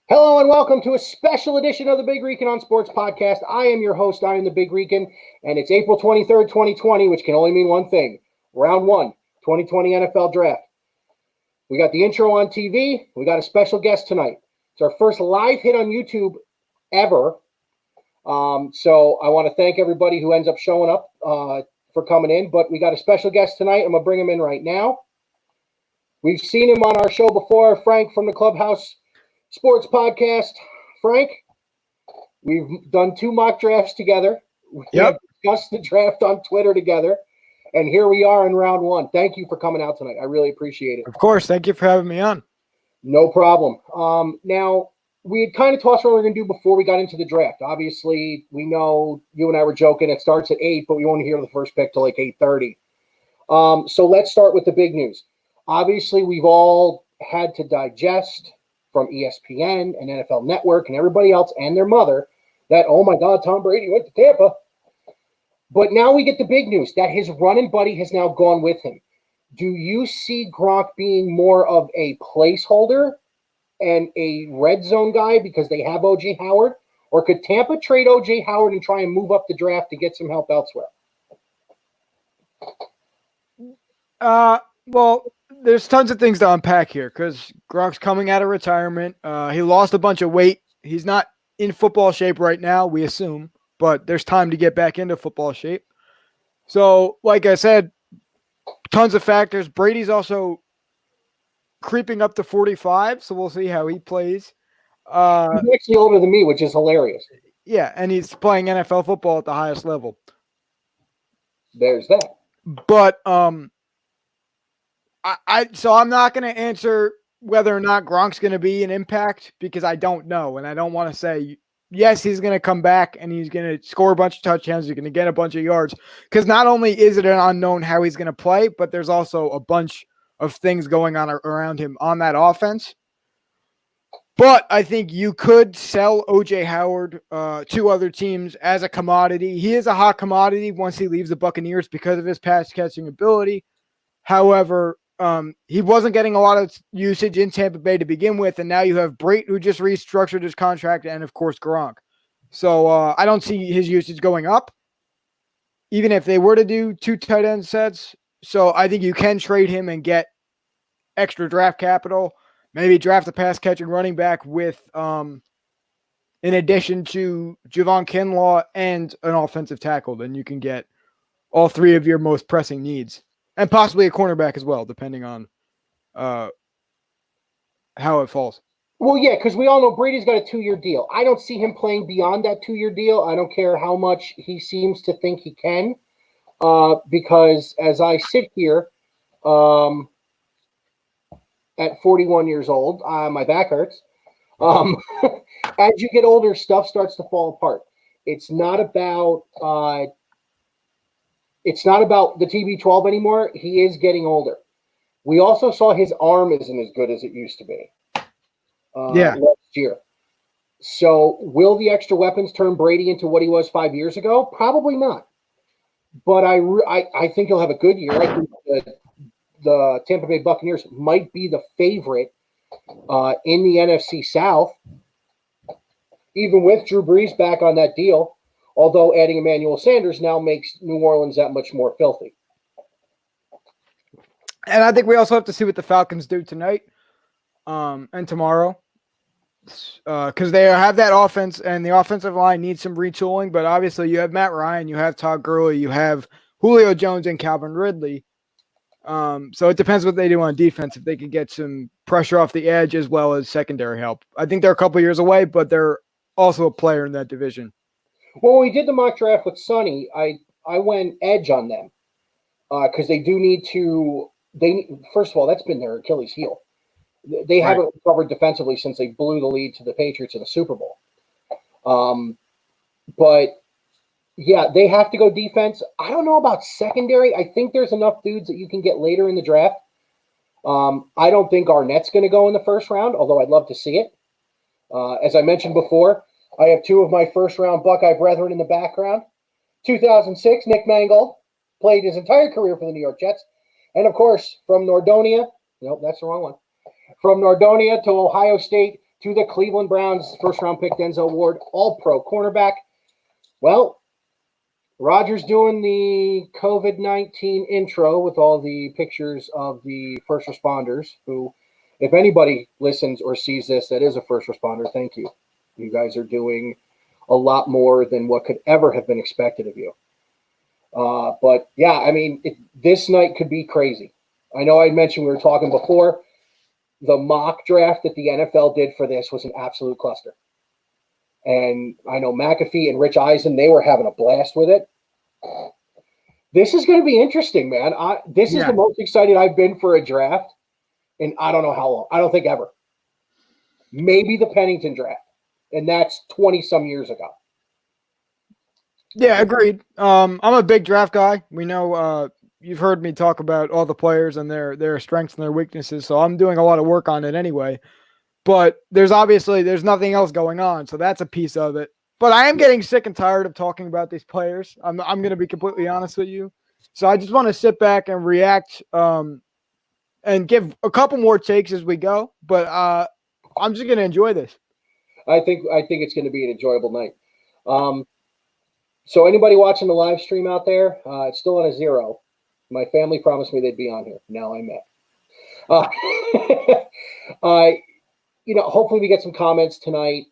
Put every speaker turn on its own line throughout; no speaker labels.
Hello and welcome to a special edition of the Big Rican on Sports podcast. I am your host, I am the Big Rican, and it's April 23rd, 2020, which can only mean one thing. Round 1, 2020 NFL Draft. We got the intro on TV. We got a special guest tonight. It's our first live hit on YouTube ever. So I want to thank everybody who ends up showing up for coming in, but we got a special guest tonight. I'm going to bring him in right now. We've seen him on our show before, Frank from the Clubhouse Sports podcast. Frank, we've done 2 mock drafts together. We have discussed the draft on Twitter together, and here we are in round 1. Thank you for coming out tonight. I really appreciate it.
Of course. Thank you for having me on.
No problem. Now, we had kind of tossed what we were going to do before we got into the draft. Obviously, we know you and I were joking. It starts at 8, but we won't hear the first pick till like 8:30. So let's start with the big news. Obviously, we've all had to digest from ESPN and NFL Network and everybody else and their mother that, oh my God, Tom Brady went to Tampa. But now we get the big news that his running buddy has now gone with him. Do you see Gronk being more of a placeholder and a red zone guy because they have O.J. Howard? Or could Tampa trade O.J. Howard and try and move up the draft to get some help elsewhere?
Well, there's tons of things to unpack here because Gronk's coming out of retirement. He lost a bunch of weight. He's not in football shape right now, we assume, but there's time to get back into football shape. So, like I said, tons of factors. Brady's also creeping up to 45, so we'll see how he plays.
He's actually older than me, which is hilarious.
Yeah, and he's playing NFL football at the highest level.
There's that.
But so I'm not going to answer whether or not Gronk's going to be an impact because I don't know. And I don't want to say, yes, he's going to come back and he's going to score a bunch of touchdowns. He's going to get a bunch of yards because not only is it an unknown how he's going to play, but there's also a bunch of things going on around him on that offense. But I think you could sell O.J. Howard to other teams as a commodity. He is a hot commodity once he leaves the Buccaneers because of his pass catching ability. However, he wasn't getting a lot of usage in Tampa Bay to begin with, and now you have Brate, who just restructured his contract, and of course Gronk. So I don't see his usage going up, even if they were to do 2 tight end sets. So I think you can trade him and get extra draft capital, maybe draft a pass catching running back with, in addition to Javon Kinlaw and an offensive tackle. Then you can get all 3 of your most pressing needs. And possibly a cornerback as well, depending on how it falls.
Well, yeah, because we all know Brady's got a 2-year deal. I don't see him playing beyond that 2-year deal. I don't care how much he seems to think he can, because as I sit here at 41 years old, my back hurts. As you get older, stuff starts to fall apart. It's not about the TB12 anymore. He is getting older. We also saw his arm isn't as good as it used to be last year. So will the extra weapons turn Brady into what he was 5 years ago? Probably not. But I think he'll have a good year. I think the Tampa Bay Buccaneers might be the favorite in the NFC South, even with Drew Brees back on that deal. Although adding Emmanuel Sanders now makes New Orleans that much more filthy.
And I think we also have to see what the Falcons do tonight and tomorrow. Because they have that offense, and the offensive line needs some retooling. But obviously you have Matt Ryan, you have Todd Gurley, you have Julio Jones and Calvin Ridley. So it depends what they do on defense, if they can get some pressure off the edge as well as secondary help. I think they're a couple years away, but they're also a player in that division.
Well, when we did the mock draft with Sonny, I went edge on them because they do need to. First of all, that's been their Achilles heel. They haven't recovered defensively since they blew the lead to the Patriots in the Super Bowl. But yeah, they have to go defense. I don't know about secondary. I think there's enough dudes that you can get later in the draft. I don't think Arnett's going to go in the first round, although I'd love to see it. As I mentioned before, I have 2 of my first-round Buckeye brethren in the background. 2006, Nick Mangold played his entire career for the New York Jets. And, of course, from Nordonia – nope, that's the wrong one. From Nordonia to Ohio State, to the Cleveland Browns first-round pick Denzel Ward, all-pro cornerback. Well, Roger's doing the COVID-19 intro with all the pictures of the first responders who, if anybody listens or sees this that is a first responder, thank you. You guys are doing a lot more than what could ever have been expected of you. But, yeah, I mean, this night could be crazy. I know I mentioned we were talking before. The mock draft that the NFL did for this was an absolute cluster. And I know McAfee and Rich Eisen, they were having a blast with it. This is going to be interesting, man. This is the most excited I've been for a draft in I don't know how long. I don't think ever. Maybe the Pennington draft, and that's 20-some years ago.
Yeah, agreed. I'm a big draft guy. We know you've heard me talk about all the players and their strengths and their weaknesses, so I'm doing a lot of work on it anyway. But there's nothing else going on, so that's a piece of it. But I am getting sick and tired of talking about these players. I'm going to be completely honest with you. So I just want to sit back and react and give a couple more takes as we go. But I'm just going to enjoy this.
I think it's going to be an enjoyable night. So anybody watching the live stream out there, it's still on a 0. My family promised me they'd be on here. Now I'm at. Hopefully we get some comments tonight.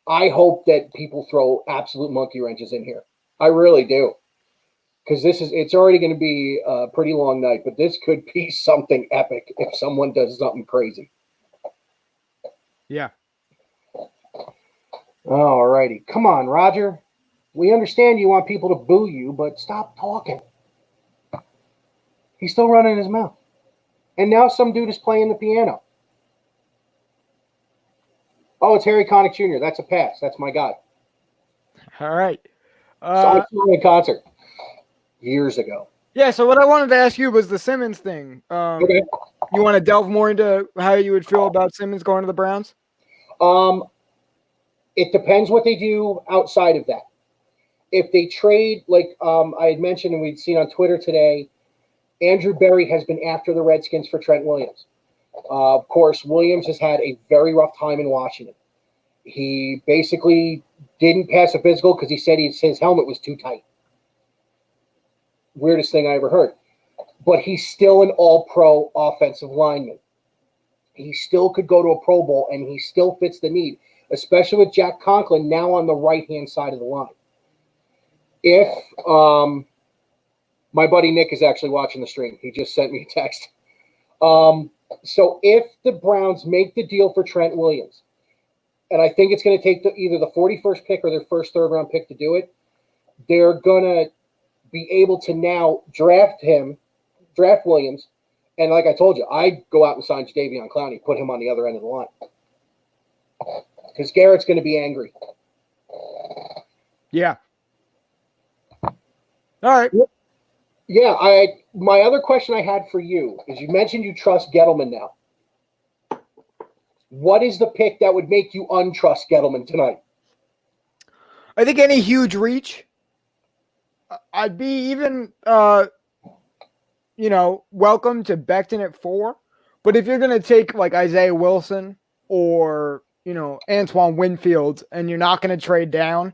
I hope that people throw absolute monkey wrenches in here. I really do. Because it's already going to be a pretty long night, but this could be something epic if someone does something crazy.
Yeah.
All righty. Come on, Roger. We understand you want people to boo you, but stop talking. He's still running his mouth. And now some dude is playing the piano. Oh, it's Harry Connick Jr. That's a pass. That's my guy.
All right.
So I saw him in concert years ago.
Yeah, so what I wanted to ask you was the Simmons thing.
Okay.
You want to delve more into how you would feel about Simmons going to the Browns?
It depends what they do outside of that. If they trade, like I had mentioned and we'd seen on Twitter today, Andrew Berry has been after the Redskins for Trent Williams. Of course, Williams has had a very rough time in Washington. He basically didn't pass a physical because he said his helmet was too tight. Weirdest thing I ever heard. But he's still an all-pro offensive lineman. He still could go to a Pro Bowl, and he still fits the need, especially with Jack Conklin now on the right-hand side of the line. If my buddy Nick is actually watching the stream. He just sent me a text. So if the Browns make the deal for Trent Williams, and I think it's going to take either the 41st pick or their first third-round pick to do it, they're going to be able to now draft Williams, and like I told you, I'd go out and sign Jadeveon Clowney, put him on the other end of the line. Because Garrett's going to be angry.
Yeah. All right.
Yeah, my other question I had for you is you mentioned you trust Gettleman now. What is the pick that would make you untrust Gettleman tonight?
I think any huge reach. I'd be even, welcome to Becton at 4. But if you're going to take like Isaiah Wilson or, Antoine Winfield and you're not going to trade down,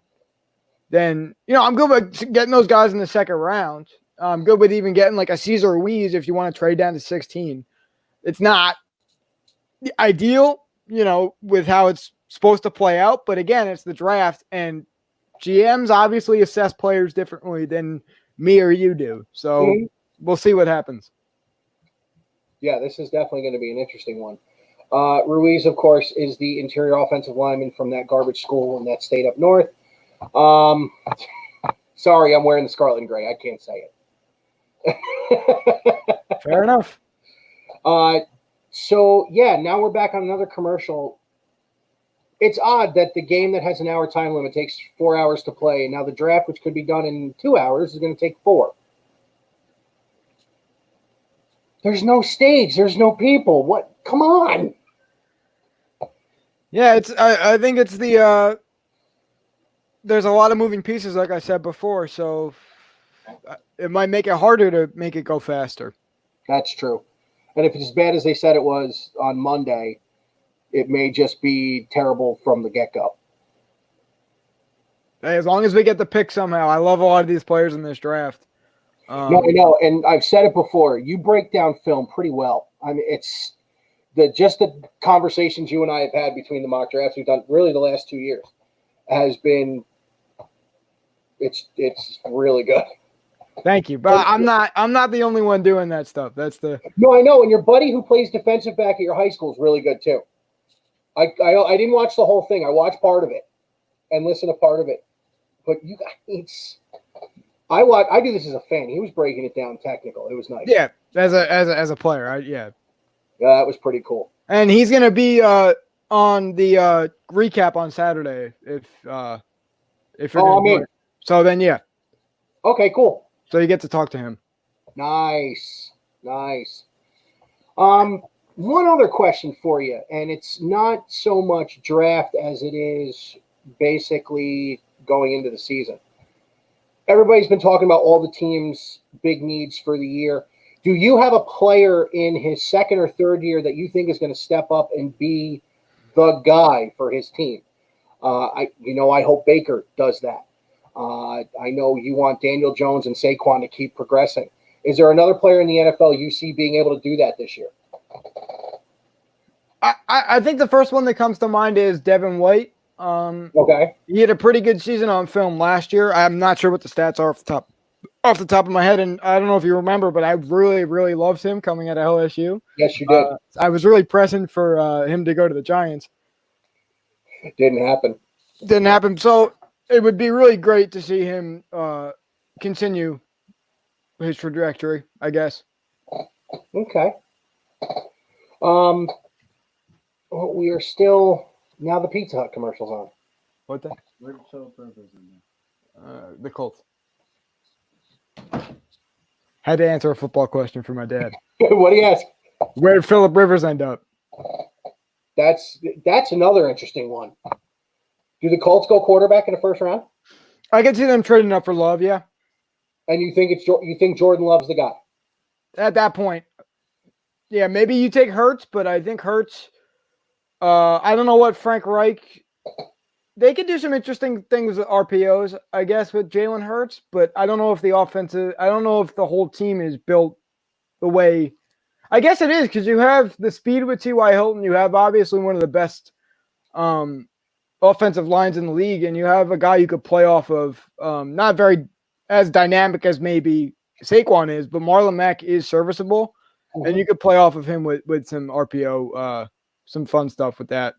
then, I'm good with getting those guys in the second round. I'm good with even getting like a Cesar Ruiz if you want to trade down to 16. It's not ideal, with how it's supposed to play out. But again, it's the draft, and GMs obviously assess players differently than me or you do. So we'll see what happens.
Yeah, this is definitely going to be an interesting one. Ruiz, of course, is the interior offensive lineman from that garbage school in that state up north. Sorry, I'm wearing the scarlet and gray. I can't say it.
Fair enough.
So, yeah, now we're back on another commercial. It's odd that the game that has an hour time limit takes 4 hours to play, and now the draft, which could be done in 2 hours, is going to take 4. There's no stage. There's no people. What? Come on.
Yeah, I think it's the there's a lot of moving pieces, like I said before, so it might make it harder to make it go faster.
That's true. And if it's as bad as they said it was on Monday, it may just be terrible from the get-go.
Hey, as long as we get the pick somehow. I love a lot of these players in this draft.
No, I know, and I've said it before. You break down film pretty well. I mean, it's the conversations you and I have had between the mock drafts we've done really the last 2 years has been it's really good.
Thank you, but I'm not the only one doing that stuff. That's the
No, I know, and your buddy who plays defensive back at your high school is really good too. I didn't watch the whole thing. I watched part of it and listened to part of it, but you guys. I do this as a fan. He was breaking it down technical. It was nice.
Yeah, as a player, yeah,
that was pretty cool.
And he's gonna be on the recap on Saturday if you're gonna do it. So then yeah.
Okay, cool.
So you get to talk to him.
Nice. One other question for you, and it's not so much draft as it is basically going into the season. Everybody's been talking about all the teams' big needs for the year. Do you have a player in his second or third year that you think is going to step up and be the guy for his team? I hope Baker does that. I know you want Daniel Jones and Saquon to keep progressing. Is there another player in the NFL you see being able to do that this year?
I think the first one that comes to mind is Devin White.
Okay.
He had a pretty good season on film last year. I'm not sure what the stats are off the top of my head, and I don't know if you remember, but I really, really loved him coming out of LSU.
Yes, you did.
I was really pressing for him to go to the Giants.
It didn't happen.
So it would be really great to see him continue his trajectory, I guess.
Okay. We are still now the Pizza Hut commercial's on.
What the? The Colts. Had to answer a football question for my dad.
What do you ask?
Where did Phillip Rivers end up?
That's another interesting one. Do the Colts go quarterback in the first round?
I can see them trading up for Love, yeah.
And you think Jordan Love's the guy?
At that point, yeah, maybe you take Hurts, but I think Hurts. I don't know what Frank Reich. They could do some interesting things with RPOs, I guess, with Jalen Hurts, but I don't know if the whole team is built the way. I guess it is because you have the speed with T.Y. Hilton. You have obviously one of the best offensive lines in the league, and you have a guy you could play off of. Not very as dynamic as maybe Saquon is, but Marlon Mack is serviceable, and you could play off of him with some RPO, some fun stuff with that.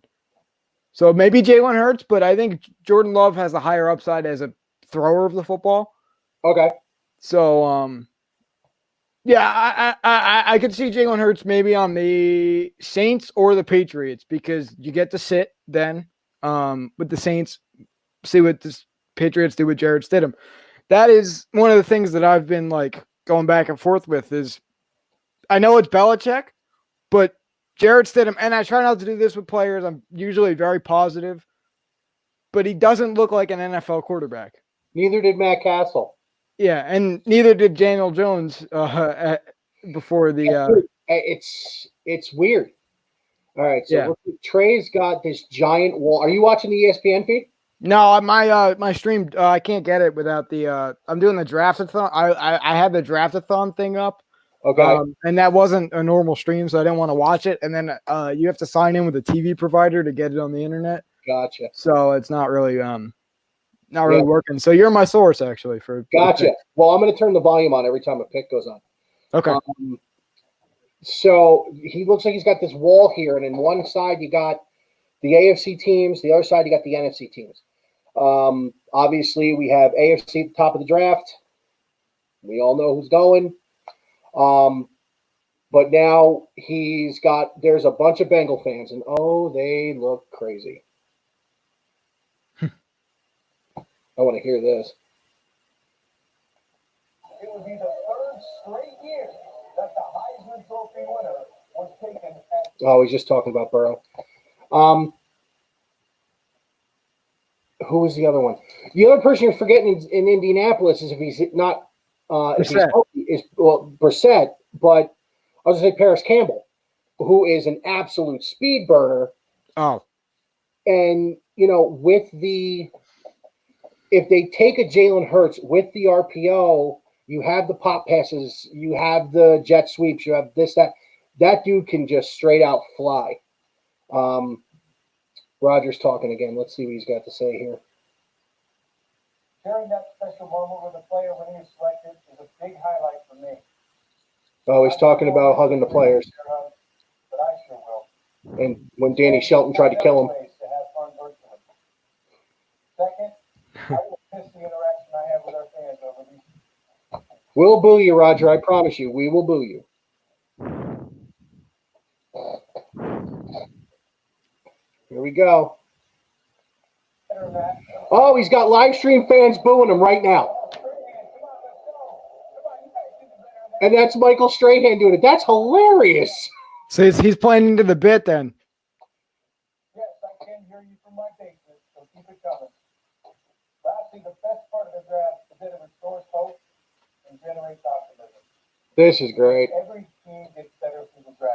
So maybe Jalen Hurts, but I think Jordan Love has a higher upside as a thrower of the football.
Okay.
So, yeah, I could see Jalen Hurts maybe on the Saints or the Patriots because you get to sit then with the Saints, see what the Patriots do with Jared Stidham. That is one of the things that I've been like going back and forth with is I know it's Belichick, but Jared Stidham, and I try not to do this with players. I'm usually very positive, but he doesn't look like an NFL quarterback.
Neither did Matt Castle.
Yeah, and neither did Daniel Jones before the.
It's weird. All right, so Trey's got this giant wall. Are you watching the ESPN feed?
No, my stream I can't get it without the. I'm doing the draftathon. I had the draftathon thing up.
Okay.
And that wasn't a normal stream, so I didn't want to watch it. And then you have to sign in with a TV provider to get it on the internet.
Gotcha.
So it's not really working. So you're my source actually for.
Gotcha. Well, I'm going to turn the volume on every time a pick goes on.
Okay.
So he looks like he's got this wall here, and in one side you got the AFC teams, the other side you got the NFC teams. Obviously, we have AFC at the top of the draft. We all know who's going. But now there's a bunch of Bengal fans, and they look crazy. I want to hear this. It would be the third straight year that the Heisman Trophy winner was taken. He's just talking about Burrow. Who was the other one? The other person you're forgetting in Indianapolis is if he's not if he's healthy, is Brissett, but I was going to say Paris Campbell, who is an absolute speed burner,
Oh,
And, if they take a Jalen Hurts with the RPO, you have the pop passes, you have the jet sweeps, you have this, that. That dude can just straight out fly. Roger's talking again. Let's see what he's got to say here.
Sharing that special moment with a player when he was selected is a big highlight for me.
Oh, he's talking about hugging the players.
But I sure will.
And when Danny Shelton tried to kill him.
To have fun virtually. Second, I will miss the interaction I have with our fans over these.
We'll boo you, Roger. I promise you. We will boo you. Here we go. Oh, he's got live stream fans booing him right now. And that's Michael Strahan doing it. That's hilarious.
so he's playing into the bit then.
Yes, I can hear you from my basement, so keep it coming. Lastly, the best part of the draft is that it restores hope and generates optimism.
This is great.
Every team gets better through the draft.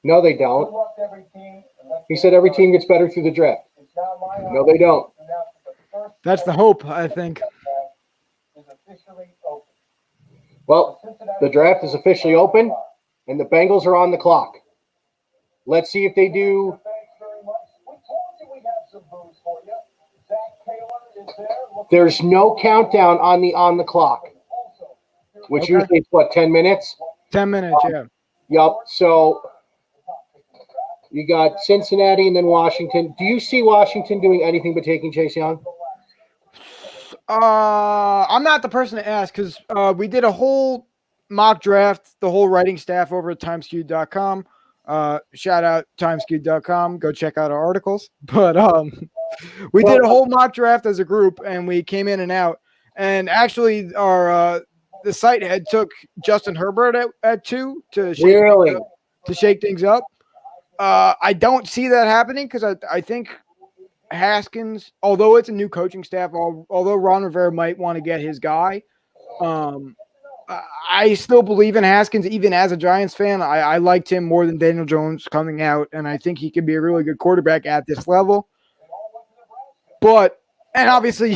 No, they
Good
don't.
luck to every team.
He said every team gets better through the draft.
It's now my
No, they don't.
honor to announce that the first
That's the hope, I think.
is officially open.
Well, the draft is officially open, and the Bengals are on the clock. Let's see if they do.
Thanks very much. We told you we'd have some booze for you. Zach Taylor is there.
There's no countdown on the clock, which
Okay.
usually is what, 10 minutes?
10 minutes, yeah.
Yup. So you got Cincinnati and then Washington. Do you see Washington doing anything but taking Chase Young?
I'm not the person to ask because we did a whole mock draft, the whole writing staff over at timeskewed.com. Shout out timeskewed.com. Go check out our articles. But we did a whole mock draft as a group, and we came in and out. And actually, our the site had took Justin Herbert at 2 to shake things up. I don't see that happening because I think Haskins, although it's a new coaching staff, although Ron Rivera might want to get his guy, I still believe in Haskins, even as a Giants fan. I liked him more than Daniel Jones coming out, and I think he could be a really good quarterback at this level. But, and obviously,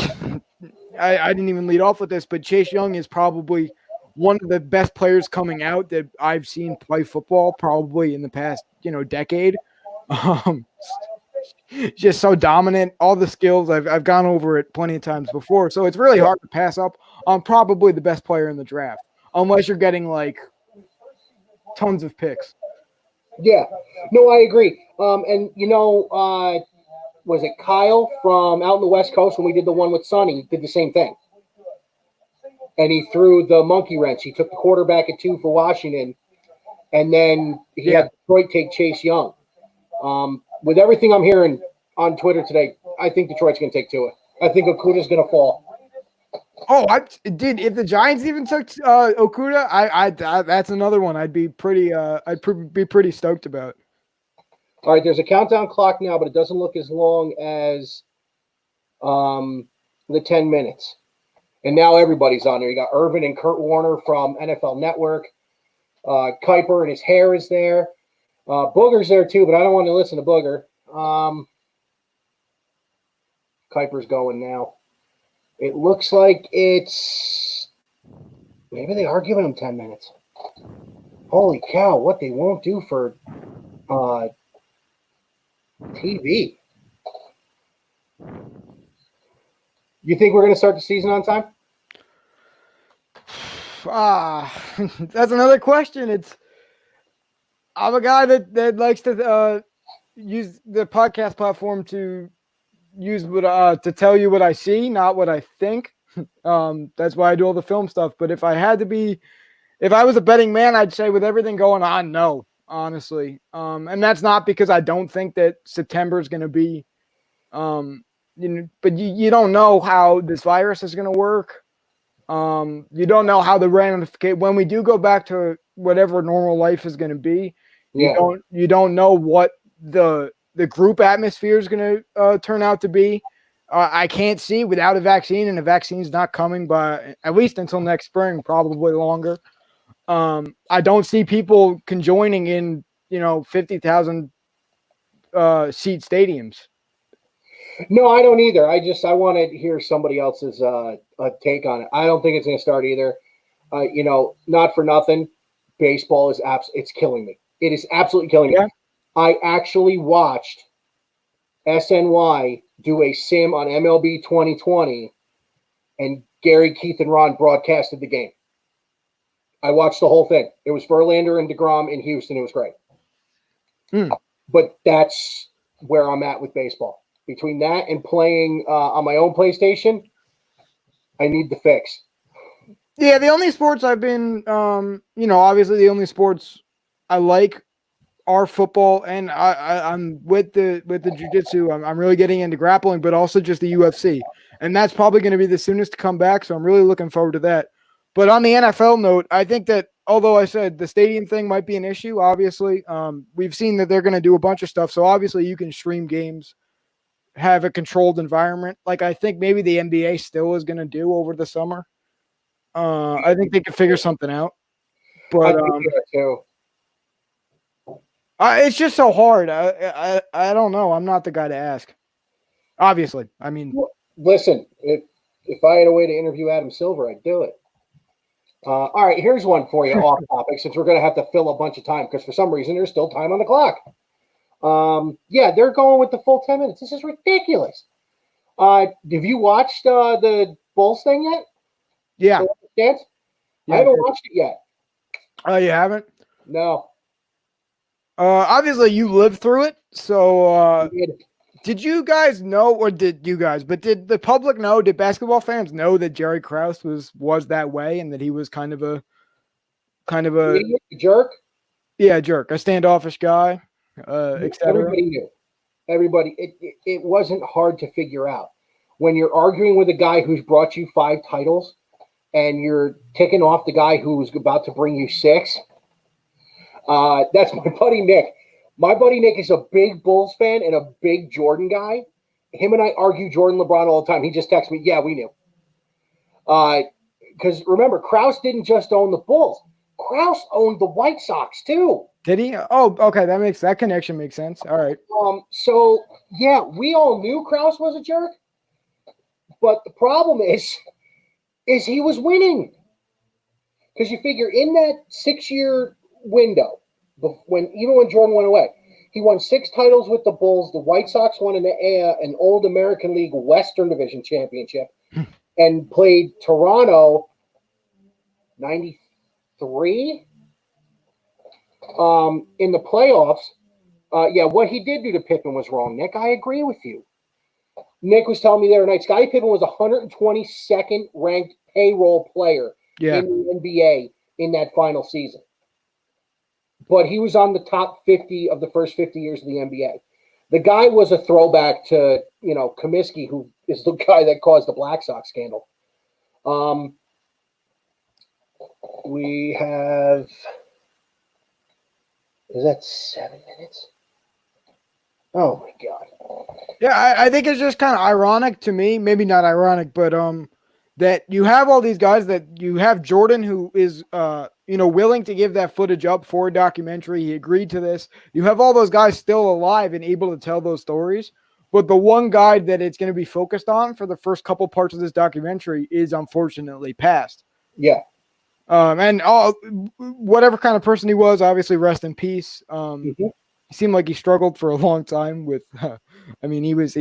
I didn't even lead off with this, but Chase Young is probably one of the best players coming out that I've seen play football probably in the past, decade. Just so dominant, all the skills. I've gone over it plenty of times before, so it's really hard to pass up on probably the best player in the draft, unless you're getting like tons of picks.
Yeah, no, I agree. And was it Kyle from out in the West Coast when we did the one with Sonny? Did the same thing, and he threw the monkey wrench. He took the quarterback at 2 for Washington, and then he had Detroit take Chase Young. With everything I'm hearing on Twitter today, I think Detroit's going to take Tua. I think Okuda's going to fall.
Oh, if the Giants even took Okuda, I that's another one I'd be pretty stoked about.
All right, there's a countdown clock now, but it doesn't look as long as the 10 minutes. And now everybody's on there. You got Irvin and Kurt Warner from NFL Network. Kuiper and his hair is there. Booger's there too, but I don't want to listen to Booger. Kuiper's going now. It looks like maybe they are giving him 10 minutes. Holy cow, what they won't do for TV. You think we're going to start the season on time?
That's another question. I'm a guy that likes to use the podcast platform to use to tell you what I see, not what I think. That's why I do all the film stuff. But if I was a betting man, I'd say with everything going on, no, honestly. And that's not because I don't think that September is going to be, but you don't know how this virus is going to work. You don't know how the ramification, when we do go back to whatever normal life is going to be, you don't know what the group atmosphere is going to turn out to be. I can't see without a vaccine, and the vaccine's not coming by at least until next spring, probably longer. I don't see people conjoining in 50,000 seat stadiums.
No, I don't either. I want to hear somebody else's take on it. I don't think it's going to start either. Not for nothing, baseball is it's killing me. It is absolutely killing me.
Yeah.
I actually watched SNY do a sim on MLB 2020, and Gary, Keith, and Ron broadcasted the game. I watched the whole thing. It was Verlander and DeGrom in Houston. It was great. But that's where I'm at with baseball. Between that and playing on my own PlayStation, I need the fix.
Yeah, the only sports I've been, obviously the only sports I like are football, and I'm with the jiu-jitsu. I'm really getting into grappling, but also just the UFC, and that's probably going to be the soonest to come back. So I'm really looking forward to that. But on the NFL note, I think that although I said the stadium thing might be an issue, obviously, we've seen that they're going to do a bunch of stuff. So obviously, you can stream games, have a controlled environment, like I think maybe the NBA still is going to do over the summer. I think they can figure something out, but it's just so hard. I don't know. I'm not the guy to ask. Obviously, I mean,
listen, if I had a way to interview Adam Silver, I'd do it. All right, here's one for you off topic, since we're going to have to fill a bunch of time because for some reason there's still time on the clock. Yeah, they're going with the full 10 minutes. This is ridiculous. Have you watched the Bulls thing yet?
Yeah.
Yeah, I haven't watched it yet.
Oh, you haven't?
No.
Obviously, you lived through it. So, did you guys know, or did the public know? Did basketball fans know that Jerry Krause was that way, and that he was kind of a
jerk?
Yeah, jerk, a standoffish guy, etc.
Everybody knew. Everybody. It wasn't hard to figure out when you're arguing with a guy who's brought you 5 titles, and you're ticking off the guy who's about to bring you 6. That's my buddy Nick. My buddy Nick is a big Bulls fan and a big Jordan guy. Him and I argue Jordan LeBron all the time. He just texts me, yeah, we knew. Because remember, Krause didn't just own the Bulls. Krause owned the White Sox too.
Did he? Oh, okay. That connection makes sense. All right.
So yeah, we all knew Krause was a jerk. But the problem is he was winning. Because you figure in that 6-year window, even when Jordan went away, he won 6 titles with the Bulls. The White Sox won an Old American League Western Division championship and played Toronto 93 in the playoffs. Yeah, what he did do to Pippen was wrong, Nick. I agree with you. Nick was telling me the other night, Scottie Pippen was 122nd ranked payroll player in the NBA in that final season. But he was on the top 50 of the first 50 years of the NBA. The guy was a throwback to, Comiskey, who is the guy that caused the Black Sox scandal. We have, is that 7 minutes? Oh my God.
Yeah, I think it's just kind of ironic to me. Maybe not ironic, but that you have all these guys, that you have Jordan, who is willing to give that footage up for a documentary. He agreed to this. You have all those guys still alive and able to tell those stories. But the one guy that it's going to be focused on for the first couple parts of this documentary is unfortunately passed. Yeah. And whatever kind of person he was, obviously rest in peace. He seemed like he struggled for a long time with, he was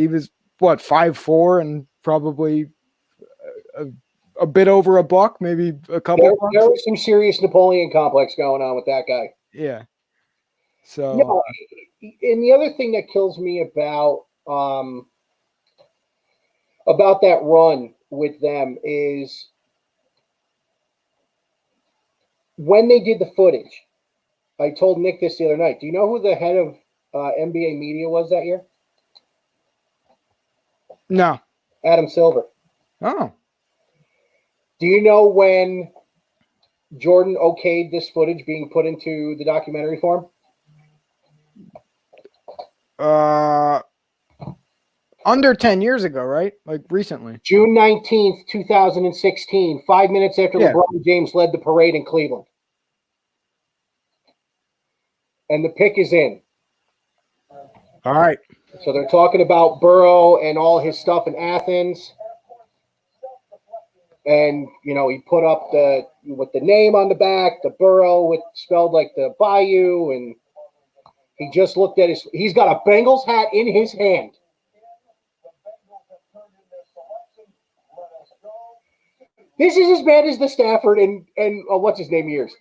what, 5'4" and probably a bit over a buck, maybe a couple.
There was some serious Napoleon complex going on with that guy.
Yeah. So,
no, and the other thing that kills me about that run with them is when they did the footage. I told Nick this the other night. Do you know who the head of NBA media was that year?
No.
Adam Silver.
Oh.
Do you know when Jordan okayed this footage being put into the documentary form?
Under 10 years ago, right? Like recently.
June 19th, 2016, 5 minutes after LeBron James led the parade in Cleveland. And the pick is in.
All right.
So they're talking about Burrow and all his stuff in Athens. And, he put up with the name on the back, the Burrow, with spelled like the Bayou. And he just looked at he's got a Bengals hat in his hand. This is as bad as the Stafford and what's his name years.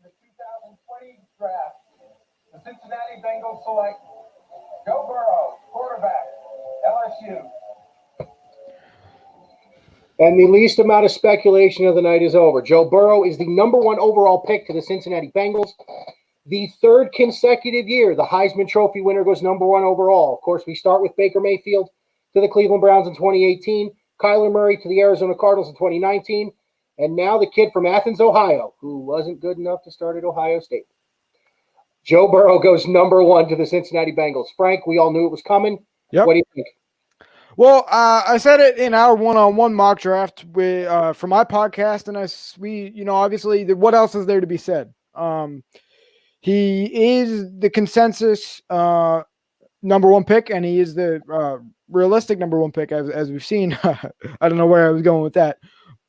The 2020 draft, the Cincinnati Bengals select Joe Burrow, quarterback, LSU.
And the least amount of speculation of the night is over. Joe Burrow is the number 1 overall pick to the Cincinnati Bengals. The 3rd consecutive year, the Heisman Trophy winner goes number 1 overall. Of course, we start with Baker Mayfield to the Cleveland Browns in 2018, Kyler Murray to the Arizona Cardinals in 2019, and now the kid from Athens, Ohio, who wasn't good enough to start at Ohio State. Joe Burrow goes number 1 to the Cincinnati Bengals. Frank, we all knew it was coming.
Yep.
What do you think?
Well, I said it in our one-on-one mock draft for my podcast, and obviously, what else is there to be said? He is the consensus number 1 pick, and he is the realistic number 1 pick, as we've seen. I don't know where I was going with that,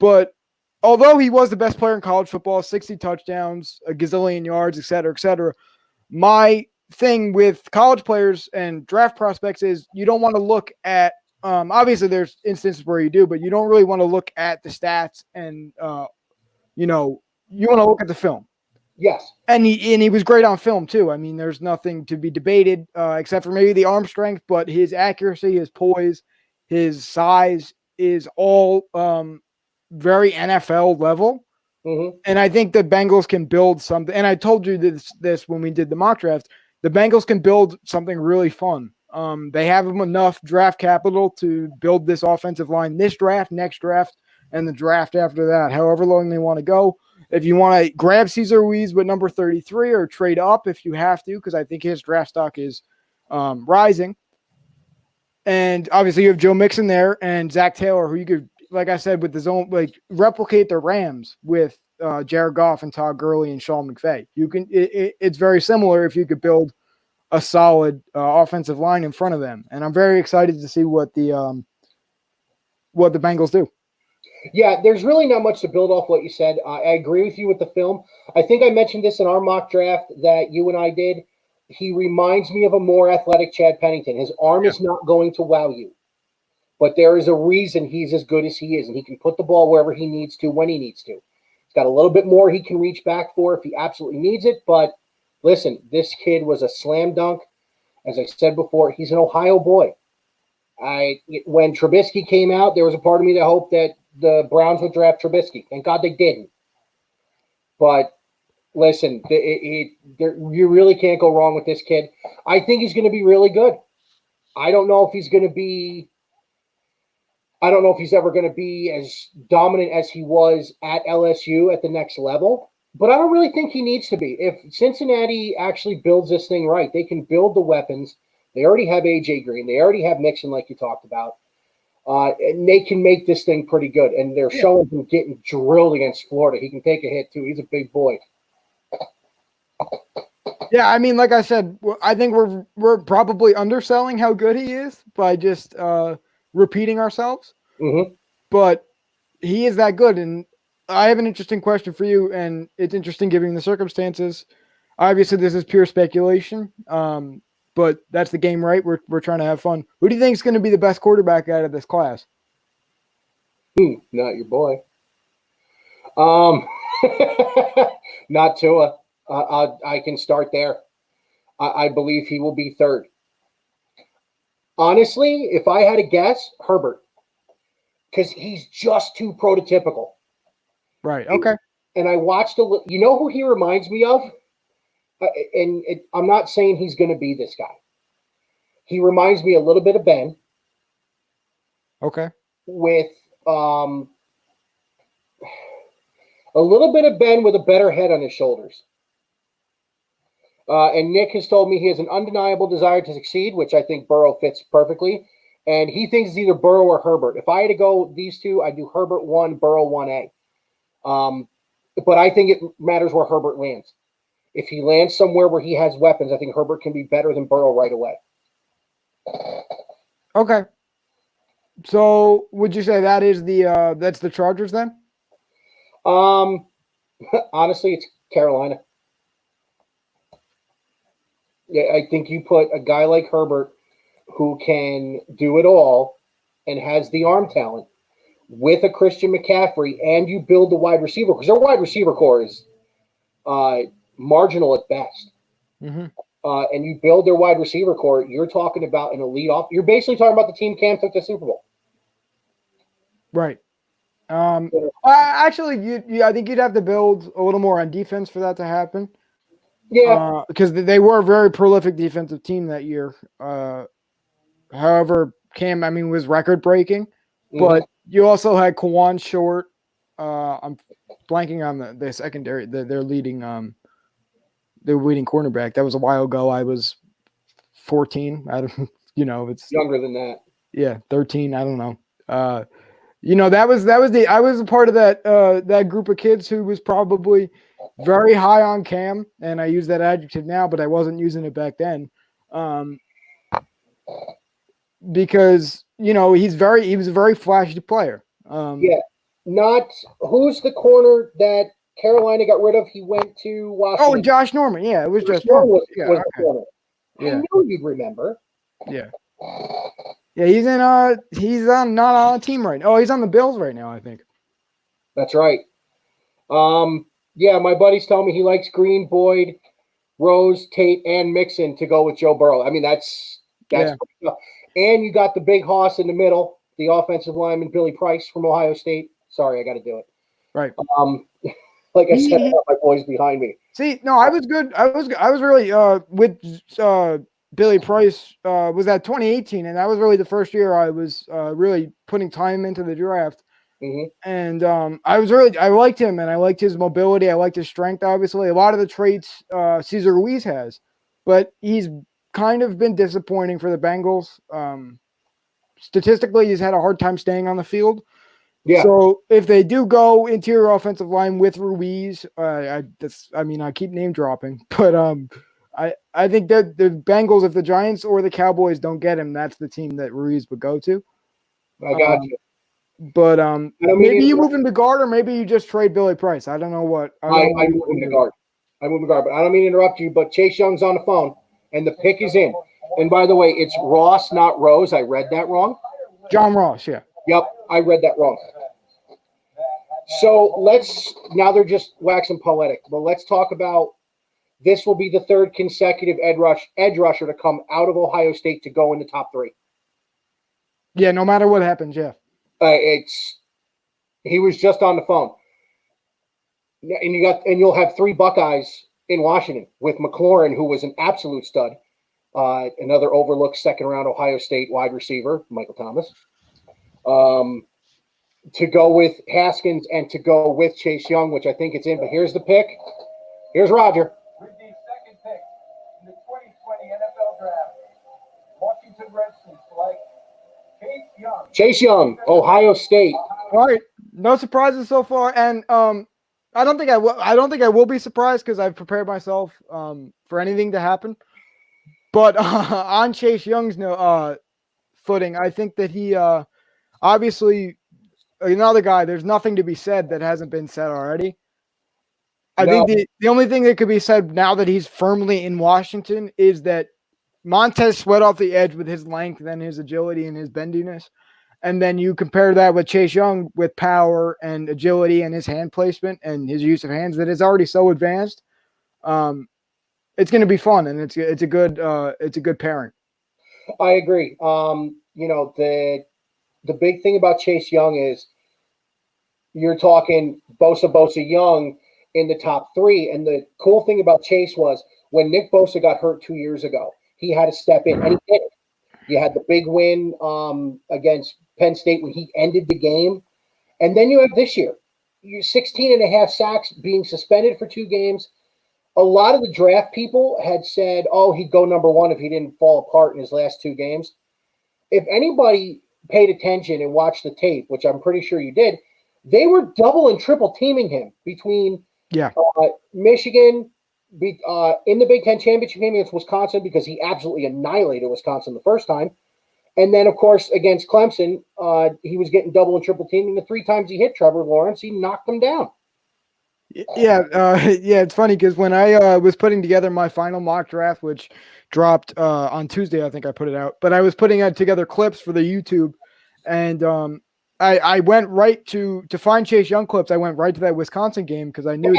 but although he was the best player in college football, 60 touchdowns, a gazillion yards, et cetera, my thing with college players and draft prospects is you don't want to look at. Obviously, there's instances where you do, but you don't really want to look at the stats, and you want to look at the film.
Yes,
and he was great on film too. I mean, there's nothing to be debated except for maybe the arm strength, but his accuracy, his poise, his size is all very NFL level.
Mm-hmm.
And I think the Bengals can build something. And I told you this when we did the mock draft. The Bengals can build something really fun. They have enough draft capital to build this offensive line this draft, next draft, and the draft after that, however long they want to go. If you want to grab Cesar Ruiz with number 33 or trade up if you have to, because I think his draft stock is rising. And obviously you have Joe Mixon there and Zach Taylor, who you could, like I said, with his own, replicate the Rams with Jared Goff and Todd Gurley and Sean McVay. You can. It's very similar if you could build a solid offensive line in front of them. And I'm very excited to see what the Bengals do.
Yeah, there's really not much to build off what you said. I agree with you with the film. I think I mentioned this in our mock draft that you and I did. He reminds me of a more athletic Chad Pennington. His arm is not going to wow you, but there is a reason he's as good as he is, and he can put the ball wherever he needs to when he needs to. He's got a little bit more he can reach back for if he absolutely needs it, but listen, this kid was a slam dunk. As I said before, he's an Ohio boy. When Trubisky came out, there was a part of me that hoped that the Browns would draft Trubisky. Thank God they didn't. But listen, you really can't go wrong with this kid. I think he's going to be really good. I don't know if he's ever going to be as dominant as he was at LSU at the next level. But I don't really think he needs to be. If Cincinnati actually builds this thing right, they can build the weapons. They already have A.J. Green. They already have Mixon, like you talked about. And they can make this thing pretty good. And they're showing him getting drilled against Florida. He can take a hit, too. He's a big boy.
Yeah, I mean, like I said, I think we're probably underselling how good he is by just repeating ourselves.
Mm-hmm.
But he is that good. And I have an interesting question for you, and it's interesting given the circumstances. Obviously, this is pure speculation, but that's the game, right? We're trying to have fun. Who do you think is going to be the best quarterback out of this class?
Not your boy. Not Tua. I can start there. I believe he will be third. Honestly, if I had to guess, Herbert, because he's just too prototypical.
Right. Okay.
And I watched you know who he reminds me of? I'm not saying he's going to be this guy. He reminds me a little bit of Ben.
Okay.
With a little bit of Ben with a better head on his shoulders. And Nick has told me he has an undeniable desire to succeed, which I think Burrow fits perfectly. And he thinks it's either Burrow or Herbert. If I had to go these two, I'd do Herbert 1, Burrow 1A. But I think it matters where Herbert lands. If he lands somewhere where he has weapons, I think Herbert can be better than Burrow right away.
Okay. So would you say that is that's the Chargers then?
Honestly, it's Carolina. Yeah, I think you put a guy like Herbert who can do it all and has the arm talent with a Christian McCaffrey, and you build the wide receiver because their wide receiver core is marginal at best.
Mm-hmm.
And you build their wide receiver core, you're talking about an elite off. You're basically talking about the team Cam took to the Super Bowl.
Right. Actually, I think you'd have to build a little more on defense for that to happen.
Yeah.
Because they were a very prolific defensive team that year. However, Cam, was record breaking, but you also had Kawan Short. I'm blanking on the secondary. Their leading cornerback. That was a while ago. I was 14. I don't, it's
younger than that.
Yeah, 13. I don't know. That was I was a part of that group of kids who was probably very high on Cam, and I use that adjective now, but I wasn't using it back then. Because he was a very flashy player.
Not who's the corner that Carolina got rid of? He went to Washington.
Oh, Josh Norman. Yeah, it was Josh Norman.
Was the corner.
Yeah.
I knew you'd remember.
Yeah. Yeah, he's not on a team right now. Oh, he's on the Bills right now, I think.
That's right. Yeah, my buddy's telling me he likes Green, Boyd, Rose, Tate, and Mixon to go with Joe Burrow. That's pretty tough. And you got the big hoss in the middle, the offensive lineman Billy Price from Ohio State. Sorry, I got to do it.
Right.
Like I said, I got my boys behind me.
See, no, I was good. I was really with Billy Price was that 2018, and that was really the first year I was really putting time into the draft.
Mm-hmm.
And I liked him, and I liked his mobility. I liked his strength. Obviously, a lot of the traits Cesar Ruiz has, but he's kind of been disappointing for the Bengals. Statistically, he's had a hard time staying on the field. Yeah. So if they do go interior offensive line with Ruiz, I keep name dropping, but I think that the Bengals, if the Giants or the Cowboys don't get him, that's the team that Ruiz would go to.
I got you.
But maybe you move him to guard, or maybe you just trade Billy Price. I don't know what.
I move him to guard. I move him to guard, but I don't mean to interrupt you. But Chase Young's on the phone, and the pick is in. And by the way, it's Ross, not Rose. I read that wrong.
John Ross, yeah.
Yep, I read that wrong. So now they're just waxing poetic, but let's talk about this will be the third consecutive edge rusher to come out of Ohio State to go in the top 3.
Yeah, no matter what happens, yeah.
He was just on the phone. And you'll have 3 Buckeyes in Washington with McLaurin, who was an absolute stud. Another overlooked second-round Ohio State wide receiver, Michael Thomas. To go with Haskins and to go with Chase Young, which I think it's in. But here's the pick. Here's Roger.
With the second pick in the 2020 NFL Draft, Washington Redskins select Chase Young.
Chase Young, Ohio State.
All right, no surprises so far, and I don't think I will be surprised because I've prepared myself for anything to happen. But on Chase Young's footing, I think that he obviously another guy. There's nothing to be said that hasn't been said already. I think the only thing that could be said now that he's firmly in Washington is that Montez Sweat off the edge with his length and his agility and his bendiness. And then you compare that with Chase Young with power and agility and his hand placement and his use of hands that is already so advanced. It's going to be fun, and it's a good pairing.
I agree. The big thing about Chase Young is you're talking Bosa Young in the top 3. And the cool thing about Chase was when Nick Bosa got hurt 2 years ago, he had to step in, and he did it. You had the big win against Penn State when he ended the game. And then you have this year. You 16.5 sacks, being suspended for 2 games. A lot of the draft people had said, he'd go number 1 if he didn't fall apart in his last 2 games. If anybody paid attention and watched the tape, which I'm pretty sure you did, they were double and triple teaming him between Michigan, in the Big Ten championship game against Wisconsin because he absolutely annihilated Wisconsin the first time. And then, of course, against Clemson, he was getting double and triple teamed. And the 3 times he hit Trevor Lawrence, he knocked him down.
Yeah, yeah. It's funny because when I was putting together my final mock draft, which dropped on Tuesday, I think I put it out. But I was putting together clips for the YouTube, and I went right to find Chase Young clips. I went right to that Wisconsin game because I knew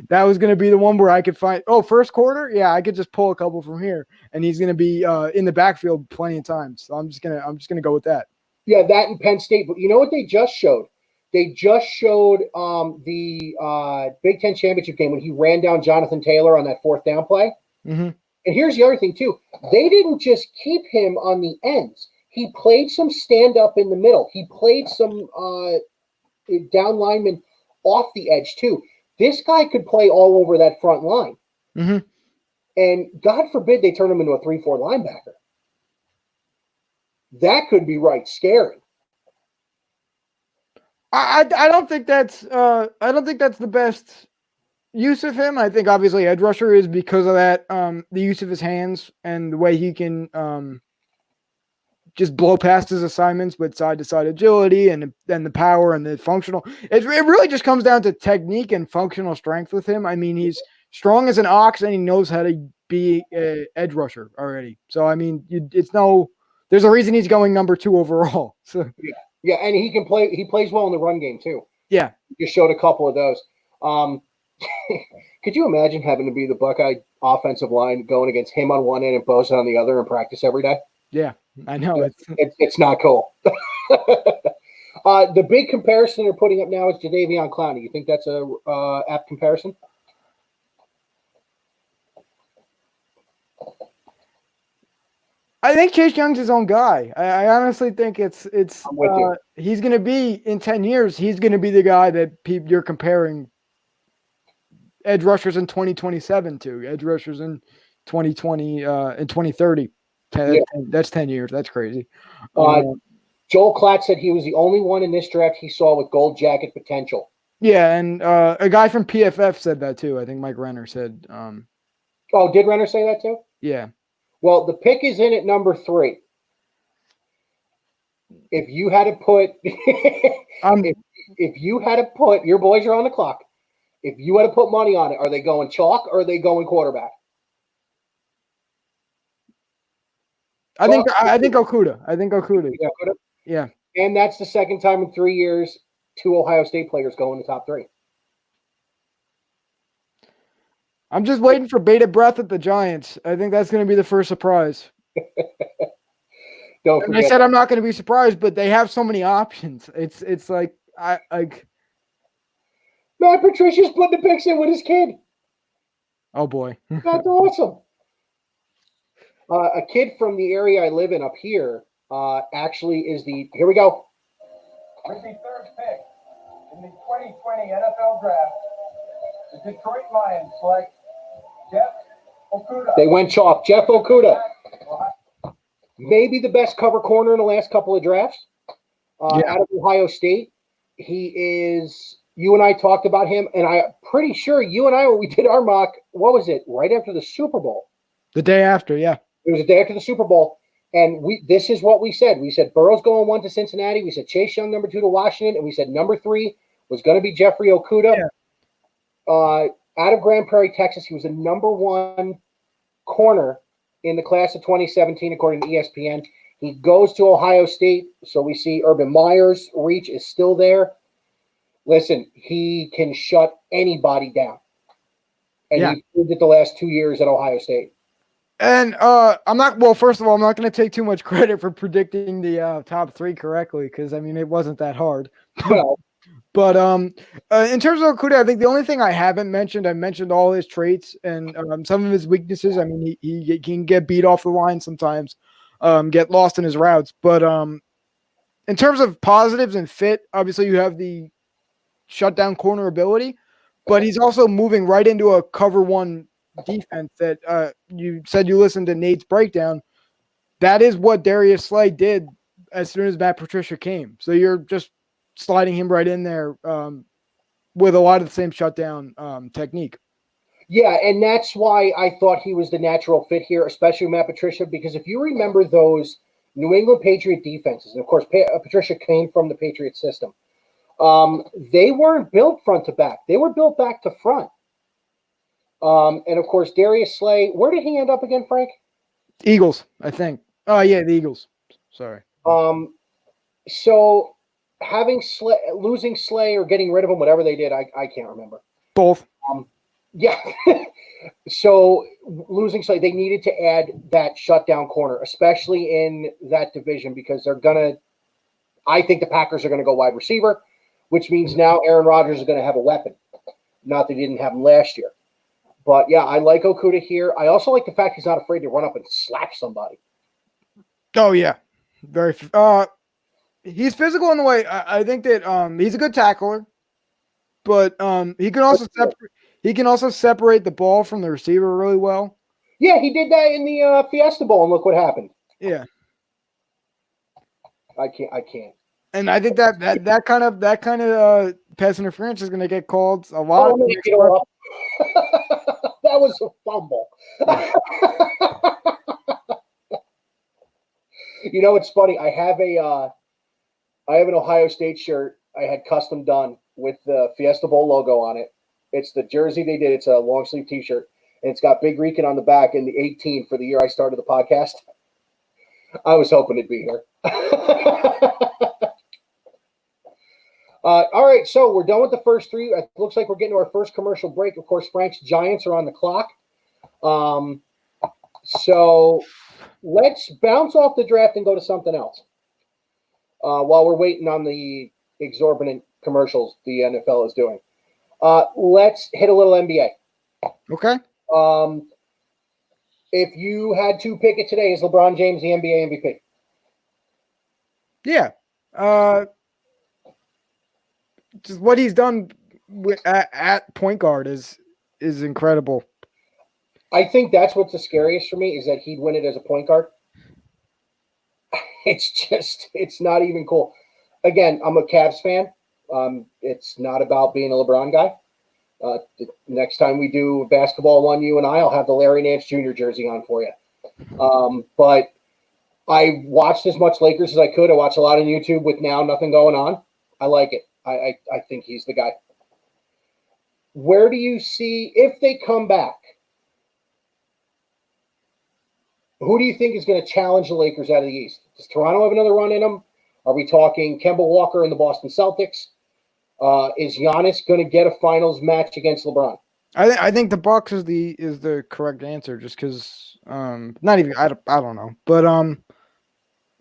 that was going to be the one where I could find. Oh, first quarter, yeah, I could just pull a couple from here, and he's going to be in the backfield plenty of times. So I'm just gonna go with that.
Yeah, that in Penn State. But you know what they just showed? They just showed the Big Ten championship game when he ran down Jonathan Taylor on that 4th down play.
Mm-hmm.
And here's the other thing, too. They didn't just keep him on the ends. He played some stand-up in the middle. He played some down linemen off the edge, too. This guy could play all over that front line.
Mm-hmm.
And God forbid they turn him into a 3-4 linebacker. That could be right scary.
I don't think that's the best use of him. I think obviously edge rusher is because of that the use of his hands and the way he can just blow past his assignments with side to side agility and the power and the functional. It really just comes down to technique and functional strength with him. I mean, he's strong as an ox and he knows how to be an edge rusher already. So I mean, there's a reason he's going number 2 overall. So
yeah, and he can play. He plays well in the run game too.
Yeah,
just showed a couple of those. Could you imagine having to be the Buckeye offensive line going against him on one end and Bosa on the other in practice every day?
Yeah, I know.
It's not cool. The big comparison they're putting up now is Jadeveon Clowney. You think that's a apt comparison?
I think Chase Young's his own guy. I honestly think it's he's going to be in 10 years. He's going to be the guy that you're comparing edge rushers in 2027 to edge rushers in 2020 and 2030. Yeah. That's 10 years. That's crazy.
Joel Klatt said he was the only one in this draft he saw with gold jacket potential.
Yeah, and a guy from PFF said that too. I think Mike Renner said.
Oh, did Renner say that too?
Yeah.
Well, the pick is in at number 3. If you had to put, if you had to put, your boys are on the clock. If you had to put money on it, are they going chalk or are they going quarterback?
I think Okuda. I think Okuda. Yeah.
And that's the second time in 3 years 2 Ohio State players go in the top 3.
I'm just waiting for bated breath at the Giants. I think that's going to be the first surprise.
Don't forget.
I said I'm not going to be surprised, but they have so many options. It's like
Matt Patricia's putting the picks in with his kid.
Oh boy,
that's awesome. A kid from the area I live in up here actually is the. Here we go.
With the 3rd pick in the 2020 NFL Draft, the Detroit Lions select Jeff Okudah.
They went chalk. Jeff Okudah. Maybe the best cover corner in the last couple of drafts out of Ohio State. He is, you and I talked about him, and I'm pretty sure you and I, when we did our mock, what was it, right after the Super Bowl?
The day after, yeah.
It was the day after the Super Bowl, and this is what we said. We said Burrow's going 1 to Cincinnati. We said Chase Young number 2 to Washington, and we said number 3 was going to be Jeffrey Okudah. Yeah. Out of Grand Prairie, Texas. He was the number 1 corner in the class of 2017, according to ESPN. He goes to Ohio State, so we see Urban Meyer's reach is still there. Listen, he can shut anybody down. And he proved it the last 2 years at Ohio State.
And first of all, I'm not going to take too much credit for predicting the top 3 correctly because, I mean, it wasn't that hard.
Well,
but in terms of Okudah, I think the only thing I haven't mentioned, I mentioned all his traits and some of his weaknesses. I mean, he can get beat off the line sometimes, get lost in his routes. But in terms of positives and fit, obviously you have the shutdown corner ability, but he's also moving right into a cover 1 defense that you said you listened to Nate's breakdown. That is what Darius Slay did as soon as Matt Patricia came. So you're just sliding him right in there with a lot of the same shutdown technique.
Yeah, and that's why I thought he was the natural fit here, especially Matt Patricia, because if you remember those New England Patriot defenses, and of course Patricia came from the Patriot system, they weren't built front to back. They were built back to front. And of course, Darius Slay, where did he end up again, Frank?
Eagles, I think. Oh, yeah, the Eagles. Sorry.
So having losing Slay or getting rid of him, whatever they did, I can't remember.
Both.
Yeah. So losing Slay, they needed to add that shutdown corner, especially in that division, because I think the Packers are going to go wide receiver, which means now Aaron Rodgers is going to have a weapon. Not that he didn't have him last year. But yeah, I like Okudah here. I also like the fact he's not afraid to run up and slap somebody.
Oh, yeah. Very. He's physical in the way. I think that he's a good tackler, but he can also separate the ball from the receiver really well.
Yeah, he did that in the Fiesta Bowl, and look what happened.
Yeah,
I can't.
And I think that kind of pass interference is going to get called a lot.
That was a fumble. You know, it's funny. I have an Ohio State shirt I had custom done with the Fiesta Bowl logo on it. It's the jersey they did. It's a long sleeve T-shirt, and it's got Big Rican on the back and the 18 for the year I started the podcast. I was hoping it'd be here. All right, so we're done with the first three. It looks like we're getting to our first commercial break. Of course, Frank's Giants are on the clock. So let's bounce off the draft and go to something else while we're waiting on the exorbitant commercials the NFL is doing. Let's hit a little NBA.
Okay.
If you had to pick it today, is LeBron James the NBA MVP?
Yeah. Just what he's done at point guard is incredible.
I think that's what's the scariest for me is that he'd win it as a point guard. It's not even cool. Again, I'm a Cavs fan. It's not about being a LeBron guy. The next time we do basketball one, you and I'll have the Larry Nance Jr. jersey on for you. But I watched as much Lakers as I could. I watched a lot on YouTube with now nothing going on. I like it. I think he's the guy. Where do you see, if they come back, who do you think is going to challenge the Lakers out of the East? Does Toronto have another run in them? Are we talking Kemba Walker and the Boston Celtics? Is Giannis going to get a finals match against LeBron?
I think the Bucks is the correct answer, just because not even I don't know, but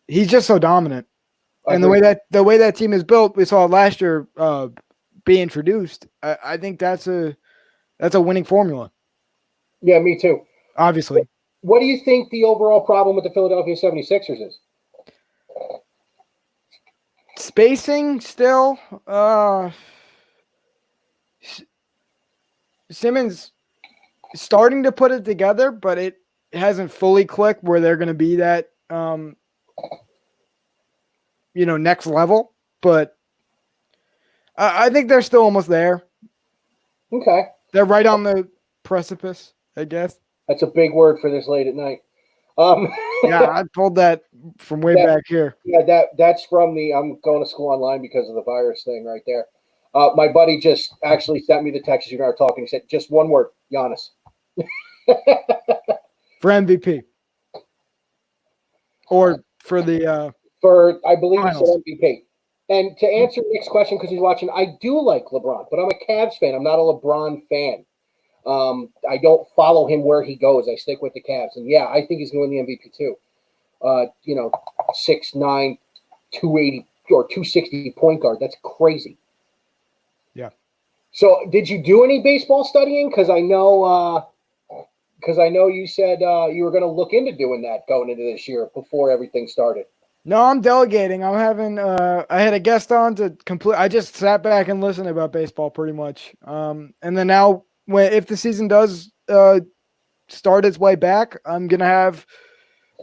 he's just so dominant, and the way that team is built, we saw last year be introduced. I think that's a winning formula.
Yeah, me too.
Obviously.
What do you think the overall problem with the Philadelphia 76ers is?
Spacing still. Simmons starting to put it together, but it hasn't fully clicked where they're going to be that next level. But I think they're still almost there.
Okay.
They're right on the precipice, I guess.
That's a big word for this late at night.
Yeah, I pulled that from way back here.
Yeah, that's from I'm going to school online because of the virus thing right there. My buddy just actually sent me the text as you and I were talking. He said, just one word, Giannis.
For MVP. Or for the
I believe he said MVP. And to answer Nick's question, because he's watching, I do like LeBron, but I'm a Cavs fan. I'm not a LeBron fan. I don't follow him where he goes. I stick with the Cavs. And yeah, I think he's going to win the MVP too. 6'9", 280 or 260 point guard. That's crazy.
Yeah.
So did you do any baseball studying? Because I know you said you were going to look into doing that going into this year before everything started.
No, I'm delegating. I'm having I had a guest on to complete. I just sat back and listened about baseball pretty much. And then now if the season does start its way back, I'm going to have,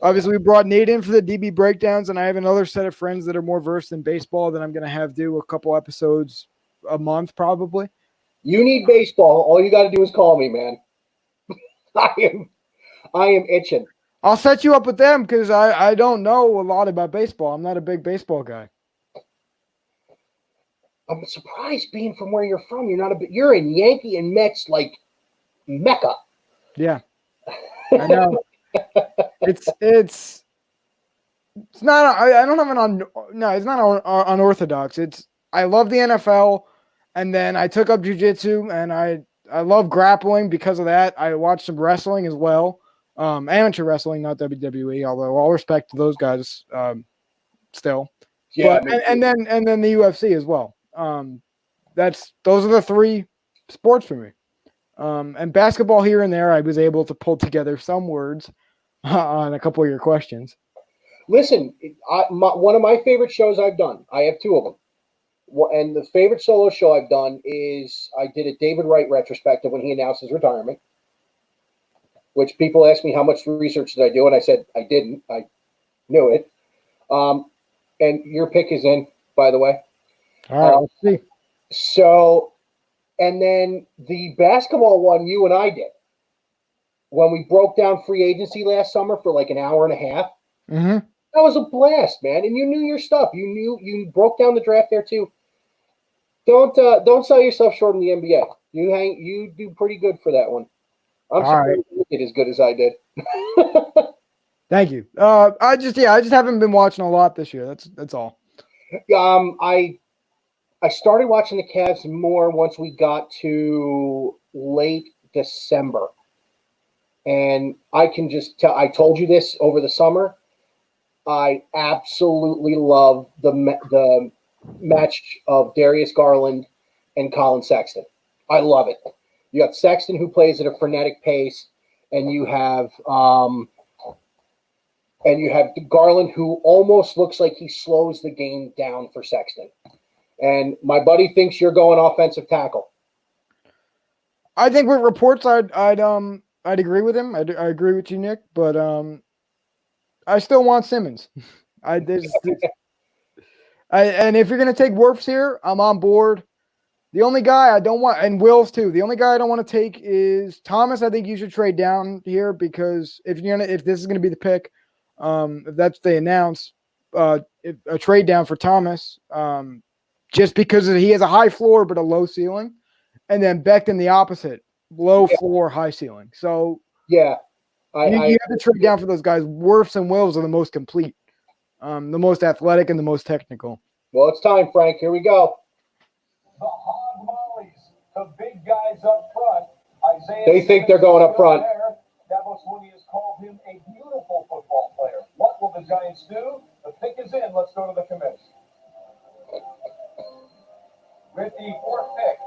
obviously we brought Nate in for the DB breakdowns, and I have another set of friends that are more versed in baseball that I'm going to have do a couple episodes a month probably.
You need baseball. All you got to do is call me, man. I am itching.
I'll set you up with them because I don't know a lot about baseball. I'm not a big baseball guy.
I'm surprised being from where you're from. You're in Yankee and Mets like Mecca.
Yeah, I know. It's not. I don't have an no. It's not unorthodox. I love the NFL, and then I took up jujitsu, and I love grappling because of that. I watched some wrestling as well, amateur wrestling, not WWE. Although all respect to those guys, still.
Yeah,
But and then the UFC as well. Those are the three sports for me. And basketball here and there, I was able to pull together some words on a couple of your questions.
listen, one of my favorite shows I've done. I have two of them. And the favorite solo show I've done is I did a David Wright retrospective when he announced his retirement, which people asked me how much research did I do, and I said I didn't. I knew it. And your pick is in, by the way.
All right, let's see.
So, and then the basketball one you and I did when we broke down free agency last summer for like an hour and a half.
Mm-hmm.
That was a blast, man. And you knew your stuff. You broke down the draft there too. Don't sell yourself short in the NBA. You do pretty good for that one. I'm surprised you did as good as I did.
Thank you. I just haven't been watching a lot this year. That's all.
I started watching the Cavs more once we got to late December. And I can just tell, I told you this over the summer. I absolutely love the match of Darius Garland and Colin Sexton. I love it. You got Sexton who plays at a frenetic pace, and you have Garland who almost looks like he slows the game down for Sexton. And my buddy thinks you're going offensive tackle.
I think with reports, I'd agree with him. I agree with you, Nick. But I still want Simmons. And if you're gonna take Wirfs here, I'm on board. The only guy I don't want, and Wills too. The only guy I don't want to take is Thomas. I think you should trade down here because if this is gonna be the pick, if that's the announce, a trade down for Thomas, just because he has a high floor but a low ceiling, and then Becton the opposite, low floor, high ceiling. So
yeah,
you have to trade down for those guys. Wirfs and Wills are the most complete, the most athletic, and the most technical.
Well, it's time, Frank. Here we go.
The hog mollies, the big guys up front. Isaiah
They think they're going up front.
Davos Mooney has called him a beautiful football player. What will the Giants do? The pick is in. Let's go to the committee. With the fourth pick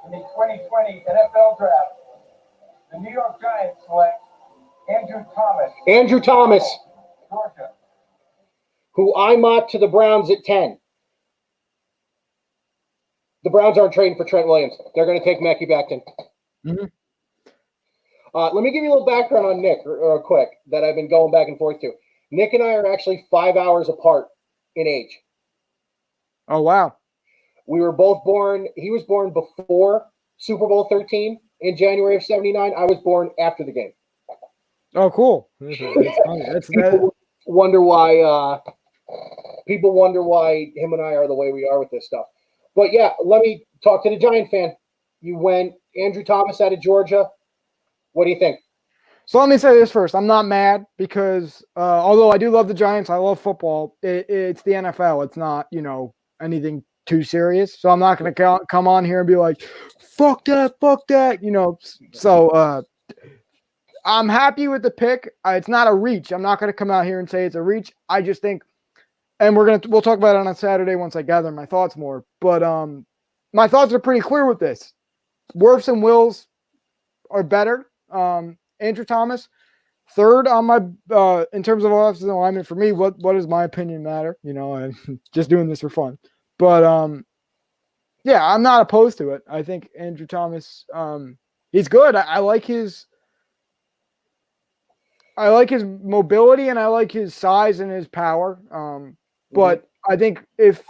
in the 2020 NFL Draft, the New York Giants select Andrew Thomas.
Andrew Thomas,
Georgia.
who I mocked to the Browns at 10. The Browns aren't trading for Trent Williams. They're going to take Mackie Becton.
Mm-hmm.
Let me give you a little background on Nick real quick that I've been going back and forth to. Nick and I are actually 5 hours apart in age.
Oh, wow.
We were both born, he was born before Super Bowl 13 in January of 79. I was born after the game.
Oh, cool.
People wonder why him and I are the way we are with this stuff. But yeah, let me talk to the Giant fan. You went Andrew Thomas out of Georgia. What do you think?
So let me say this first. I'm not mad because although I do love the Giants, I love football. It's the NFL. It's not, anything too serious. So I'm not going to come on here and be like, fuck that. So I'm happy with the pick. It's not a reach. I'm not going to come out here and say it's a reach. I just think, and we'll talk about it on Saturday once I gather my thoughts more. But my thoughts are pretty clear with this. Wirfs and Wills are better. Andrew Thomas, third on my in terms of offensive alignment for me. What does my opinion matter? I'm just doing this for fun. But yeah, I'm not opposed to it. I think Andrew Thomas, he's good. I like his mobility and I like his size and his power. But I think if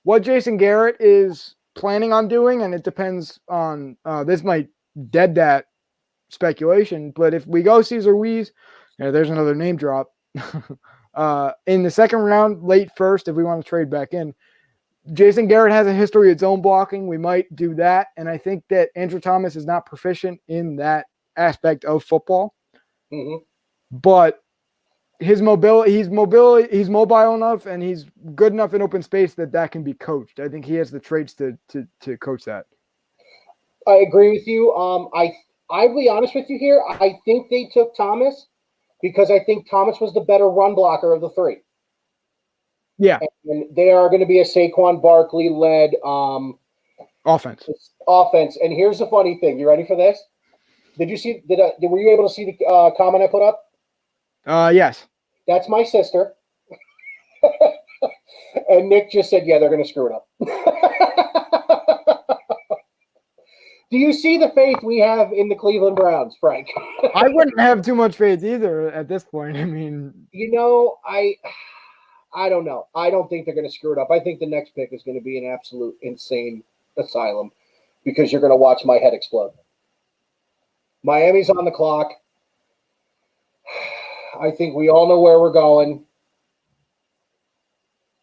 what Jason Garrett is planning on doing, and it depends on this might dead that speculation. But if we go Cesar Ruiz, there's another name drop. In the second round, late first, if we want to trade back in, Jason Garrett has a history of zone blocking. We might do that. And I think that Andrew Thomas is not proficient in that aspect of football.
Mm-hmm.
But he's mobile enough, and he's good enough in open space that can be coached. I think he has the traits to coach that.
I agree with you. I'll be honest with you here. I think they took Thomas because I think Thomas was the better run blocker of the three.
Yeah.
And they are going to be a Saquon Barkley led
offense.
And here's the funny thing. You ready for this? Did you see? Were you able to see the comment I put up?
Yes.
That's my sister. And Nick just said, yeah, they're going to screw it up. Do you see the faith we have in the Cleveland Browns, Frank?
I wouldn't have too much faith either at this point. I mean,
I don't know. I don't think they're going to screw it up. I think the next pick is going to be an absolute insane asylum because you're going to watch my head explode. Miami's on the clock. I think we all know where we're going.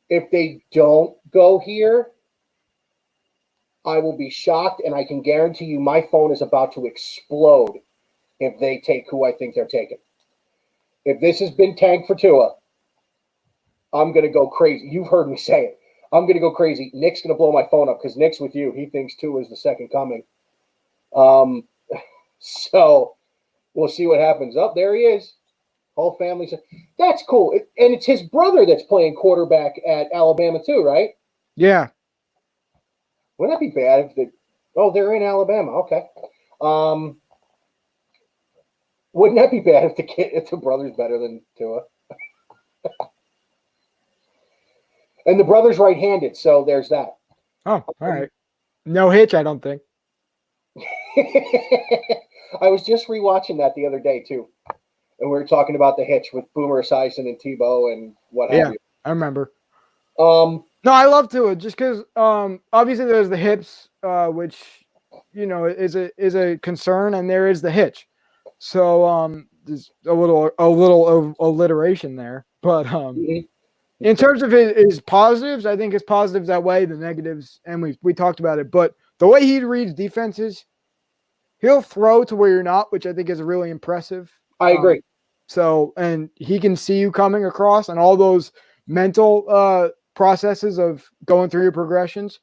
If they don't go here, I will be shocked, and I can guarantee you my phone is about to explode if they take who I think they're taking. If this has been tanked for Tua, I'm going to go crazy. You've heard me say it. I'm going to go crazy. Nick's going to blow my phone up because Nick's with you. He thinks Tua is the second coming. So we'll see what happens. Oh, there he is. Whole family. That's cool. And it's his brother that's playing quarterback at Alabama too, right?
Yeah.
Wouldn't that be bad if they're in Alabama. Okay. Wouldn't that be bad if the brother's better than Tua? And the brother's right-handed, so there's that.
Oh, all right. No hitch, I don't think.
I was just rewatching that the other day too, and we were talking about the hitch with Boomer Esiason and Tebow and what have you.
I remember. No, I love Tua just because obviously there's the hips, which is a concern, and there is the hitch. So there's a little alliteration there, but in terms of his positives, I think his positives outweigh the negatives, and we talked about it. But the way he reads defenses, he'll throw to where you're not, which I think is really impressive.
I agree.
And he can see you coming across, and all those mental processes of going through your progressions.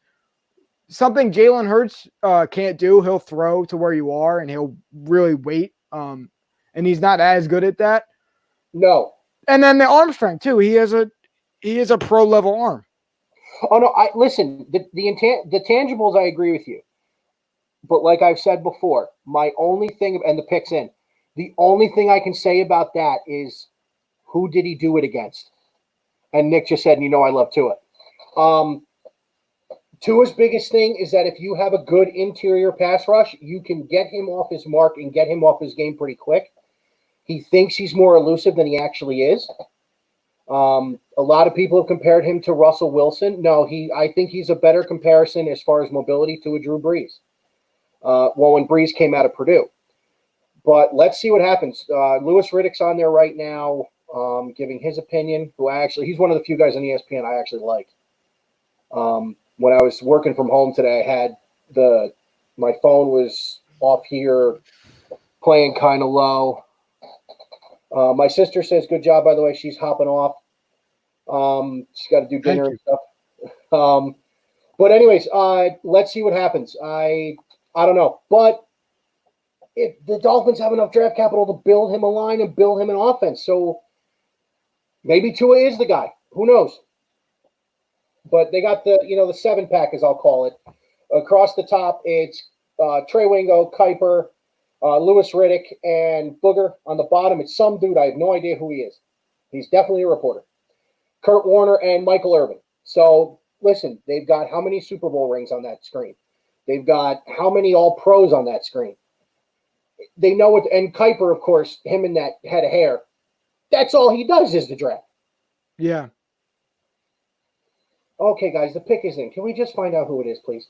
Something Jalen Hurts can't do. He'll throw to where you are, and he'll really wait. And he's not as good at that.
No.
And then the arm strength too. He is a pro level arm.
Oh no! Listen. The tangibles, I agree with you. But like I've said before, my only thing, and the pick's in, the only thing I can say about that is who did he do it against? And Nick just said, I love Tua. Tua's biggest thing is that if you have a good interior pass rush, you can get him off his mark and get him off his game pretty quick. He thinks he's more elusive than he actually is. A lot of people have compared him to Russell Wilson. No, I think he's a better comparison as far as mobility to a Drew Brees. When Brees came out of Purdue. But let's see what happens. Louis Riddick's on there right now, giving his opinion. He's one of the few guys on ESPN I actually like. When I was working from home today, I had my phone was off here, playing kind of low. My sister says, "Good job." By the way, she's hopping off. She's got to do dinner and stuff. But anyways, let's see what happens. I don't know, but if the Dolphins have enough draft capital to build him a line and build him an offense, so maybe Tua is the guy. Who knows? But they got the 7-pack, as I'll call it. Across the top, it's Trey Wingo, Kuiper, Louis Riddick, and Booger. On the bottom, it's some dude. I have no idea who he is. He's definitely a reporter. Kurt Warner and Michael Irvin. So, listen, they've got how many Super Bowl rings on that screen? They've got how many All-Pros on that screen? They know it. And Kuiper, of course, him and that head of hair, that's all he does is the draft.
Yeah.
Okay, guys, the pick is in. Can we just find out who it is, please?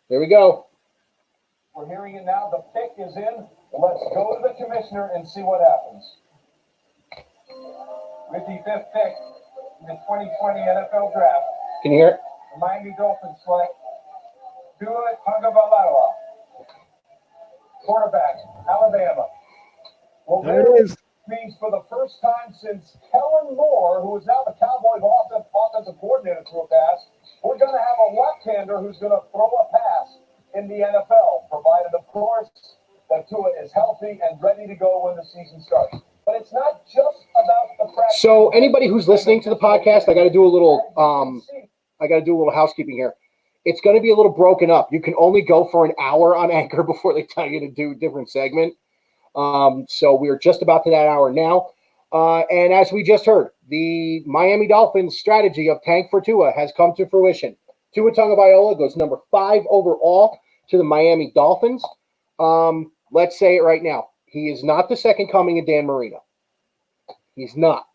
There we go.
We're hearing it now. The pick is in. Let's go to the commissioner and see what happens. With the 5th pick in the 2020 NFL Draft,
Can you hear it?
the Miami Dolphins select Tua Tagovailoa, quarterback, Alabama. Well,
There it is.
means for the first time since Kellen Moore, who is now the Cowboys offensive coordinator, threw a pass, we're going to have a left-hander who's going to throw a pass in the NFL, provided, of course, that Tua is healthy and ready to go when the season starts. But it's not just about the practice.
So anybody who's listening to the podcast, I got to do a little housekeeping here. It's going to be a little broken up. You can only go for an hour on Anchor before they tell you to do a different segment. So we're just about to that hour now. And as we just heard, the Miami Dolphins strategy of tank for Tua has come to fruition. Tua Tagovailoa goes number 5 overall to the Miami Dolphins. Let's say it right now. He is not the second coming of Dan Marino. He's not.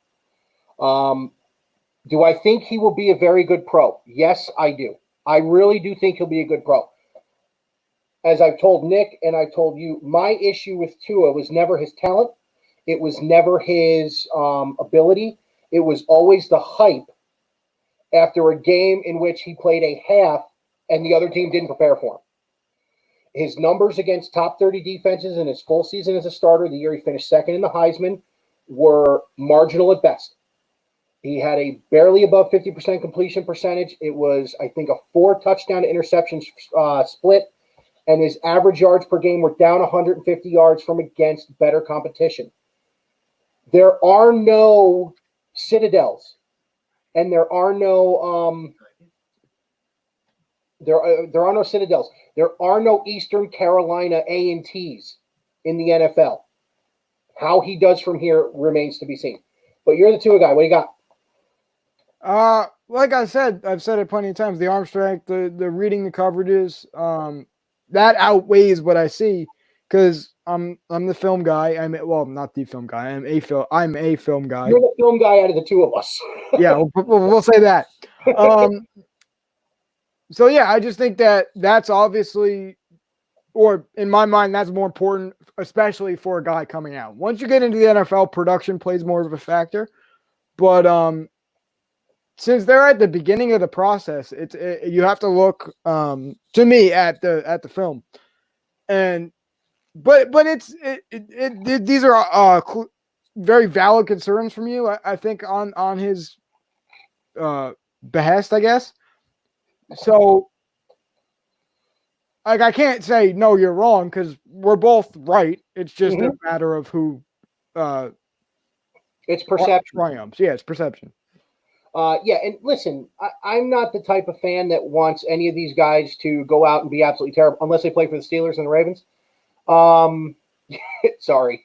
Do I think he will be a very good pro? Yes, I do. I really do think he'll be a good pro. As I've told Nick and I've told you, my issue with Tua was never his talent. It was never his ability. It was always the hype after a game in which he played a half and the other team didn't prepare for him. His numbers against top 30 defenses in his full season as a starter, the year he finished second in the Heisman, were marginal at best. He had a barely above 50% completion percentage. It was, I think, a 4 touchdown to interceptions split, and his average yards per game were down 150 yards from against better competition. There are no citadels, and there are no there are no citadels. There are no Eastern Carolina A&Ts in the NFL. How he does from here remains to be seen. But you're the Tua guy. What do you got?
Like I said, I've said it plenty of times. The arm strength, the reading the coverages, that outweighs what I see because I'm the film guy. I'm not the film guy. I'm a film guy.
You're the film guy out of the two of us.
Yeah, we'll say that. So yeah, I just think that's obviously, or in my mind, that's more important, especially for a guy coming out. Once you get into the NFL, production plays more of a factor. But since they're at the beginning of the process, you have to look to me at the film, but these are very valid concerns from you. I think on his behest, I guess. So, like, I can't say no, you're wrong because we're both right. It's just a matter of who.
It's perception.
Triumphs. Yeah, it's perception.
Yeah, and listen, I'm not the type of fan that wants any of these guys to go out and be absolutely terrible unless they play for the Steelers and the Ravens. Sorry.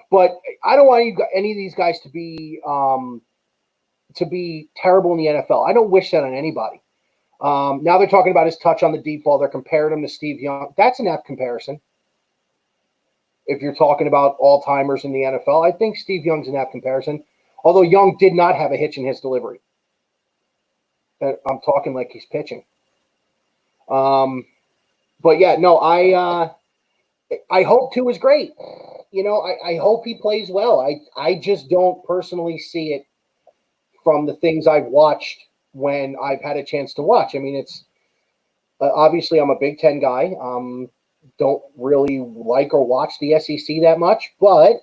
But I don't want any of these guys to be terrible in the NFL. I don't wish that on anybody. Now they're talking about his touch on the deep ball. They're comparing him to Steve Young. That's an apt comparison. If you're talking about all-timers in the NFL, I think Steve Young's an apt comparison. Although Young did not have a hitch in his delivery. I'm talking like he's pitching. But yeah, no, I hope Tua is great. You know, I hope he plays well. I just don't personally see it from the things I've watched when I've had a chance to watch. I mean, it's obviously I'm a Big Ten guy. Don't really like or watch the SEC that much, but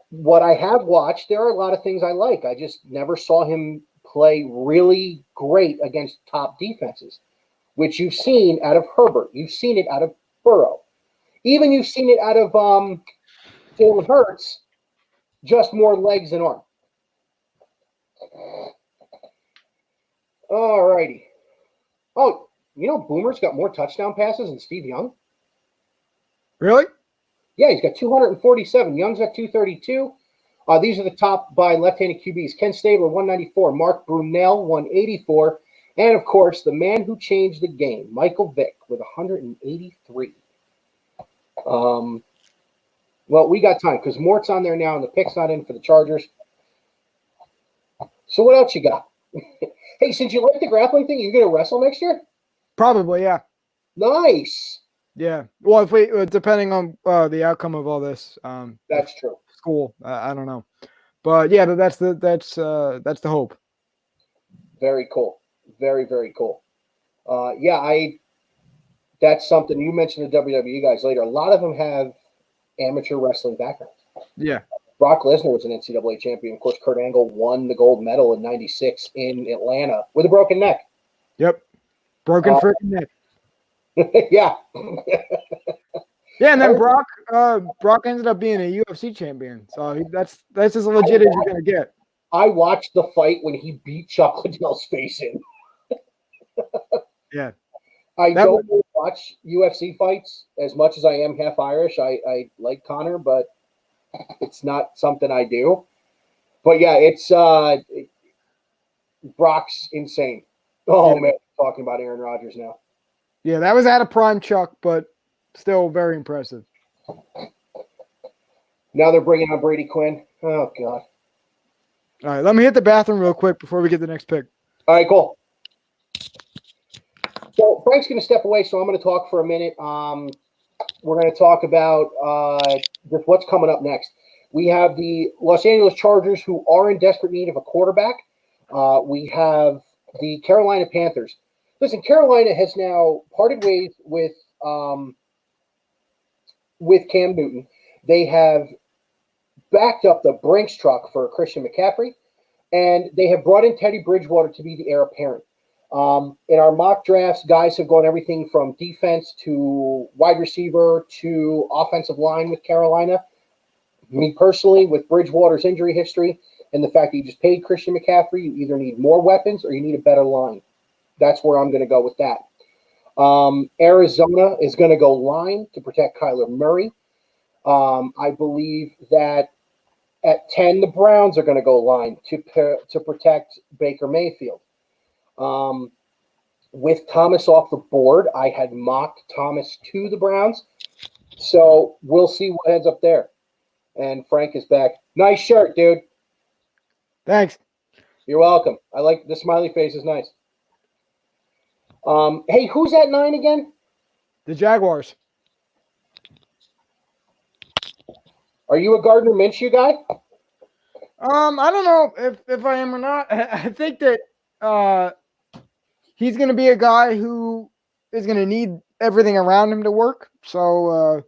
what I have watched, there are a lot of things I like. I just never saw him play really great against top defenses, which you've seen out of Herbert. You've seen it out of Burrow. Even you've seen it out of Jalen Hurts, just more legs and arm. All righty. Oh, you know, Boomer's got more touchdown passes than Steve Young?
Really?
Yeah, he's got 247. Young's got 232. These are the top by left-handed QBs. Ken Stabler, 194. Mark Brunell, 184. And, of course, the man who changed the game, Michael Vick, with 183. Well, we got time because Mort's on there now and the pick's not in for the Chargers. So what else you got? Hey, since you like the grappling thing, you're going to wrestle next year?
Probably, yeah.
Nice.
Yeah. Well, if we depending on the outcome of all this,
That's true.
school, I don't know, but yeah, that's the hope.
Very cool. Very, very cool. That's something you mentioned the WWE guys later. A lot of them have amateur wrestling backgrounds.
Yeah.
Brock Lesnar was an NCAA champion. Of course, Kurt Angle won the gold medal in '96 in Atlanta with a broken neck.
Yep. Broken freaking neck.
Yeah.
Yeah, and then Brock ended up being a UFC champion. So that's as legit as you're gonna get.
I watched the fight when he beat Chuck Liddell's face in.
Yeah.
I don't watch UFC fights as much as I am half Irish. I like Connor, but it's not something I do. But yeah, it's Brock's insane. Oh, man, talking about Aaron Rodgers now.
Yeah, that was out of prime Chuck, but still very impressive.
Now they're bringing on Brady Quinn. Oh, God.
All right, let me hit the bathroom real quick before we get the next pick.
All right, cool. So Frank's going to step away, so I'm going to talk for a minute. We're going to talk about just what's coming up next. We have the Los Angeles Chargers, who are in desperate need of a quarterback. We have the Carolina Panthers. Listen, Carolina has now parted ways with Cam Newton. They have backed up the Brinks truck for Christian McCaffrey, and they have brought in Teddy Bridgewater to be the heir apparent. In our mock drafts, guys have gone everything from defense to wide receiver to offensive line with Carolina. Me personally, with Bridgewater's injury history and the fact that you just paid Christian McCaffrey, you either need more weapons or you need a better line. That's where I'm going to go with that. Arizona is going to go line to protect Kyler Murray. I believe that at 10, the Browns are going to go line to protect Baker Mayfield. With Thomas off the board, I had mocked Thomas to the Browns. So we'll see what ends up there. And Frank is back. Nice shirt, dude.
Thanks.
You're welcome. I like the smiley face is nice. Hey, who's at 9 again?
The Jaguars.
Are you a Gardner Minshew guy?
I don't know if I am or not. I think that he's going to be a guy who is going to need everything around him to work. So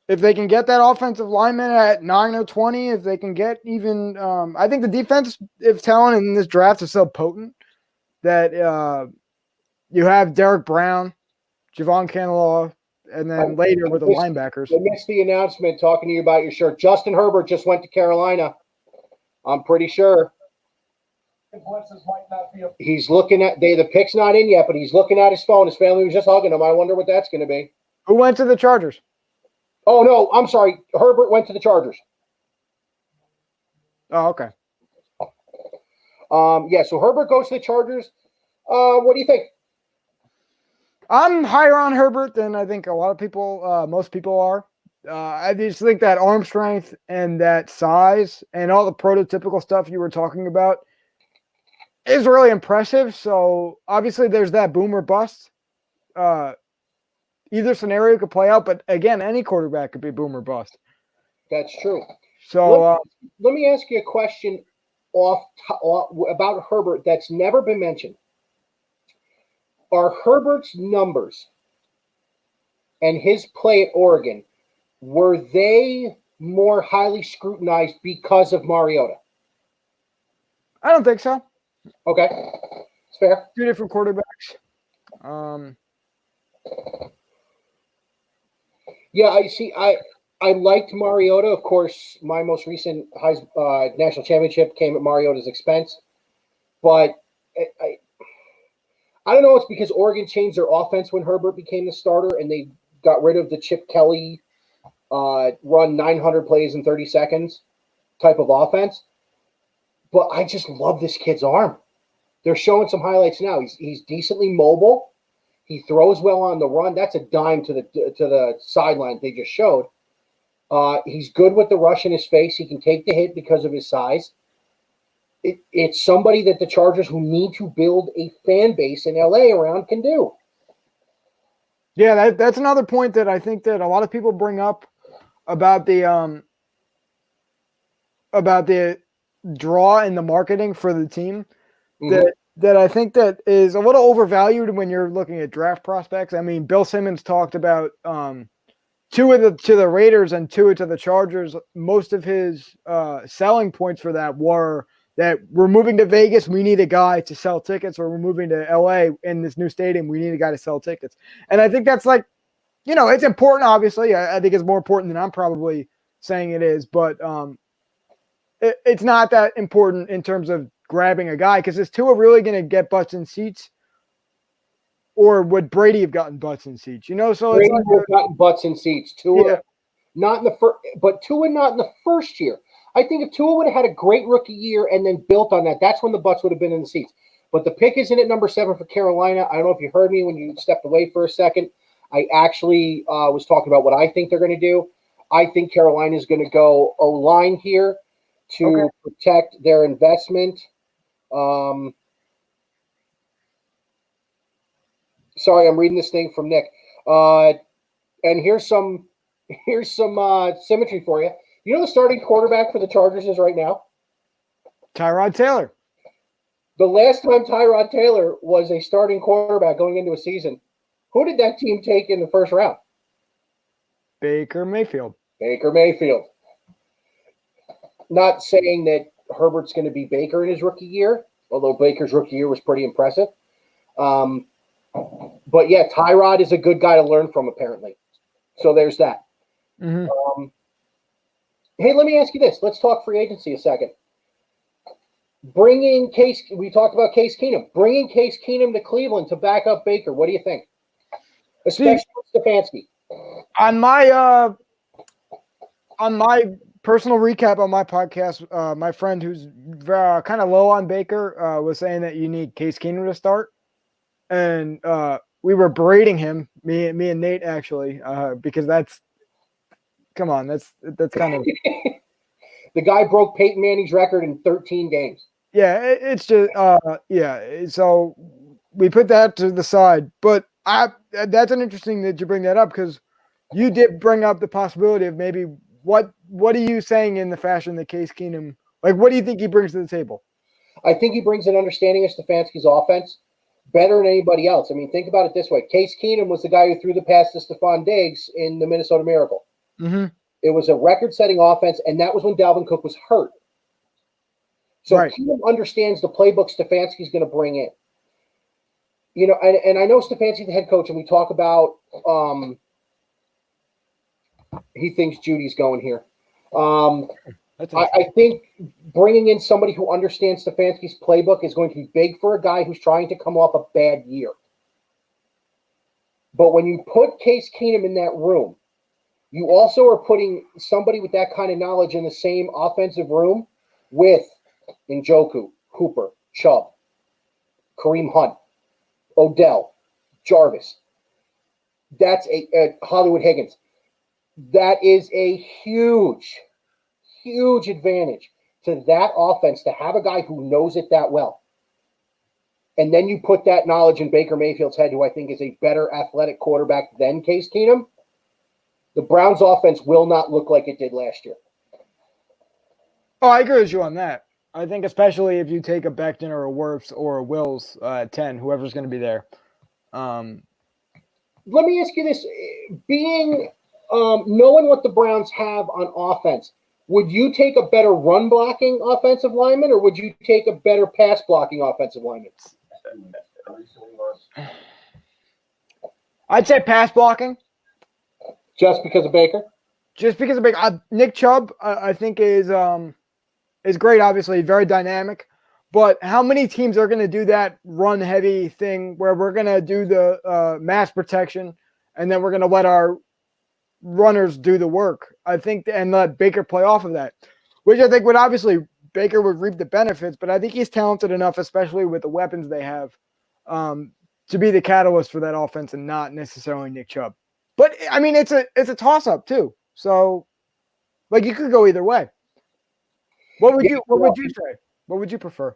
if they can get that offensive lineman at 9 or 20, if they can get even I think the defense, if talent in this draft is so potent that you have Derek Brown, Javon Kinlaw, and then later with the linebackers.
I missed the announcement talking to you about your shirt. Justin Herbert just went to Carolina. I'm pretty sure. He's looking at the pick's not in yet, but he's looking at his phone. His family was just hugging him. I wonder what that's going to be.
Who went to the Chargers?
Oh, no, I'm sorry. Herbert went to the Chargers.
Oh, okay.
Yeah, so Herbert goes to the Chargers. What do you think?
I'm higher on Herbert than I think a lot of people, most people are. I just think that arm strength and that size and all the prototypical stuff you were talking about is really impressive. So obviously there's that boom or bust. Either scenario could play out, but again, any quarterback could be boom or bust.
That's true.
So
let me ask you a question about Herbert that's never been mentioned. Are Herbert's numbers and his play at Oregon, were they more highly scrutinized because of Mariota?
I don't think so.
Okay. It's fair.
Two different quarterbacks.
Yeah, I see. I liked Mariota. Of course, my most recent national championship came at Mariota's expense. But I don't know. It's because Oregon changed their offense when Herbert became the starter, and they got rid of the Chip Kelly run 900 plays in 30 seconds type of offense. But I just love this kid's arm. They're showing some highlights now. He's decently mobile. He throws well on the run. That's a dime to the sideline they just showed. He's good with the rush in his face. He can take the hit because of his size. It's somebody that the Chargers, who need to build a fan base in LA around, can do.
Yeah, that's another point that I think that a lot of people bring up about the draw and the marketing for the team.
Mhm.
That I think that is a little overvalued when you're looking at draft prospects. I mean, Bill Simmons talked about Tua to the Raiders and Tua to the Chargers. Most of his selling points for that were that we're moving to Vegas, we need a guy to sell tickets, or we're moving to LA in this new stadium, we need a guy to sell tickets. And I think that's like, it's important, obviously. I think it's more important than I'm probably saying it is, but it's not that important in terms of grabbing a guy, because is Tua really going to get butts in seats, or would Brady have gotten butts in seats? So
Brady
it's like,
would have gotten butts in seats.
yeah,
Not in the first, but Tua not in the first year. I think if Tua would have had a great rookie year and then built on that, that's when the butts would have been in the seats. But the pick is in at number 7 for Carolina. I don't know if you heard me when you stepped away for a second. I actually was talking about what I think they're going to do. I think Carolina is going to go O-line here to
okay.
protect their investment. Um, sorry, I'm reading this thing from Nick. And here's some symmetry for you. You know the starting quarterback for the Chargers is right now?
Tyrod Taylor.
The last time Tyrod Taylor was a starting quarterback going into a season, who did that team take in the first round?
Baker Mayfield.
Baker Mayfield. Not saying that Herbert's going to be Baker in his rookie year, although Baker's rookie year was pretty impressive. But yeah, Tyrod is a good guy to learn from, apparently. So there's that.
Mm-hmm.
Hey, let me ask you this. Let's talk free agency a second. We talked about Case Keenum. Bringing Case Keenum to Cleveland to back up Baker. What do you think? Especially with Stefanski.
On my personal recap on my podcast, my friend who's kind of low on Baker was saying that you need Case Keenum to start, and we were berating him, me and Nate actually, because that's kind of
The guy broke Peyton Manning's record in 13 games.
yeah, it's just yeah. So we put that to the side, but that's an interesting that you bring that up, because you did bring up the possibility of maybe what are you saying in the fashion that Case Keenum, like, what do you think he brings to the table?
I think he brings an understanding of Stefanski's offense better than anybody else. I mean, think about it this way. Case Keenum was the guy who threw the pass to Stephon Diggs in the Minnesota Miracle.
Mm-hmm.
It was a record-setting offense, and that was when Dalvin Cook was hurt. So
Right.
Keenum understands the playbook Stefanski's going to bring in. And I know Stefanski's the head coach, and we talk about he thinks Judy's going here. I think bringing in somebody who understands Stefanski's playbook is going to be big for a guy who's trying to come off a bad year. But when you put Case Keenum in that room, you also are putting somebody with that kind of knowledge in the same offensive room with Njoku, Cooper, Chubb, Kareem Hunt, Odell, Jarvis. That's a Hollywood Higgins. That is a huge advantage to that offense to have a guy who knows it that well. And then you put that knowledge in Baker Mayfield's head, who I think is a better athletic quarterback than Case Keenum. The Browns offense will not look like it did last year.
Oh, I agree with you on that. I think especially if you take a Becton or a Wirfs or a Wills at 10, whoever's going to be there.
Let me ask you this. Knowing what the Browns have on offense, would you take a better run blocking offensive lineman, or would you take a better pass blocking offensive lineman?
I'd say pass blocking.
Just because of Baker?
Just because of Baker. Nick Chubb, I think, is great, obviously, very dynamic. But how many teams are going to do that run-heavy thing where we're going to do the mass protection and then we're going to let our runners do the work? I think, and let Baker play off of that, which I think would obviously Baker would reap the benefits. But I think he's talented enough, especially with the weapons they have, to be the catalyst for that offense and not necessarily Nick Chubb. But I mean, it's a toss-up too. So, like, you could go either way. What would you say? What would you prefer?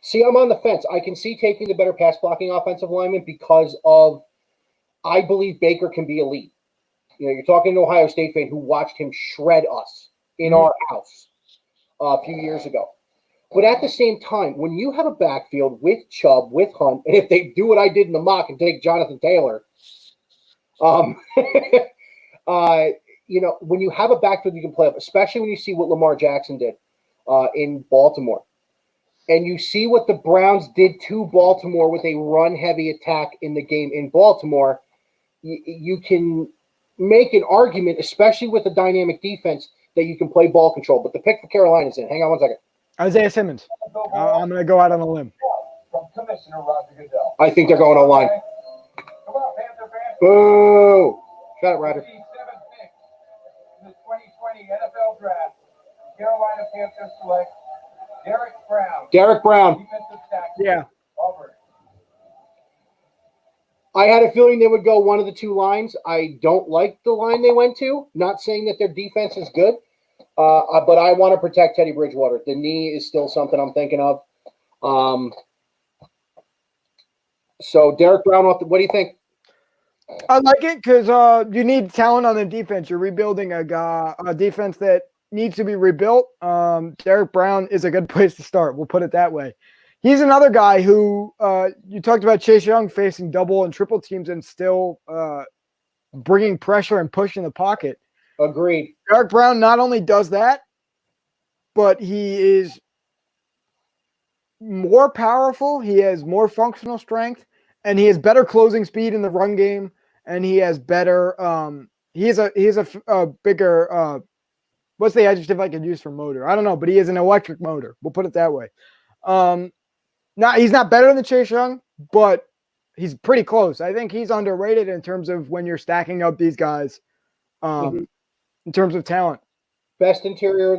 See, I'm on the fence. I can see taking the better pass blocking offensive lineman because of I believe Baker can be elite. You're talking to an Ohio State fan who watched him shred us in our house a few years ago. But at the same time, when you have a backfield with Chubb, with Hunt, and if they do what I did in the mock and take Jonathan Taylor, when you have a backfield you can play up, especially when you see what Lamar Jackson did in Baltimore, and you see what the Browns did to Baltimore with a run-heavy attack in the game in Baltimore, you can make an argument, especially with a dynamic defense, that you can play ball control. But the pick for Carolina is in. Hang on one second.
Isaiah Simmons. I'm going to go out on a limb.
From Commissioner Roger Goodell.
I think they're going online.
Come on, Panther fans.
Boo! Shut up, Roger.
57 picks in the 2020 NFL Draft. Carolina Panthers select Derek Brown.
Derek Brown.
Defensive tackle.
Yeah.
Auburn.
I had a feeling they would go one of the two lines. I don't like the line they went to. Not saying that their defense is good, but I want to protect Teddy Bridgewater. The knee is still something I'm thinking of. So Derek Brown, what do you think?
I like it because you need talent on the defense. You're rebuilding a defense that needs to be rebuilt. Derek Brown is a good place to start. We'll put it that way. He's another guy who you talked about Chase Young facing double and triple teams and still bringing pressure and pushing the pocket.
Agreed.
Derek Brown not only does that, but he is more powerful. He has more functional strength, and he has better closing speed in the run game. And he has better. He is a bigger. What's the adjective I could use for motor? I don't know, but he is an electric motor. We'll put it that way. He's not better than Chase Young, but he's pretty close. I think he's underrated in terms of when you're stacking up these guys, in terms of talent.
Best interior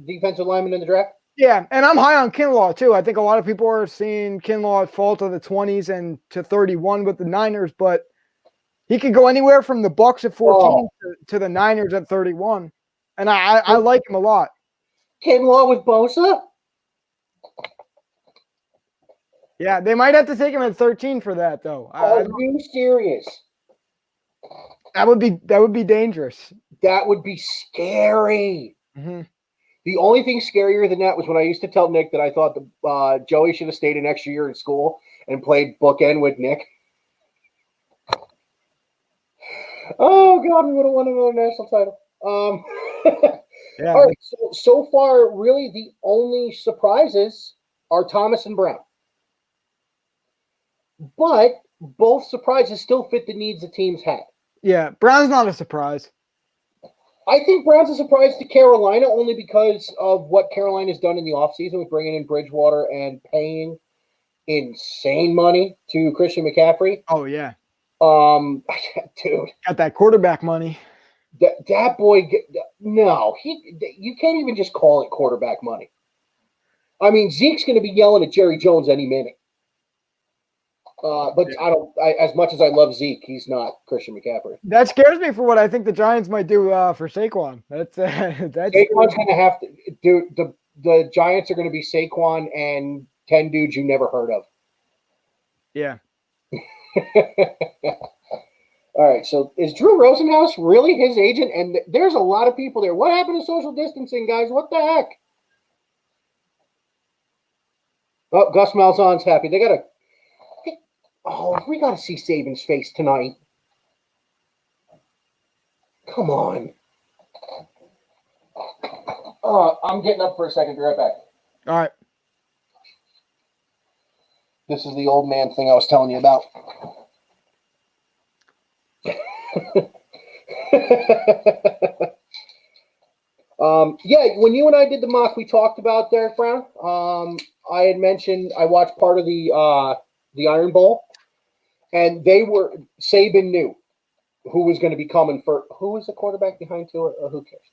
defensive lineman in the draft?
Yeah, and I'm high on Kinlaw too. I think a lot of people are seeing Kinlaw fall to the 20s and to 31 with the Niners, but he could go anywhere from the Bucs at 14 to the Niners at 31. And I like him a lot.
Kinlaw with Bosa?
Yeah, they might have to take him at 13 for that, though.
Are you serious?
That would be dangerous.
That would be scary.
Mm-hmm.
The only thing scarier than that was when I used to tell Nick that I thought Joey should have stayed an extra year in school and played bookend with Nick. Oh, God, we would have won another national title.
Yeah.
All right, so far, really the only surprises are Thomas and Brown. But both surprises still fit the needs the teams had.
Yeah, Brown's not a surprise.
I think Brown's a surprise to Carolina only because of what Carolina's done in the offseason with bringing in Bridgewater and paying insane money to Christian McCaffrey.
Oh, yeah.
Dude.
Got that quarterback money.
That boy, no. You can't even just call it quarterback money. I mean, Zeke's going to be yelling at Jerry Jones any minute. But as much as I love Zeke, he's not Christian McCaffrey.
That scares me for what I think the Giants might do for Saquon. That's
Saquon's going to have to do the Giants are going to be Saquon and 10 dudes you never heard of.
Yeah.
All right. So is Drew Rosenhaus really his agent? And there's a lot of people there. What happened to social distancing, guys? What the heck? Oh, Gus Malzahn's happy. They got to. Oh, we got to see Saban's face tonight. Come on. I'm getting up for a second. Be right back.
All right.
This is the old man thing I was telling you about. Yeah, when you and I did the mock, we talked about Derek Brown. I had mentioned I watched part of the Iron Bowl, and Saban knew who was going to be coming for. Who was the quarterback behind Tua? Or who cares?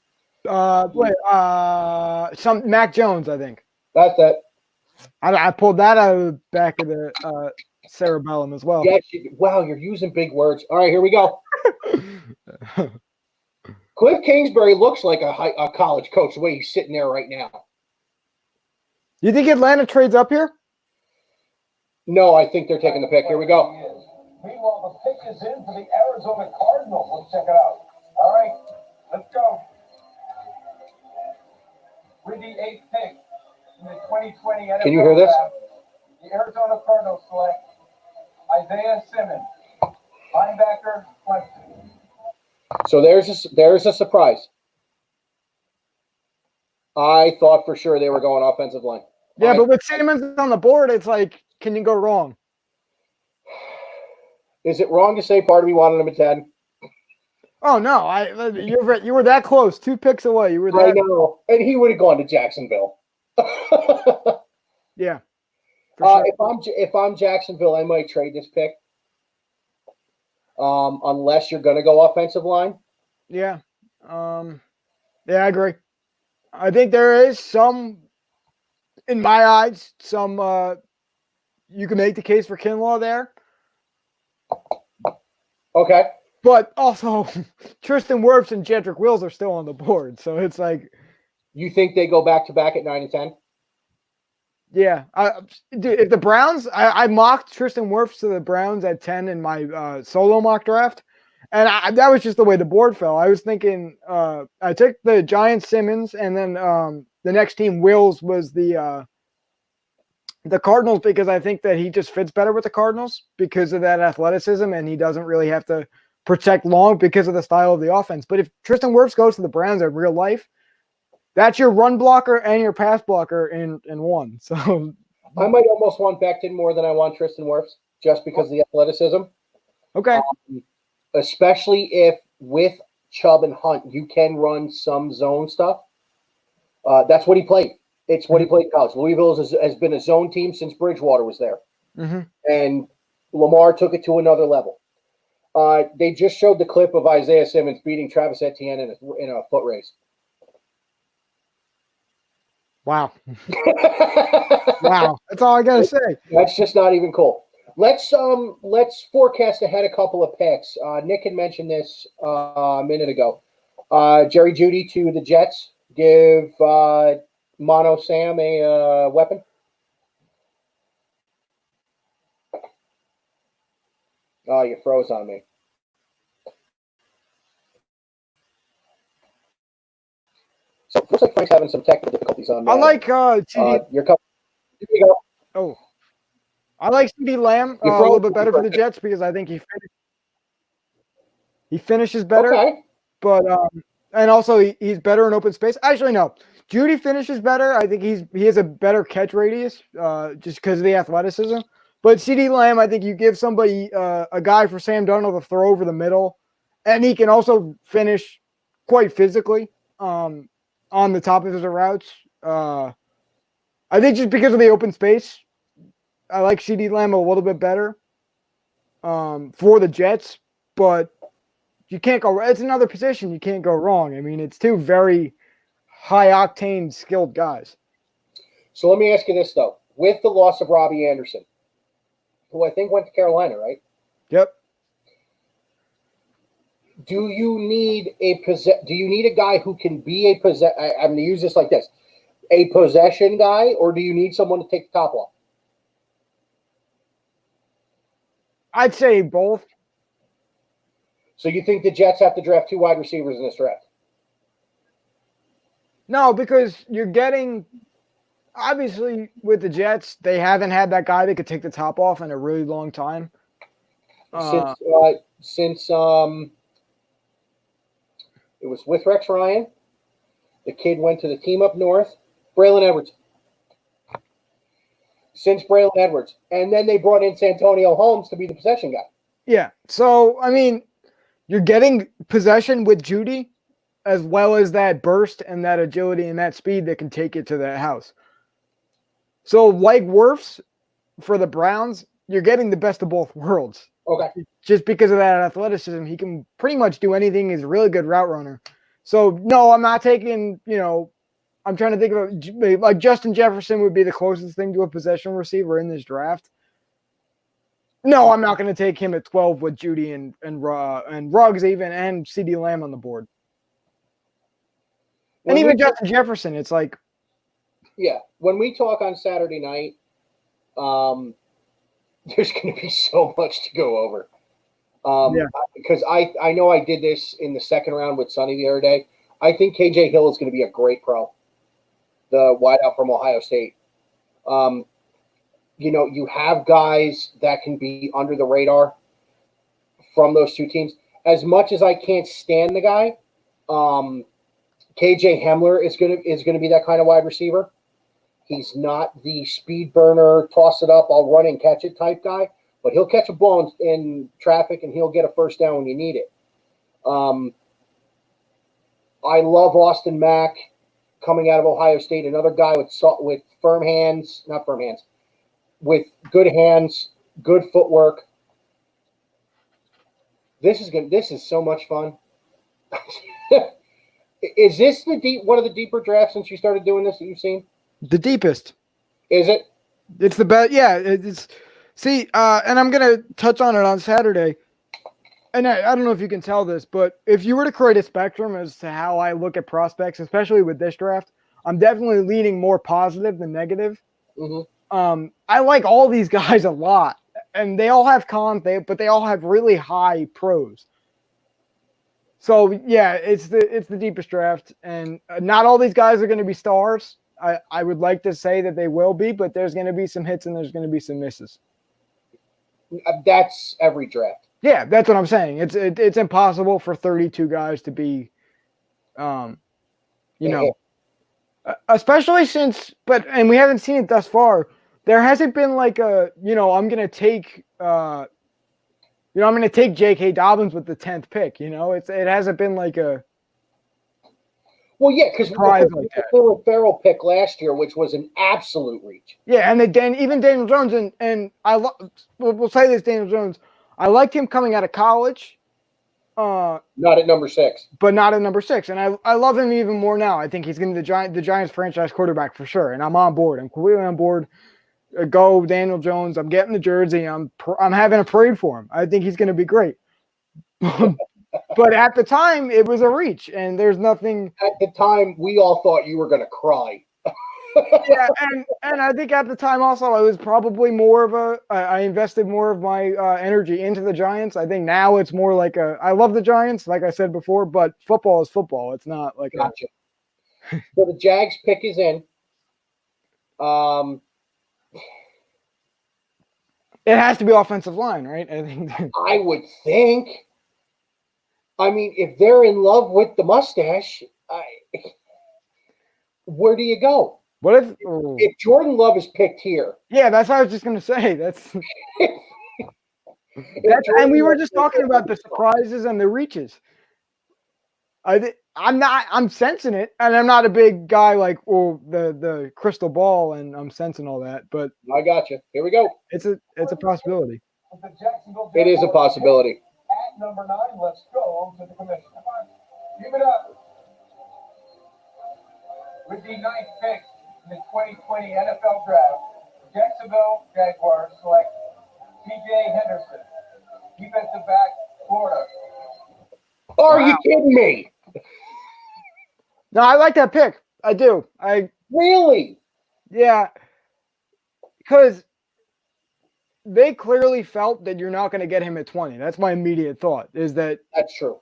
Some Mac Jones, I think.
That's it.
I pulled that out of the back of the cerebellum as well.
Yes, wow, you're using big words. All right, here we go. Cliff Kingsbury looks like a college coach the way he's sitting there right now.
You think Atlanta trades up here?
No, I think they're taking the pick. Here we go.
Meanwhile, the pick is in for the Arizona Cardinals. Let's check it out. All right, let's go. With the 8th pick in the 2020 NFL
Can you hear this?
Draft, the Arizona Cardinals select Isaiah Simmons, linebacker, Clemson.
So there's a surprise. I thought for sure they were going offensive line.
Yeah, but with Simmons on the board, it's like, can you go wrong?
Is it wrong to say part of me wanted him at 10?
Oh no, you were that close, 2 picks away. You were that.
I know, and he would have gone to Jacksonville.
Yeah. For sure.
If I'm Jacksonville, I might trade this pick. Unless you're going to go offensive line.
Yeah. Yeah, I agree. I think there is some, in my eyes, some you can make the case for Kinlaw there.
Okay.
But also, Tristan Wirfs and Jedrick Wills are still on the board. So it's like.
You think they go back-to-back at 9 and 10?
Yeah. Dude, if the Browns, I mocked Tristan Wirfs to the Browns at 10 in my solo mock draft. And that was just the way the board fell. I was thinking I took the Giants Simmons, and then the next team, Wills, was the Cardinals, because I think that he just fits better with the Cardinals because of that athleticism, and he doesn't really have to protect long because of the style of the offense. But if Tristan Wirfs goes to the Browns in real life, that's your run blocker and your pass blocker in one. So
I might almost want Becton more than I want Tristan Wirfs just because of the athleticism.
Okay.
Especially if with Chubb and Hunt, you can run some zone stuff. That's what he played. It's what he played in college. Louisville has been a zone team since Bridgewater was there.
Mm-hmm.
And Lamar took it to another level. They just showed the clip of Isaiah Simmons beating Travis Etienne in a foot race.
Wow. Wow. That's all I got to say.
That's just not even cool. Let's forecast ahead a couple of picks. Nick had mentioned this a minute ago. Jerry Jeudy to the Jets. Give Mono Sam a weapon. Oh, you froze on me. So it looks like Frank's having some technical difficulties on that.
I like CD.
Here you go.
Oh, I like CD Lamb a little bit better for the Jets because I think he finishes better.
Okay.
But and also he's better in open space. Actually, no. Jeudy finishes better. I think he has a better catch radius just because of the athleticism. But CD Lamb, I think you give somebody a guy for Sam Darnold to throw over the middle, and he can also finish quite physically on the top of his routes. I think just because of the open space, I like CD Lamb a little bit better for the Jets, but you can't go. It's another position you can't go wrong. I mean, it's two very high-octane, skilled guys.
So let me ask you this, though. With the loss of Robbie Anderson, who I think went to Carolina, right?
Yep.
Do you need a guy who can be a possession? I'm going to use this like this: a possession guy, or do you need someone to take the top off?
I'd say both.
So you think the Jets have to draft 2 wide receivers in this draft?
No, because you're getting obviously with the Jets, they haven't had that guy that could take the top off in a really long time.
Since it was with Rex Ryan, the kid went to the team up north, Braylon Edwards. Since Braylon Edwards, and then they brought in Santonio Holmes to be the possession guy.
Yeah. So I mean, you're getting possession with Jeudy, as well as that burst and that agility and that speed that can take it to that house. So like Wirfs for the Browns, you're getting the best of both worlds.
Okay.
Just because of that athleticism, he can pretty much do anything. He's a really good route runner. So no, I'm not taking, I'm trying to think of like Justin Jefferson would be the closest thing to a possession receiver in this draft. No, I'm not going to take him at 12 with Jeudy and Ruggs even and CD Lamb on the board. And even Justin Jefferson, it's like.
Yeah. When we talk on Saturday night, there's going to be so much to go over.
Yeah.
Because I know I did this in the second round with Sonny the other day. I think KJ Hill is going to be a great pro, the wideout from Ohio State. You have guys that can be under the radar from those two teams. As much as I can't stand the guy, KJ Hamler is gonna be that kind of wide receiver. He's not the speed burner, toss it up, I'll run and catch it type guy, but he'll catch a ball in traffic and he'll get a first down when you need it. I love Austin Mack coming out of Ohio State, another guy with firm hands, not firm hands, with good hands, good footwork. This is so much fun. Is this one of the deeper drafts since you started doing this that you've seen?
The deepest.
Is it?
It's the best. Yeah. It's see, and I'm gonna touch on it on Saturday. And I don't know if you can tell this, but if you were to create a spectrum as to how I look at prospects, especially with this draft, I'm definitely leaning more positive than negative.
Mm-hmm.
I like all these guys a lot, and they all have cons, but they all have really high pros. So yeah, it's the deepest draft, and not all these guys are going to be stars. I would like to say that they will be, but there's going to be some hits and there's going to be some misses.
That's every draft.
Yeah, that's what I'm saying. It's impossible for 32 guys to be, especially since, and we haven't seen it thus far. There hasn't been like I'm going to take, I'm going to take J.K. Dobbins with the 10th pick. It hasn't been like a.
Well, yeah, because we had the Farrell pick last year, which was an absolute reach.
Yeah, and even Daniel Jones, and we'll say this, Daniel Jones, I liked him coming out of college.
Not at number 6.
But not at number 6. And I love him even more now. I think he's going to be the Giants franchise quarterback for sure. And I'm on board. I'm completely on board. Go Daniel Jones. I'm getting the jersey. I'm having a parade for him. I think he's going to be great. But at the time, it was a reach. And there's nothing.
At the time, we all thought you were going to cry.
Yeah, and I think at the time also I was probably I invested more of my energy into the Giants. I think now it's more like I love the Giants, like I said before, but football is football. It's not like
gotcha. So the Jags pick is in.
It has to be offensive line, right?
I would think. I mean, if they're in love with the mustache, where do you go?
What
if Jordan Love is picked here?
Yeah, that's what I was just going to say. And we were just talking about the surprises and the reaches. I'm sensing it, and I'm not a big guy like the crystal ball, and I'm sensing all that. But
I got you. Here we go.
It's a possibility.
It is a possibility.
At number 9, let's go to the commissioner. Give it up. With the 9th pick in the 2020 NFL Draft, Jacksonville Jaguars select T.J. Henderson, defensive back, Florida.
Are you kidding me?
No, I like that pick. I do.
Really?
Yeah. Because they clearly felt that you're not going to get him at 20. That's my immediate thought, is that.
That's true.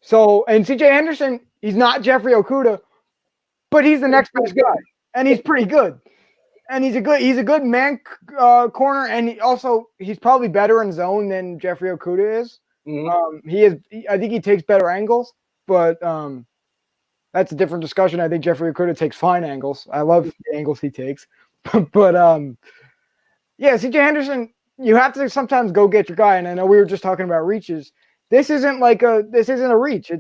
So, and C.J. Henderson, he's not Jeffrey Okudah, but he's the next best guy, and he's pretty good. And he's a good man corner, and he's probably better in zone than Jeffrey Okudah is.
Mm-hmm.
I think he takes better angles, but that's a different discussion. I think Jeffrey Okudah takes fine angles. I love the angles he takes, but yeah, C.J. Henderson, you have to sometimes go get your guy. And I know we were just talking about reaches. This isn't a reach.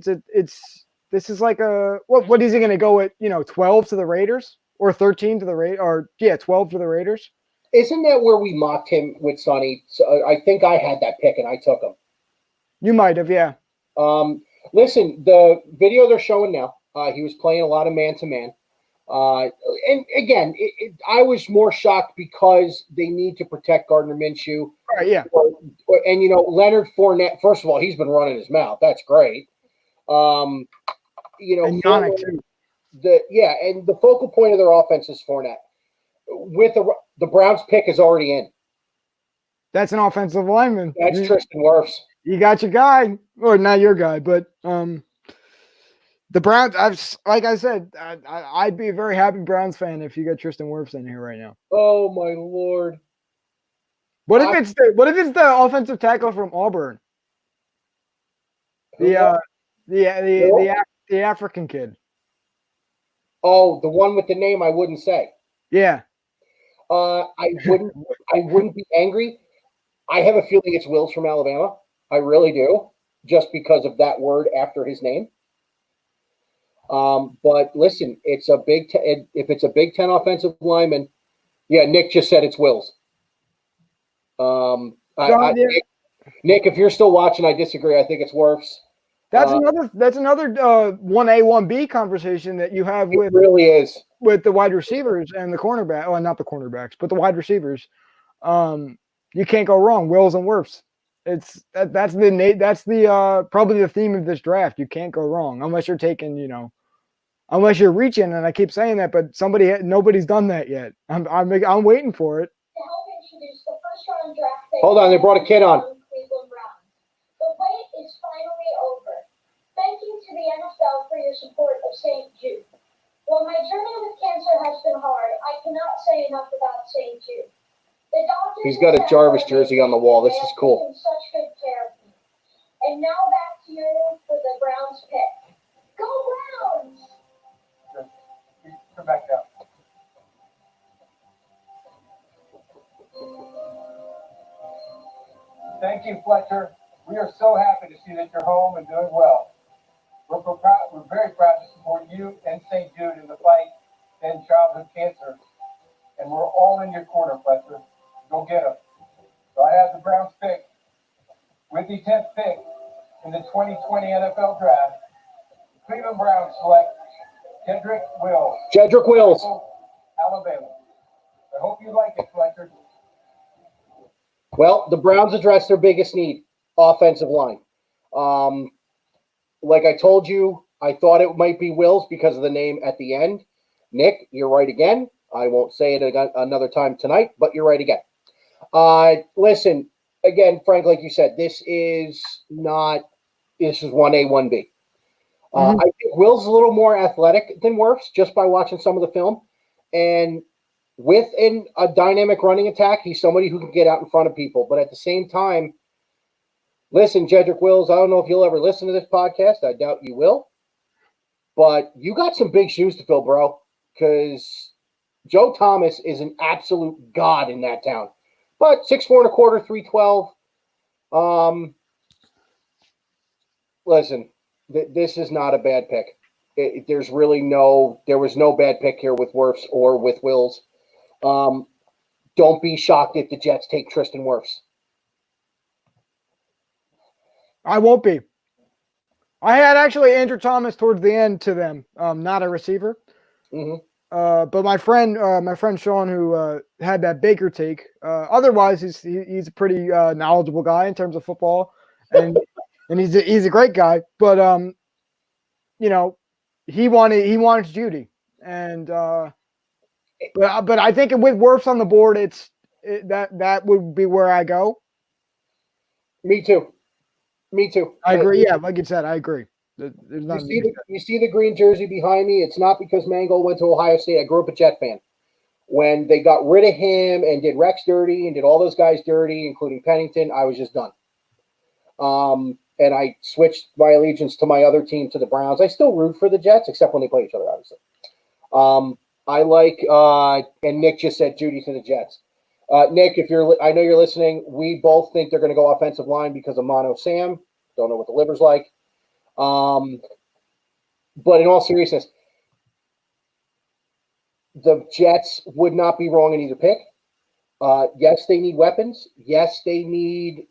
This is like what is he going to go at? 12 to the Raiders or 13 to the Raiders, or 12 to the Raiders.
Isn't that where we mocked him with Sonny? So I think I had that pick and I took him.
You might have, yeah.
Listen, the video they're showing now, he was playing a lot of man-to-man. And again, I was more shocked because they need to protect Gardner Minshew.
Right, yeah.
And, Leonard Fournette, first of all, he's been running his mouth. That's great.
And Yannick, too.
And the focal point of their offense is Fournette. With the Browns pick is already in.
That's an offensive lineman.
That's Tristan Wirfs.
You got your guy, or not your guy, but the Browns. Like I said, I'd be a very happy Browns fan if you got Tristan Wirfs in here right now.
Oh my Lord!
What if it's the offensive tackle from Auburn? The African kid.
Oh, the one with the name I wouldn't say.
Yeah.
I wouldn't be angry. I have a feeling it's Wills from Alabama. I really do, just because of that word after his name. But listen, it's a if it's a Big Ten offensive lineman, yeah, Nick just said it's Wills. Nick, if you're still watching, I disagree. I think it's Wirfs.
That's another 1A 1B conversation that you have with
really is
with the wide receivers and the cornerback. Well, not the cornerbacks, but the wide receivers. You can't go wrong. Wills and Wirfs. That's probably the theme of this draft. You can't go wrong unless you're taking, unless you're reaching. And I keep saying that, but nobody's done that yet. I'm waiting for it.
To help introduce the first-round draft pick.
Hold on, they brought a kid on.
Cleveland Browns. The wait is finally over. Thank you to the NFL for your support of St. Jude. While my journey with cancer has been hard, I cannot say enough about St. Jude. The doctors.
He's got a Jarvis jersey on the wall. This is cool.
Such good care of me. And now back to you for the Browns pick. Go Browns!
Come back down. Thank you, Fletcher. We are so happy to see that you're home and doing well. We're very proud to support you and St. Jude in the fight in childhood cancer. And we're all in your corner, Fletcher. Go get them. So I have the Browns pick. With the 10th pick in the 2020 NFL Draft, the Cleveland Browns select Jedrick Wills.
Jedrick Wills.
Alabama. I hope you like it, Fletcher.
Well, the Browns addressed their biggest need, offensive line. Like I told you, I thought it might be Wills because of the name at the end. Nick, you're right again. I won't say it again another time tonight, but you're right again. Listen, again, Frank, like you said, this is 1A, 1B. I think Will's a little more athletic than Wirfs just by watching some of the film. And within a dynamic running attack, he's somebody who can get out in front of people. But at the same time, listen, Jedrick Wills, I don't know if you'll ever listen to this podcast. I doubt you will. But you got some big shoes to fill, bro, because Joe Thomas is an absolute god in that town. But 6'4 1/4, 312. Listen, this is not a bad pick. There was no bad pick here with Wirfs or with Wills. Don't be shocked if the Jets take Tristan Wirfs.
I won't be. I had actually Andrew Thomas towards the end to them, not a receiver.
Mm-hmm.
But my friend Sean, who had that Baker take, otherwise he's a pretty knowledgeable guy in terms of football, and he's a great guy. But he wanted Judy, and but I think with Wirfs on the board, that would be where I go.
Me too.
I agree. Yeah, like you said, I agree.
You see the green jersey behind me? It's not because Mango went to Ohio State. I grew up a Jet fan. When they got rid of him and did Rex dirty and did all those guys dirty, including Pennington, I was just done. And I switched my allegiance to my other team, to the Browns. I still root for the Jets, except when they play each other, obviously. I like, and Nick just said Judy to the Jets. Nick, I know you're listening. We both think they're going to go offensive line because of Mono Sam. Don't know what the liver's like. But in all seriousness, the Jets would not be wrong in either pick. Yes, they need weapons. Yes, they need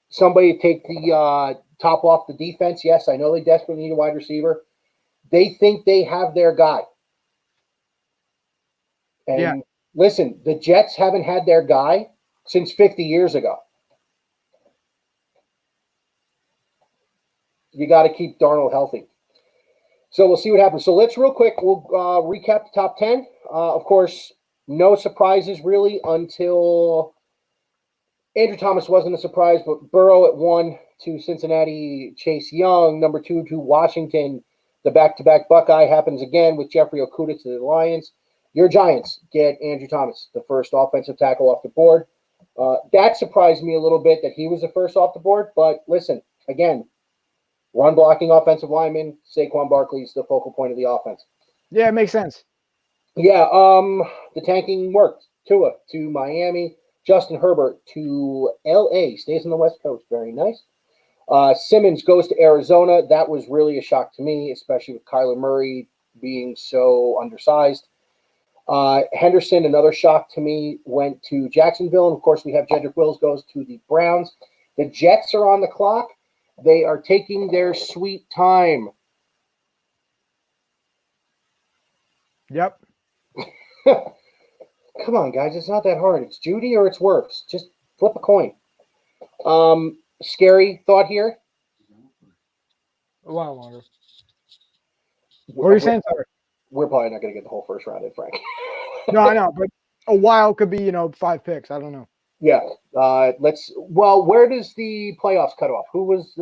somebody to take the top off the defense. Yes, I know they desperately need a wide receiver. They think they have their guy. And listen, the Jets haven't had their guy since 50 years ago. You got to keep Darnold healthy. So we'll see what happens. So let's real quick, we'll recap the top 10. Of course, no surprises really until Andrew Thomas wasn't a surprise, but Burrow at 1 to Cincinnati, Chase Young, number 2 to Washington. The back-to-back Buckeye happens again with Jeffrey Okudah to the Lions. Your Giants get Andrew Thomas, the first offensive tackle off the board. That surprised me a little bit that he was the first off the board, but listen, again, run blocking offensive lineman, Saquon Barkley's the focal point of the offense.
Yeah, it makes sense.
Yeah, the tanking worked. Tua to Miami, Justin Herbert to LA, stays on the West Coast. Very nice. Simmons goes to Arizona. That was really a shock to me, especially with Kyler Murray being so undersized. Henderson, another shock to me, went to Jacksonville. And of course, we have Jedrick Wills goes to the Browns. The Jets are on the clock. They are taking their sweet time.
Yep.
Come on, guys. It's not that hard. It's Judy or it's worse. Just flip a coin. Scary thought here.
A while longer. What are you saying? Sorry.
We're probably not going to get the whole first round in, Frank.
No, I know, but a while could be, 5 picks. I don't know.
Yeah. Where does the playoffs cut off? Who was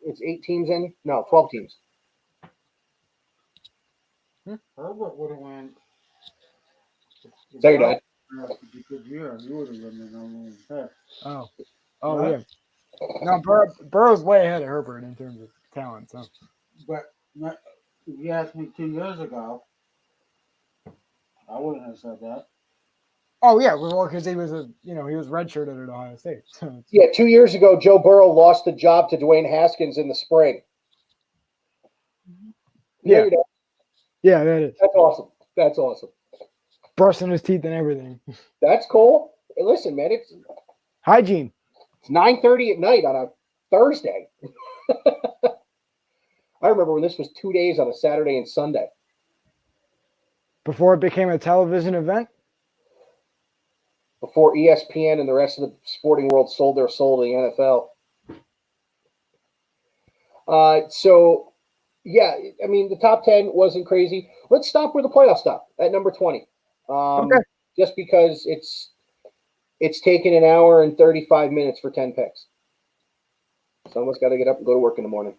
it's 8 teams in? No, 12 teams.
Herbert would have went.
There you go.
Good year. You would have been the number 1 pick.
Oh,
What?
yeah. No, Burrow's way ahead of Herbert in terms of talent. So.
But if you asked me 2 years ago, I wouldn't have said that.
Oh yeah, well, because he was he was redshirted at Ohio State. So
Yeah, 2 years ago, Joe Burrow lost the job to Dwayne Haskins in the spring.
Yeah.
There you go.
Yeah, that is.
That's awesome. That's awesome.
Brushing his teeth and everything.
That's cool. Hey, listen, man, it's
Hygiene.
9:30 at night on a Thursday. I remember when this was 2 days on a Saturday and Sunday.
Before it became a television event?
Before ESPN and the rest of the sporting world sold their soul to the NFL. Yeah, I mean, the top 10 wasn't crazy. Let's stop where the playoffs stop at number 20.
Okay.
Just because it's taken an hour and 35 minutes for 10 picks. Someone's got to get up and go to work in the morning.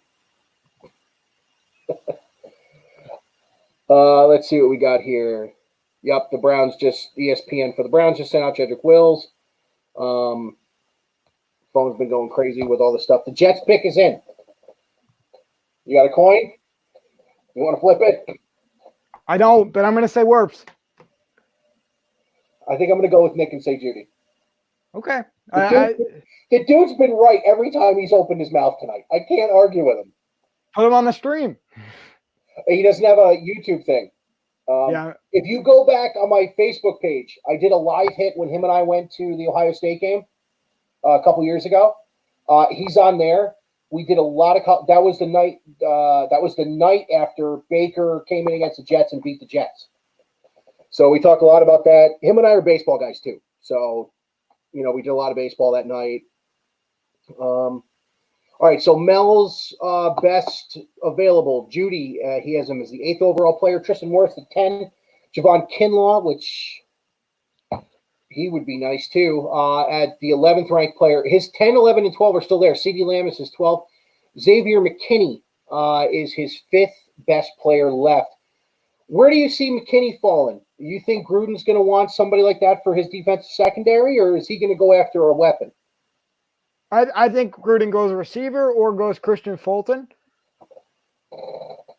Let's see what we got here. Yep, the Browns ESPN for the Browns just sent out Jedrick Wills. Phone's been going crazy with all the stuff. The Jets pick is in. You got a coin? You want to flip it?
I don't, but I'm going to say Werps.
I think I'm going to go with Nick and say Judy.
Okay.
The dude's been right every time he's opened his mouth tonight. I can't argue with him.
Put him on the stream.
He doesn't have a YouTube thing.
Yeah.
If you go back on my Facebook page, I did a live hit when him and I went to the Ohio State game a couple years ago. He's on there. We did a lot of that was the night. That was the night after Baker came in against the Jets and beat the Jets. So we talked a lot about that. Him and I are baseball guys too. So, we did a lot of baseball that night. All right. So Mel's best available. Judy, he has him as the 8th overall player. Tristan Wirfs at 10. Javon Kinlaw, which he would be nice too, at the 11th ranked player. His 10, 11, and 12 are still there. CeeDee Lamb is his 12th. Xavier McKinney is his 5th best player left. Where do you see McKinney falling? Do you think Gruden's going to want somebody like that for his defensive secondary, or is he going to go after a weapon?
I think Gruden goes receiver or goes Christian Fulton.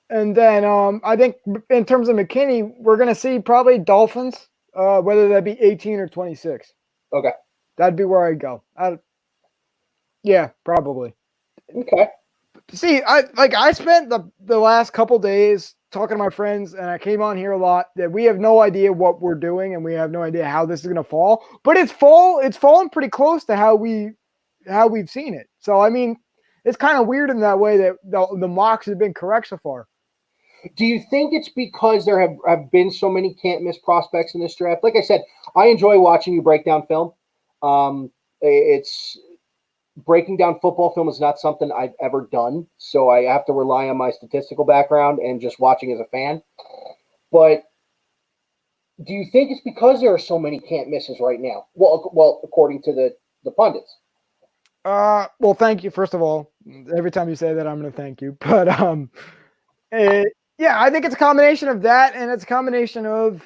And then I think in terms of McKinney, we're going to see probably Dolphins, whether that be 18 or 26.
Okay.
That'd be where I'd go. Yeah, probably.
Okay.
See, I spent the last couple days talking to my friends, and I came on here a lot that we have no idea what we're doing, and we have no idea how this is going to fall. But it's fallen pretty close to how we've seen it. So I mean, it's kind of weird in that way that the mocks have been correct so far.
Do you think it's because there have been so many can't miss prospects in this draft? Like I said, I enjoy watching you break down film. It's breaking down football film is not something I've ever done, so I have to rely on my statistical background and just watching as a fan. But do you think it's because there are so many can't misses right now? Well, according to the the pundits.
Well, thank you. First of all, every time you say that, I'm going to thank you. But yeah, I think it's a combination of that, and it's a combination of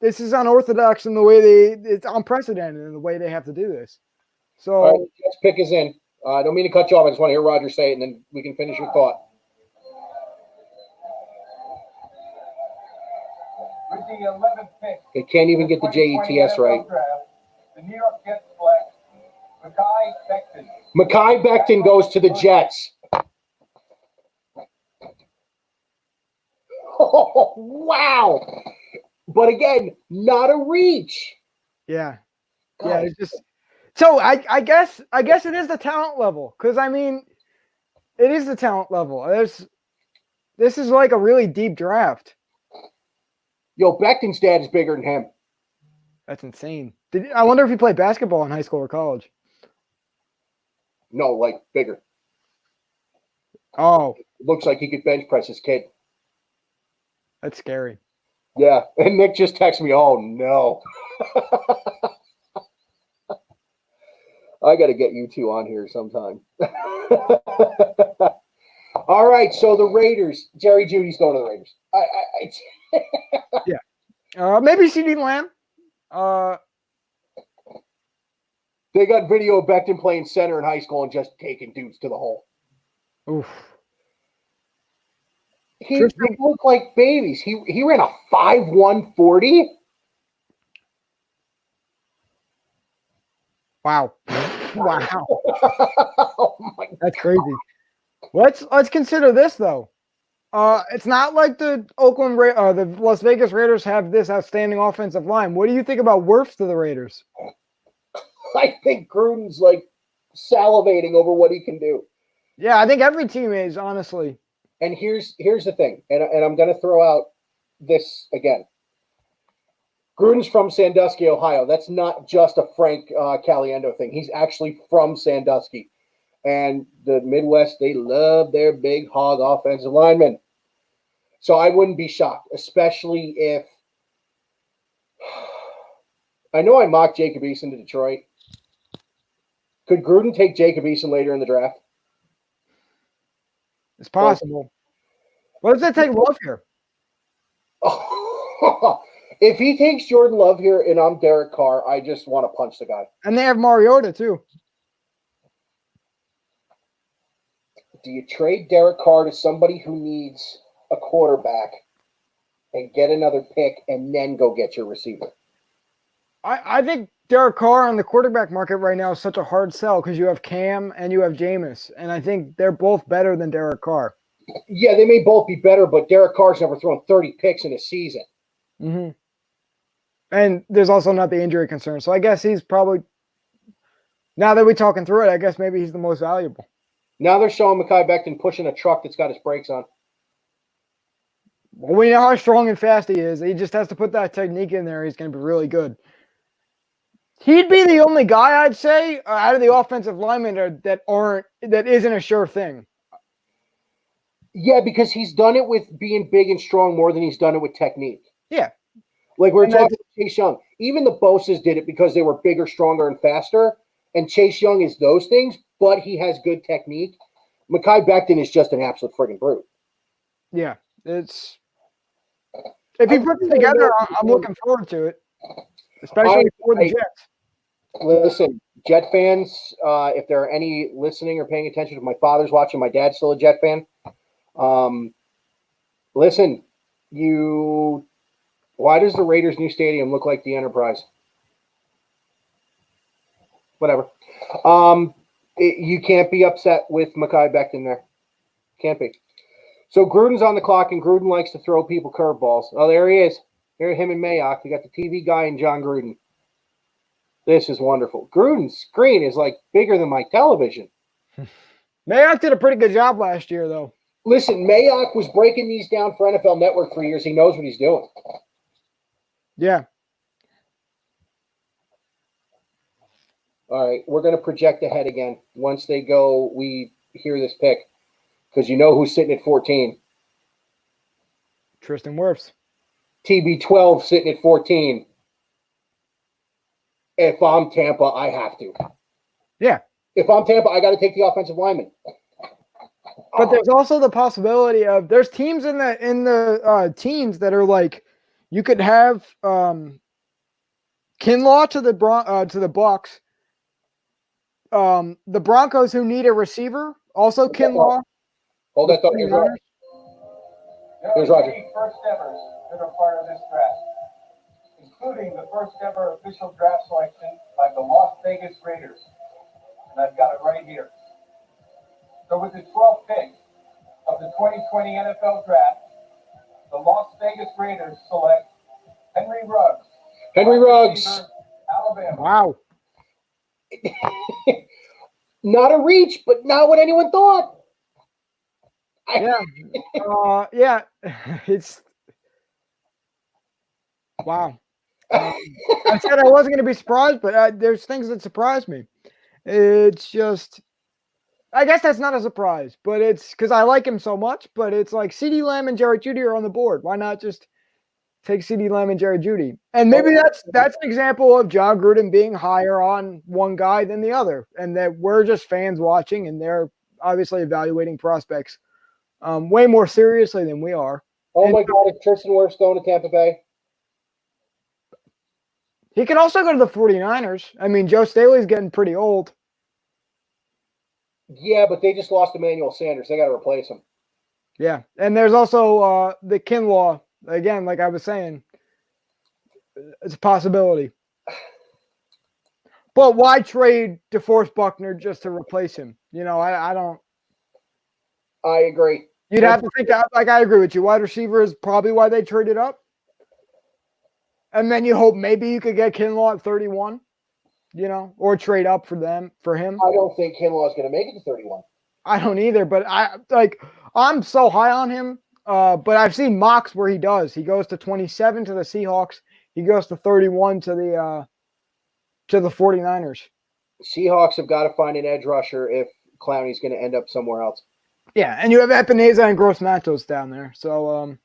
this is unorthodox in the way it's unprecedented in the way they have to do this. So
All right, let's pick is in. I don't mean to cut you off. I just want to hear Roger say it, and then we can finish your thought.
With the 11th pick,
They can't even get the JETS right.
draft, the New York Jets select Mekhi Becton.
Mekhi Becton goes to the Jets. Oh, wow. But again, not a reach.
yeah,
God.
yeah, it's just so I guess it is the talent level, because I mean, it is the talent level. This is like a really deep draft.
Yo, Becton's dad is bigger than him.
That's insane. I wonder if he played basketball in high school or college.
No, like bigger.
Oh,
Looks like he could bench press his kid.
that's scary.
Yeah, and Nick just texted me, oh, no. I got to get you two on here sometime. All right, so the Raiders. Jerry Judy's going to the Raiders.
Maybe CD Lamb.
They got video of Becton playing center in high school and just taking dudes to the hole.
Oof.
They look like babies. He ran a 5.1 40.
Wow. Wow.
Oh my God.
That's crazy. Let's consider this though. It's not like the the Las Vegas Raiders have this outstanding offensive line. What do you think about Wirfs to the Raiders?
I think Gruden's like salivating over what he can do.
Yeah, I think every team is, honestly.
And here's the thing, and I'm going to throw out this again. Gruden's from Sandusky, Ohio. That's not just a Frank Caliendo thing. He's actually from Sandusky. And the Midwest, they love their big hog offensive linemen. So I wouldn't be shocked, especially if I know I mocked Jacob Eason to Detroit. Could Gruden take Jacob Eason later in the draft?
It's possible. What does that take Love here?
If he takes Jordan Love here and I'm Derek Carr, I just want to punch the guy.
And they have Mariota too.
Do you trade Derek Carr to somebody who needs a quarterback and get another pick and then go get your receiver?
I think Derek Carr on the quarterback market right now is such a hard sell because you have Cam and you have Jameis, and I think they're both better than Derek Carr.
Yeah, they may both be better, but Derek Carr's never thrown 30 picks in a season.
Mm-hmm. And there's also not the injury concern. So I guess he's probably, now that we're talking through it, I guess maybe he's the most valuable.
Now they're showing Mekhi Becton pushing a truck that's got his brakes on.
Well, we know how strong and fast he is. He just has to put that technique in there. He's going to be really good. He'd be the only guy, I'd say, out of the offensive linemen that isn't a sure thing.
Yeah, because he's done it with being big and strong more than he's done it with technique.
Yeah.
Like we're talking about Chase Young. Even the Bosa's did it because they were bigger, stronger, and faster. And Chase Young is those things, but he has good technique. Mekhi Becton is just an absolute friggin' brute.
Yeah. If he puts it together, I'm looking forward to it. Especially for the Jets.
Listen, Jet fans, if there are any listening or paying attention, if my father's watching, my dad's still a Jet fan. Listen, why does the Raiders' new stadium look like the Enterprise? Whatever. You can't be upset with Mekhi Becton there. Can't be. So Gruden's on the clock, and Gruden likes to throw people curveballs. Oh, there he is. Here, him and Mayock. We got the TV guy and John Gruden. This is wonderful. Gruden's screen is like bigger than my television.
Mayock did a pretty good job last year, though.
Listen, Mayock was breaking these down for NFL Network for years. He knows what he's doing.
Yeah.
All right, we're going to project ahead again. Once they go, we hear this pick. Because you know who's sitting at 14.
Tristan Wirfs.
TB12 sitting at 14. If I'm Tampa, I have to.
Yeah.
If I'm Tampa, I got to take the offensive lineman.
But there's also the possibility of there's teams in the teams that are like you could have Kinlaw to the Bucks. The Broncos who need a receiver, also Kinlaw.
Hold that thought. Here's Roger. Here's Roger.
First evers that are part of this draft, including the first ever official draft selection by the Las Vegas Raiders. And I've got it right here. So with the 12th pick of the 2020 NFL Draft, the Las Vegas Raiders select Henry Ruggs.
Henry Ruggs.
Alabama.
Wow.
Not a reach, but not what anyone thought.
Yeah. Yeah. It's wow. I said I wasn't going to be surprised, but there's things that surprise me. It's just, I guess that's not a surprise, but it's because I like him so much. But it's like CeeDee Lamb and Jerry Jeudy are on the board. Why not just take CeeDee Lamb and Jerry Jeudy? And maybe that's an example of John Gruden being higher on one guy than the other, and that we're just fans watching, and they're obviously evaluating prospects way more seriously than we are.
Oh my God! If Tristan Wirfs going to Tampa Bay,
he can also go to the 49ers. I mean, Joe Staley's getting pretty old.
Yeah, but they just lost Emmanuel Sanders. They got to replace him.
Yeah, and there's also the Kinlaw. Again, like I was saying, it's a possibility. But why trade DeForest Buckner just to replace him? You know, I don't.
I agree.
You'd have to think that, like, I agree with you. Wide receiver is probably why they traded up. And then you hope maybe you could get Kinlaw at 31, you know, or trade up for him.
I don't think Kinlaw is going to make it to 31.
I don't either, but I'm so high on him. But I've seen mocks where he does. He goes to 27 to the Seahawks. He goes to 31 to the 49ers.
Seahawks have got to find an edge rusher if Clowney's going to end up somewhere else.
Yeah, and you have Epineza and Gross Matos down there, so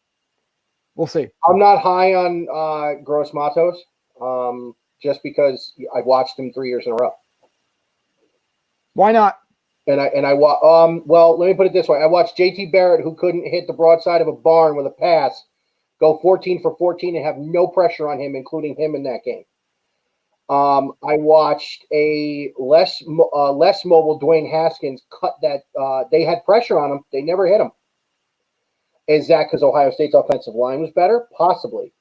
we'll see.
I'm not high on Gross Matos, just because I watched him 3 years in a row.
Why not?
Well, let me put it this way: I watched JT Barrett, who couldn't hit the broadside of a barn with a pass, go 14 for 14 and have no pressure on him, including him in that game. I watched a less mobile Dwayne Haskins cut that. They had pressure on him. They never hit him. Is that because Ohio State's offensive line was better? Possibly.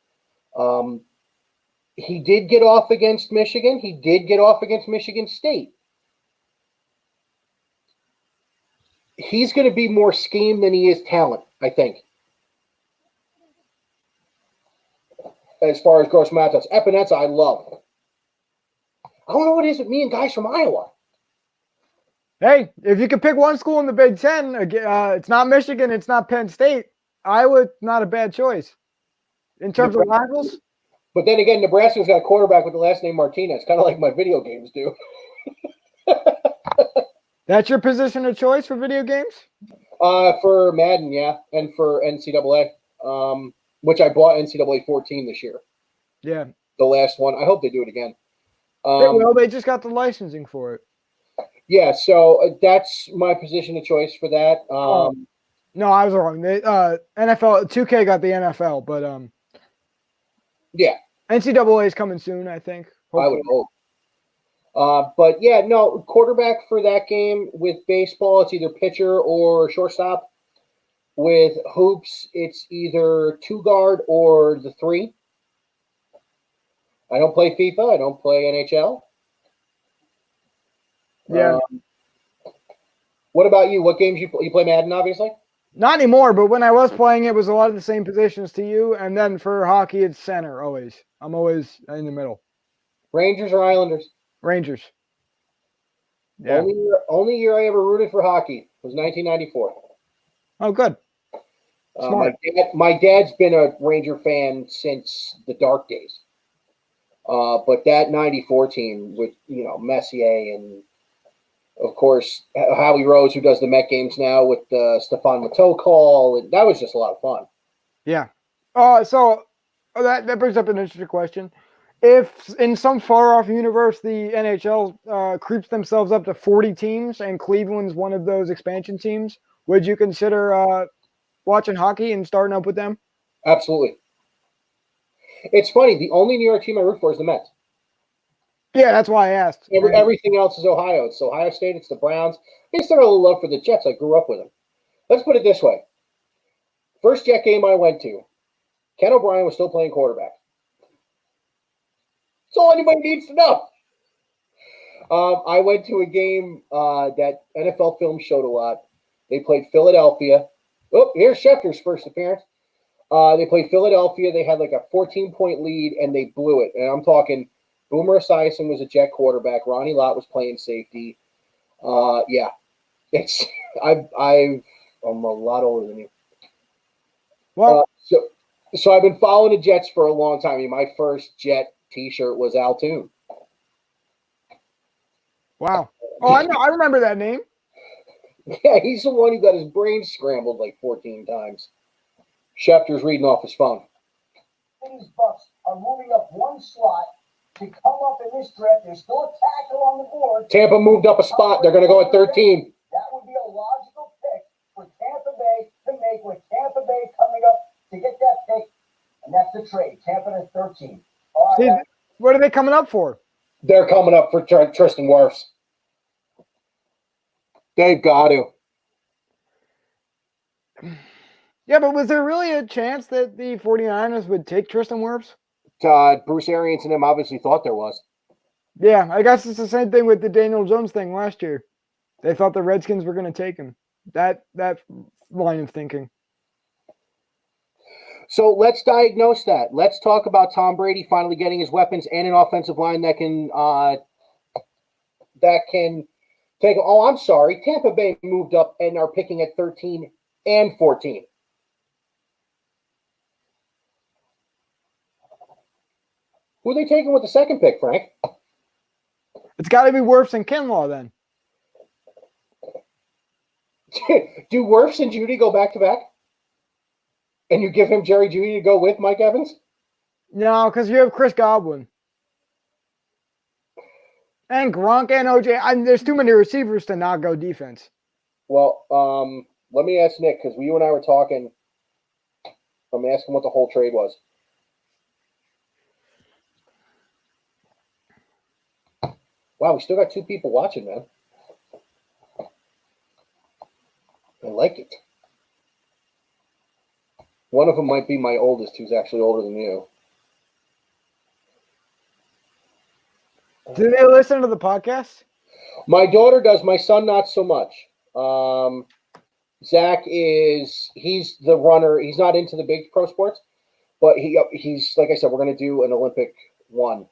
He did get off against Michigan. He did get off against Michigan State. He's going to be more scheme than he is talent, I think. As far as Gross Matos. Epineza, I love. I don't know what it is with me and guys from Iowa.
Hey, if you could pick one school in the Big Ten, it's not Michigan, it's not Penn State. Iowa's not a bad choice in terms of rivals.
But then again, Nebraska's got a quarterback with the last name Martinez, kind of like my video games do.
That's your position of choice for video games?
For Madden, yeah, and for NCAA, which I bought NCAA 14 this year.
Yeah.
The last one. I hope they do it again.
They just got the licensing for it.
Yeah, so that's my position of choice for that.
No, I was wrong. NFL 2K got the NFL, but
yeah,
NCAA is coming soon, I think. Hopefully.
I would hope. But yeah, no, quarterback for that game with baseball, it's either pitcher or shortstop. With hoops, it's either 2 guard or the 3. I don't play FIFA. I don't play NHL.
Yeah.
What about you? What games you play Madden, obviously?
Not anymore, but when I was playing, it was a lot of the same positions to you. And then for hockey, it's center always. I'm always in the middle.
Rangers or Islanders?
Rangers. Yeah.
Only year I ever rooted for hockey was 1994.
Oh, good. Smart.
My dad's been a Ranger fan since the dark days. But that 94 team with, Messier and, of course, Howie Rose, who does the Met games now with Stefan Matteau call, and that was just a lot of fun.
Yeah. So that brings up an interesting question. If in some far off universe the NHL creeps themselves up to 40 teams and Cleveland's one of those expansion teams, would you consider watching hockey and starting up with them?
Absolutely. It's funny. The only New York team I root for is the Mets.
Yeah, that's why I asked.
Everything else is Ohio. It's Ohio State. It's the Browns. I still got a little love for the Jets. I grew up with them. Let's put it this way. First Jet game I went to, Ken O'Brien was still playing quarterback. That's all anybody needs to know. I went to a game that NFL Film showed a lot. They played Philadelphia. Oh, here's Schefter's first appearance. They played Philadelphia. They had like a 14-point lead, and they blew it. And I'm talking Boomer Esiason was a Jet quarterback. Ronnie Lott was playing safety. Yeah. It's I'm a lot older than you.
Well,
so I've been following the Jets for a long time. I mean, my first Jet T-shirt was Al Toon.
wow. Oh, I know. I remember that name.
Yeah, he's the one who got his brain scrambled like 14 times. Schefter's reading off his phone.
These Bucks are moving up one slot to come up in this draft. There's still a tackle on the board.
Tampa moved up a spot. They're going to go at 13.
That would be a logical pick for Tampa Bay to make with Tampa Bay coming up to get that pick, and that's the trade. Tampa at 13. All right,
See, what are they coming up for?
They're coming up for Tristan Wirfs. They've got to.
Yeah, but was there really a chance that the 49ers would take Tristan Wirfs?
Bruce Arians and him obviously thought there was.
Yeah, I guess it's the same thing with the Daniel Jones thing last year. They thought the Redskins were going to take him. That line of thinking.
So let's diagnose that. Let's talk about Tom Brady finally getting his weapons and an offensive line that can take. Oh, I'm sorry. Tampa Bay moved up and are picking at 13 and 14. Who are they taking with the second pick, Frank?
It's got to be Wirfs and Kinlaw then.
Do Wirfs and Judy go back to back? And you give him Jerry Judy to go with Mike Evans?
No, because you have Chris Godwin. And Gronk and OJ. There's too many receivers to not go defense.
Well, let me ask Nick, because you and I were talking. I'm asking what the whole trade was. Wow, we still got two people watching, man. I like it. One of them might be my oldest, who's actually older than you.
Do they listen to the podcast?
My daughter does. My son, not so much. Zach he's the runner. He's not into the big pro sports, but he's like I said, we're going to do an Olympic one.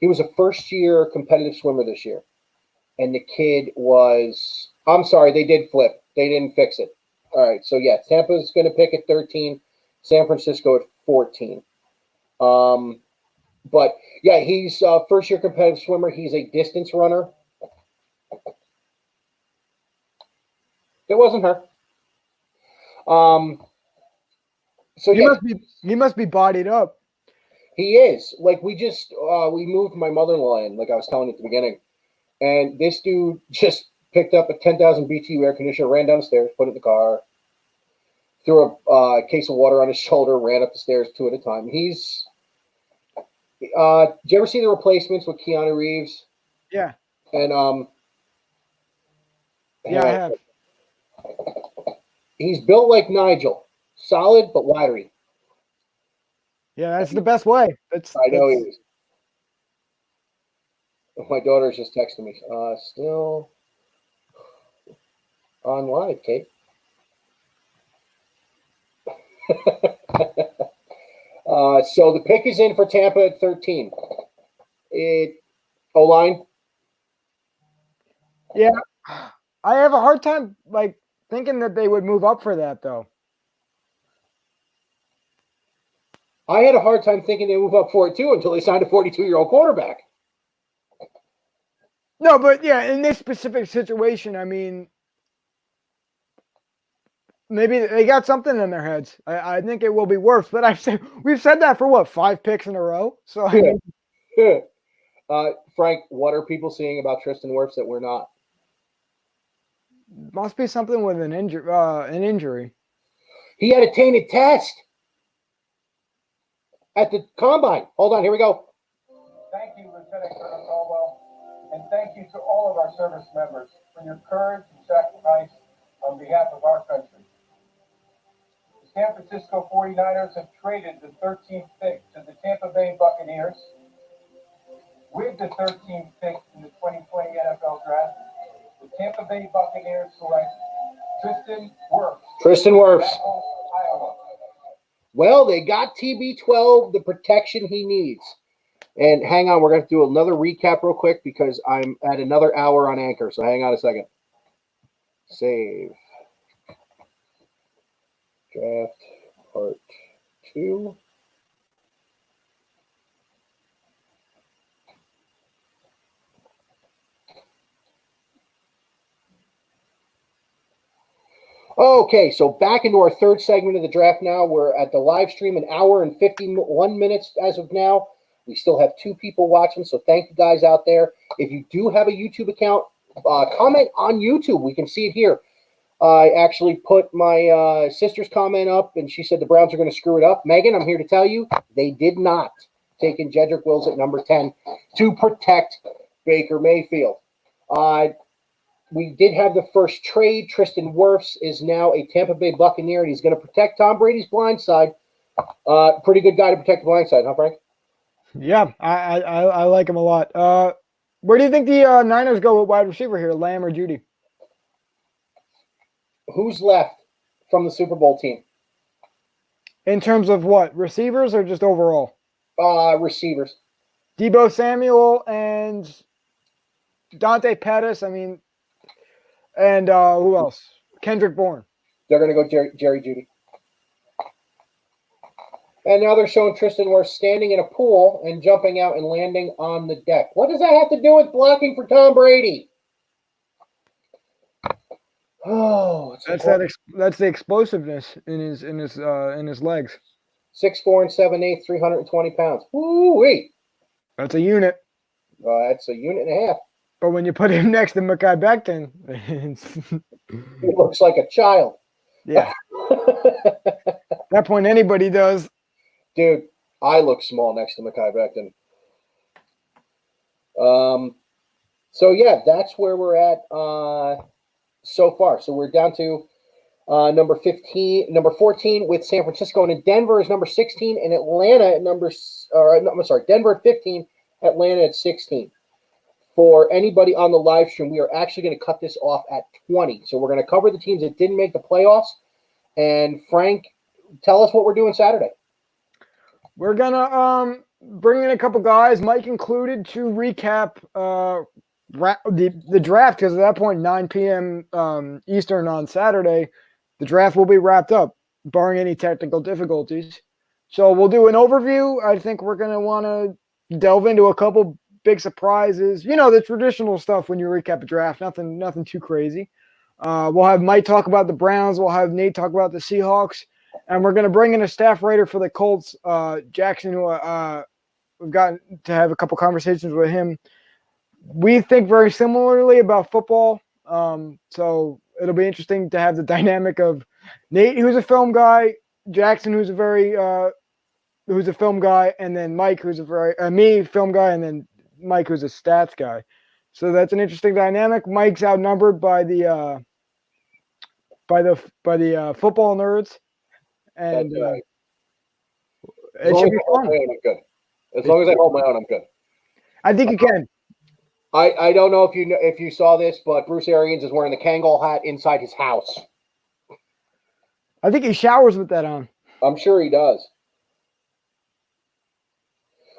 He was a first-year competitive swimmer this year, and the kid was. I'm sorry, they did flip. They didn't fix it. All right, so yeah, Tampa's going to pick at 13, San Francisco at 14. But yeah, he's a first-year competitive swimmer. He's a distance runner. It wasn't her. So
he must be bodied up.
He is. Like we moved my mother-in-law in, like I was telling you at the beginning, and this dude just picked up a 10,000 BTU air conditioner, ran down the stairs, put it in the car, threw a case of water on his shoulder, ran up the stairs two at a time. He's. Did you ever see The Replacements with Keanu Reeves?
Yeah.
And
yeah, I have.
He's built like Nigel, solid but wiry.
Yeah, that's the best way.
I know he is. My daughter's just texting me. Still on live, Kate. So the pick is in for Tampa at 13. O-line?
Yeah. I have a hard time thinking that they would move up for that though.
I had a hard time thinking they move up for it too until they signed a 42-year-old quarterback.
No, but yeah, in this specific situation, I mean, maybe they got something in their heads. I think it will be worse. But we've said that for what, 5 picks in a row. So I mean,
Frank, what are people seeing about Tristan Wirfs that we're not?
must be something with an injury.
He had a tainted test at the combine. Hold on, here we go.
Thank you, Lieutenant Colonel Caldwell, and thank you to all of our service members for your courage and sacrifice on behalf of our country. The San Francisco 49ers have traded the 13th pick to the Tampa Bay Buccaneers. With the 13th pick in the 2020 NFL Draft, the Tampa Bay Buccaneers select Tristan Wirfs.
Tristan Wirfs.
Bethel, Iowa.
Well, they got TB12, the protection he needs. And hang on, we're going to do another recap real quick because I'm at another hour on Anchor. So hang on a second. Save. Draft part 2. Okay, so back into our third segment of the draft now. We're at the live stream, an hour and 51 minutes as of now. We still have 2 people watching, so thank you guys out there. If you do have a YouTube account, comment on YouTube. We can see it here. I actually put my sister's comment up, and she said the Browns are going to screw it up. Megan, I'm here to tell you, they did not. Taking Jedrick Wills at number 10 to protect Baker Mayfield. We did have the first trade. Tristan Wirfs is now a Tampa Bay Buccaneer, and he's going to protect Tom Brady's blind side. Pretty good guy to protect the blind side, huh, Frank?
Yeah, I like him a lot. Where do you think the Niners go with wide receiver here, Lamb or Judy?
Who's left from the Super Bowl team?
In terms of what, receivers or just overall?
Receivers.
Deebo Samuel and Dante Pettis. I mean, and who else? Kendrick Bourne.
They're going to go Jerry Judy. And now they're showing Tristan Wirfs standing in a pool and jumping out and landing on the deck. What does that have to do with blocking for Tom Brady? Oh,
that's the explosiveness in his legs.
6'4" and 7/8", 320 pounds. Woo-wee.
That's a unit.
That's a unit and a half.
But when you put him next to Mekhi Becton,
he looks like a child.
Yeah. At that point, anybody does.
Dude, I look small next to Mekhi Becton. So yeah, that's where we're at so far. So we're down to number 14 with San Francisco, and Denver is number 16, and Atlanta at Denver at 15, Atlanta at 16. For anybody on the live stream, we are actually going to cut this off at 20. So we're going to cover the teams that didn't make the playoffs. And Frank, tell us what we're doing Saturday.
We're gonna bring in a couple guys, Mike included, to recap the draft, because at that point, 9 p.m. Eastern on Saturday, the draft will be wrapped up, barring any technical difficulties. So we'll do an overview. I think we're gonna want to delve into a couple big surprises. You know, the traditional stuff when you recap a draft. Nothing too crazy. We'll have Mike talk about the Browns. We'll have Nate talk about the Seahawks. And we're going to bring in a staff writer for the Colts, Jackson, who we've gotten to have a couple conversations with him. We think very similarly about football. So it'll be interesting to have the dynamic of Nate, who's a film guy, Jackson, who's a film guy, and then Mike, who's me, film guy, and then Mike, who's a stats guy. So that's an interesting dynamic. Mike's outnumbered by the football nerds. And
right.
It should be fun.
I'm good. As long as I hold my own, I'm good.
I think you can.
I don't know if you saw this, but Bruce Arians is wearing the Kangol hat inside his house.
I think he showers with that on.
I'm sure he does.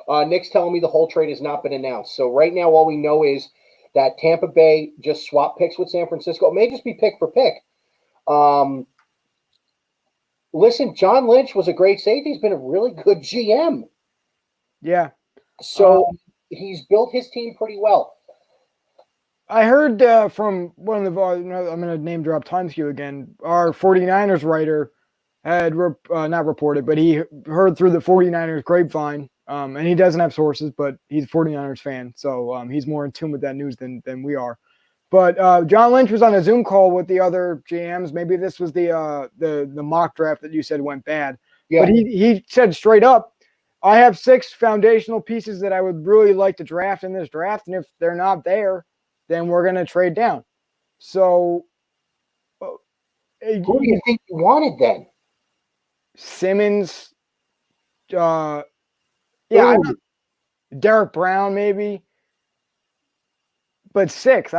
Nick's telling me the whole trade has not been announced. So right now, all we know is that Tampa Bay just swapped picks with San Francisco. It may just be pick for pick. Listen, John Lynch was a great safety. He's been a really good GM.
Yeah.
So he's built his team pretty well.
I heard from one of the, I'm going to name drop TimesQ again. Our 49ers writer had not reported, but he heard through the 49ers grapevine, and he doesn't have sources, but he's a 49ers fan, so he's more in tune with that news than we are. But John Lynch was on a Zoom call with the other GMs. Maybe this was the mock draft that you said went bad.
Yeah.
But he said straight up, I have 6 foundational pieces that I would really like to draft in this draft, and if they're not there, then we're going to trade down. So
who do you think you wanted then?
Simmons, Derek Brown maybe, but 6.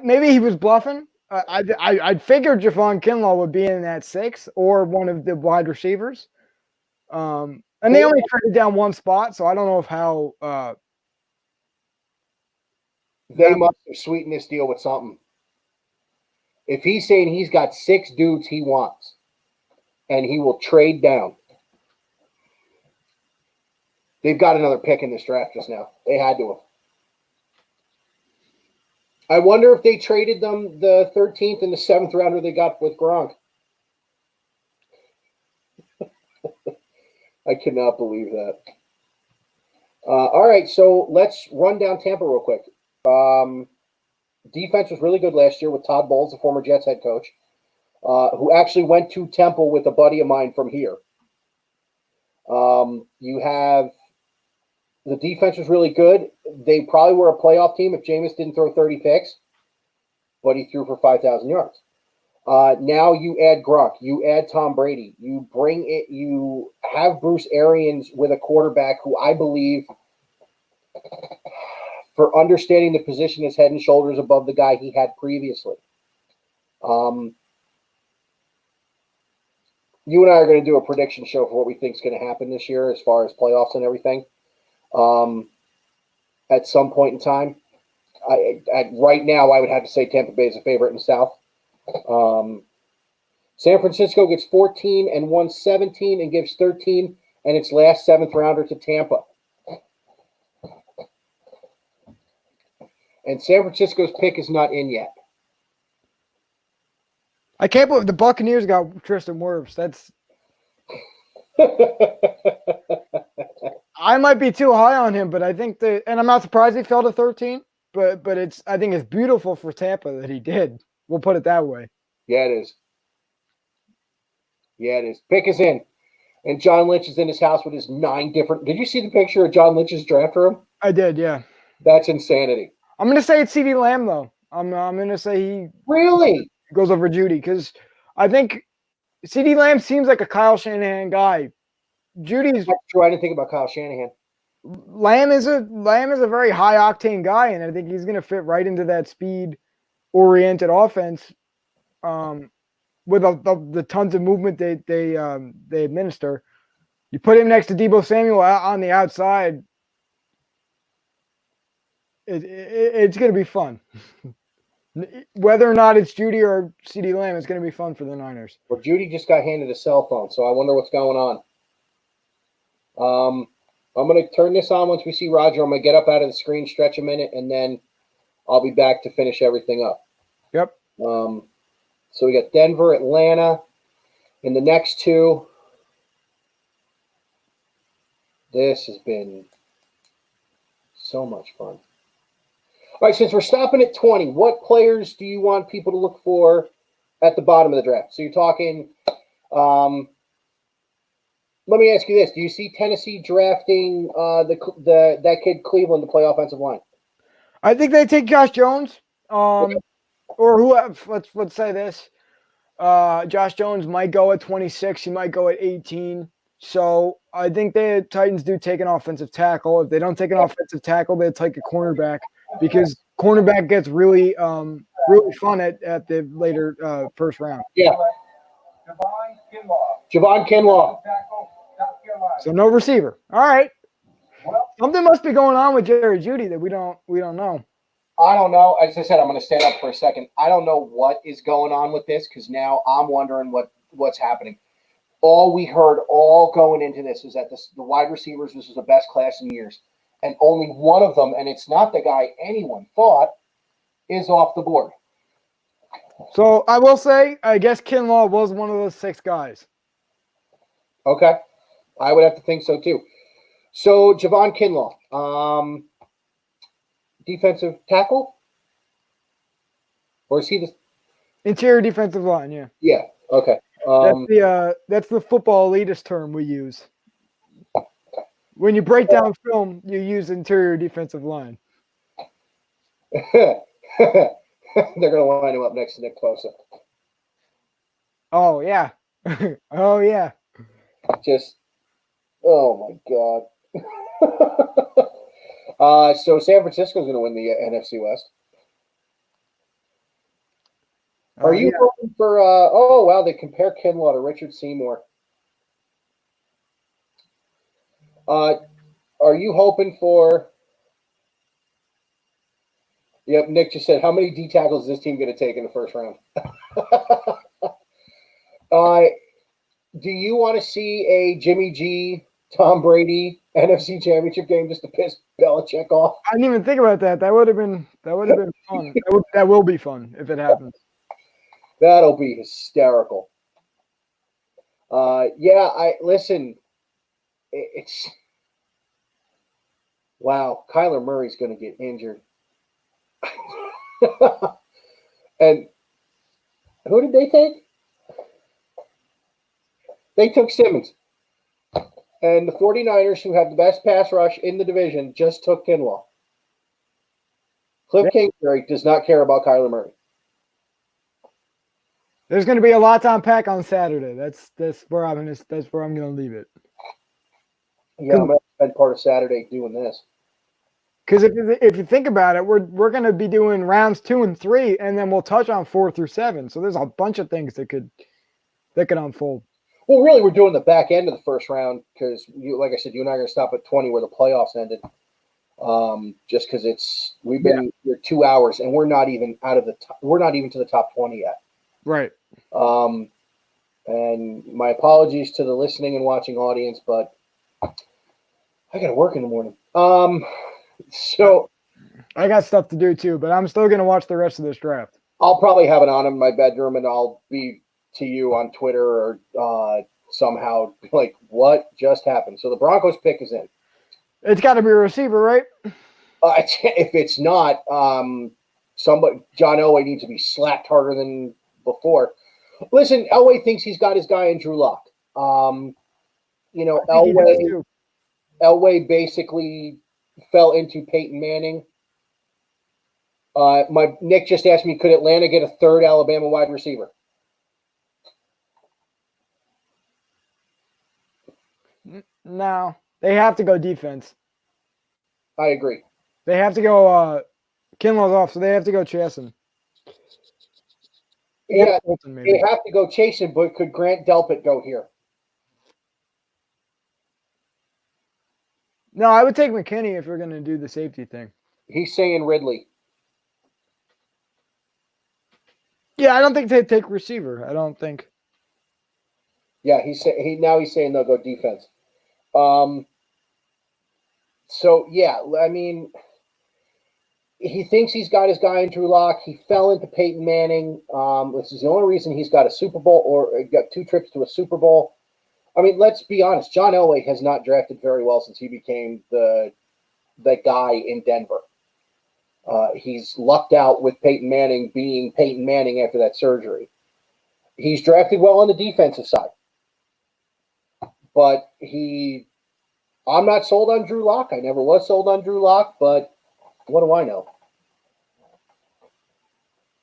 Maybe he was bluffing. I figured Javon Kinlaw would be in that 6 or one of the wide receivers. And they only traded down 1 spot, so I don't know how.
They must have sweetened this deal with something. If he's saying he's got 6 dudes he wants, and he will trade down, they've got another pick in this draft just now. They had to have. I wonder if they traded them the 13th and the 7th rounder they got with Gronk. I cannot believe that. All right, so let's run down Tampa real quick. Defense was really good last year with Todd Bowles, the former Jets head coach, who actually went to Temple with a buddy of mine from here. You have the defense was really good. They probably were a playoff team if Jameis didn't throw 30 picks, but he threw for 5,000 yards. Now you add Gronk, you add Tom Brady, you bring it, you have Bruce Arians with a quarterback who I believe, for understanding the position, is head and shoulders above the guy he had previously. You and I are going to do a prediction show for what we think is going to happen this year as far as playoffs and everything. At some point in time, right now, I would have to say Tampa Bay is a favorite in the South. San Francisco gets 14 and 117 and gives 13 and its last 7th rounder to Tampa. And San Francisco's pick is not in yet.
I can't believe the Buccaneers got Tristan Wirfs. That's I might be too high on him, but I think and I'm not surprised he fell to 13. But I think it's beautiful for Tampa that he did. We'll put it that way.
Yeah, it is. Yeah, it is. Pick is in. And John Lynch is in his house with his 9 different. Did you see the picture of John Lynch's draft room?
I did, yeah.
That's insanity.
I'm going to say it's CeeDee Lamb, though. I'm going to say he
really
goes over Judy because I think CeeDee Lamb seems like a Kyle Shanahan guy. Judy's
true. I didn't think about Kyle Shanahan.
Lamb is a very high octane guy, and I think he's going to fit right into that speed oriented offense. With the tons of movement they administer, you put him next to Deebo Samuel on the outside. It's going to be fun. Whether or not it's Judy or CeeDee Lamb, it's going to be fun for the Niners.
Well, Judy just got handed a cell phone, so I wonder what's going on. I'm going to turn this on once we see Roger. I'm going to get up out of the screen, stretch a minute, and then I'll be back to finish everything up.
Yep.
So we got Denver, Atlanta, and the next 2. This has been so much fun. All right, since we're stopping at 20, what players do you want people to look for at the bottom of the draft? So you're talking, let me ask you this. Do you see Tennessee drafting that kid Cleveland to play offensive line?
I think they take Josh Jones. Or whoever, let's say this. Josh Jones might go at 26. He might go at 18. So I think the Titans do take an offensive tackle. If they don't take an offensive tackle, they take a cornerback because cornerback gets really fun at the later first round.
Yeah. Javon Kinlaw.
So no receiver. All right. Something must be going on with Jerry Jeudy that we don't know.
I don't know. As I said, I'm going to stand up for a second. I don't know what is going on with this because now I'm wondering what's happening. All we heard all going into this is that the wide receivers, this was the best class in years. And only one of them, and it's not the guy anyone thought, is off the board.
So I will say, I guess Kinlaw was one of those 6 guys.
Okay. I would have to think so too. So Javon Kinlaw, defensive tackle? Or is he the
Interior defensive line, yeah.
Yeah, okay.
That's the football elitist term we use. When you break down film, you use interior defensive line.
They're gonna line him up next to Nick Bosa.
Oh yeah. Oh yeah.
Just oh my god. So San Francisco's gonna win the NFC West. Are you
Yeah.
hoping for oh wow, they compare Kinlaw to Richard Seymour. Are you hoping for Yep, Nick just said, how many D tackles is this team going to take in the first round? Do you want to see a Jimmy G, Tom Brady NFC Championship game just to piss Belichick off?
I didn't even think about that. That would have been fun. That will be fun if it happens.
That'll be hysterical. Yeah, listen. It's wow. Kyler Murray's going to get injured. And who did they take? They took Simmons. And the 49ers, who have the best pass rush in the division, just took Kinlaw. Cliff Kingsbury does not care about Kyler Murray.
There's going to be a lot to unpack on Saturday. That's where I'm going to leave it.
Yeah, I'm going to spend part of Saturday doing this.
Because if you think about it, we're going to be doing rounds 2 and 3, and then we'll touch on 4 through 7. So there's a bunch of things that could unfold.
Well, really, we're doing the back end of the first round because, like I said, you and I are going to stop at 20 where the playoffs ended. Just because we've been here 2 hours and we're not even we're not even to the top 20 yet.
Right.
And my apologies to the listening and watching audience, but I got to work in the morning. So
I got stuff to do too, but I'm still going to watch the rest of this draft.
I'll probably have it on in my bedroom, and I'll be to you on Twitter or somehow like, what just happened? So the Broncos pick is in.
It's got to be a receiver, right?
If it's not, John Elway needs to be slapped harder than before. Listen, Elway thinks he's got his guy in Drew Lock. Elway basically fell into Peyton Manning. Nick just asked me, could Atlanta get a third Alabama wide receiver?
No, they have to go defense.
I agree.
They have to go. Kinlaw's off, so they have to go Chasen.
Yeah, Colton, they have to go Chasen, but could Grant Delpit go here?
No, I would take McKinney if we're going to do the safety thing.
He's saying Ridley.
Yeah, I don't think they'd take receiver. I don't think.
Yeah, he's saying they'll go defense. So yeah, I mean, he thinks he's got his guy in Drew Lock. He fell into Peyton Manning. This is the only reason he's got a Super Bowl or got 2 trips to a Super Bowl. I mean, let's be honest. John Elway has not drafted very well since he became the guy in Denver. He's lucked out with Peyton Manning being Peyton Manning after that surgery. He's drafted well on the defensive side. But I'm not sold on Drew Lock. I never was sold on Drew Lock, but what do I know?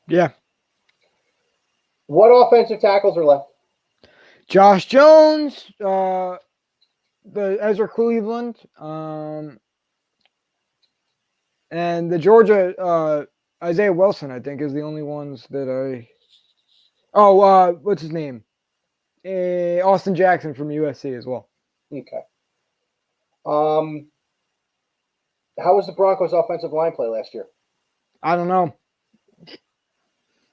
Yeah.
What offensive tackles are left?
Josh Jones, the Ezra Cleveland, and the Georgia Isaiah Wilson, I think, is the only ones that I. Oh, what's his name? Austin Jackson from USC as well.
Okay. How was the Broncos' offensive line play last year?
I don't know.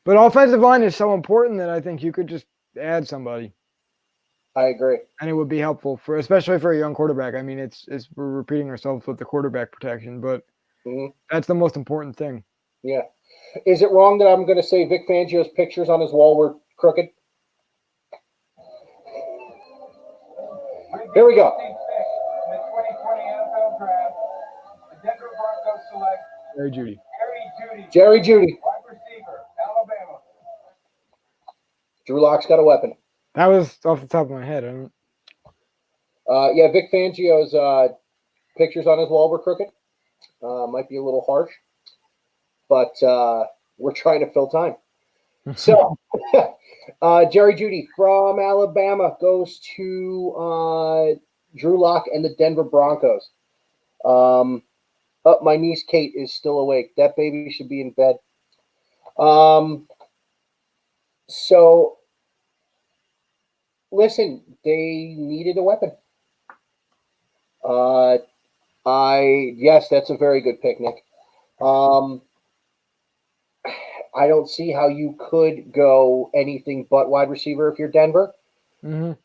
But offensive line is so important that I think you could just add somebody.
I agree.
And it would be helpful especially for a young quarterback. I mean, we're repeating ourselves with the quarterback protection, but that's the most important thing.
Yeah. Is it wrong that I'm going to say Vic Fangio's pictures on his wall were crooked? Here we go.
In the 2020 NFL Draft, the Denver Broncos select
Jerry Jeudy.
Jerry Jeudy.
wide receiver, Alabama.
Drew Lock's got a weapon.
That was off the top of my head. I don't,
Yeah, Vic Fangio's pictures on his wall were crooked. Might be a little harsh, but we're trying to fill time. So, Jerry Jeudy from Alabama goes to Drew Lock and the Denver Broncos. My niece Kate is still awake. That baby should be in bed. So, listen, they needed a weapon. Yes, that's a very good picnic. I don't see how you could go anything but wide receiver if you're Denver.
Mhm.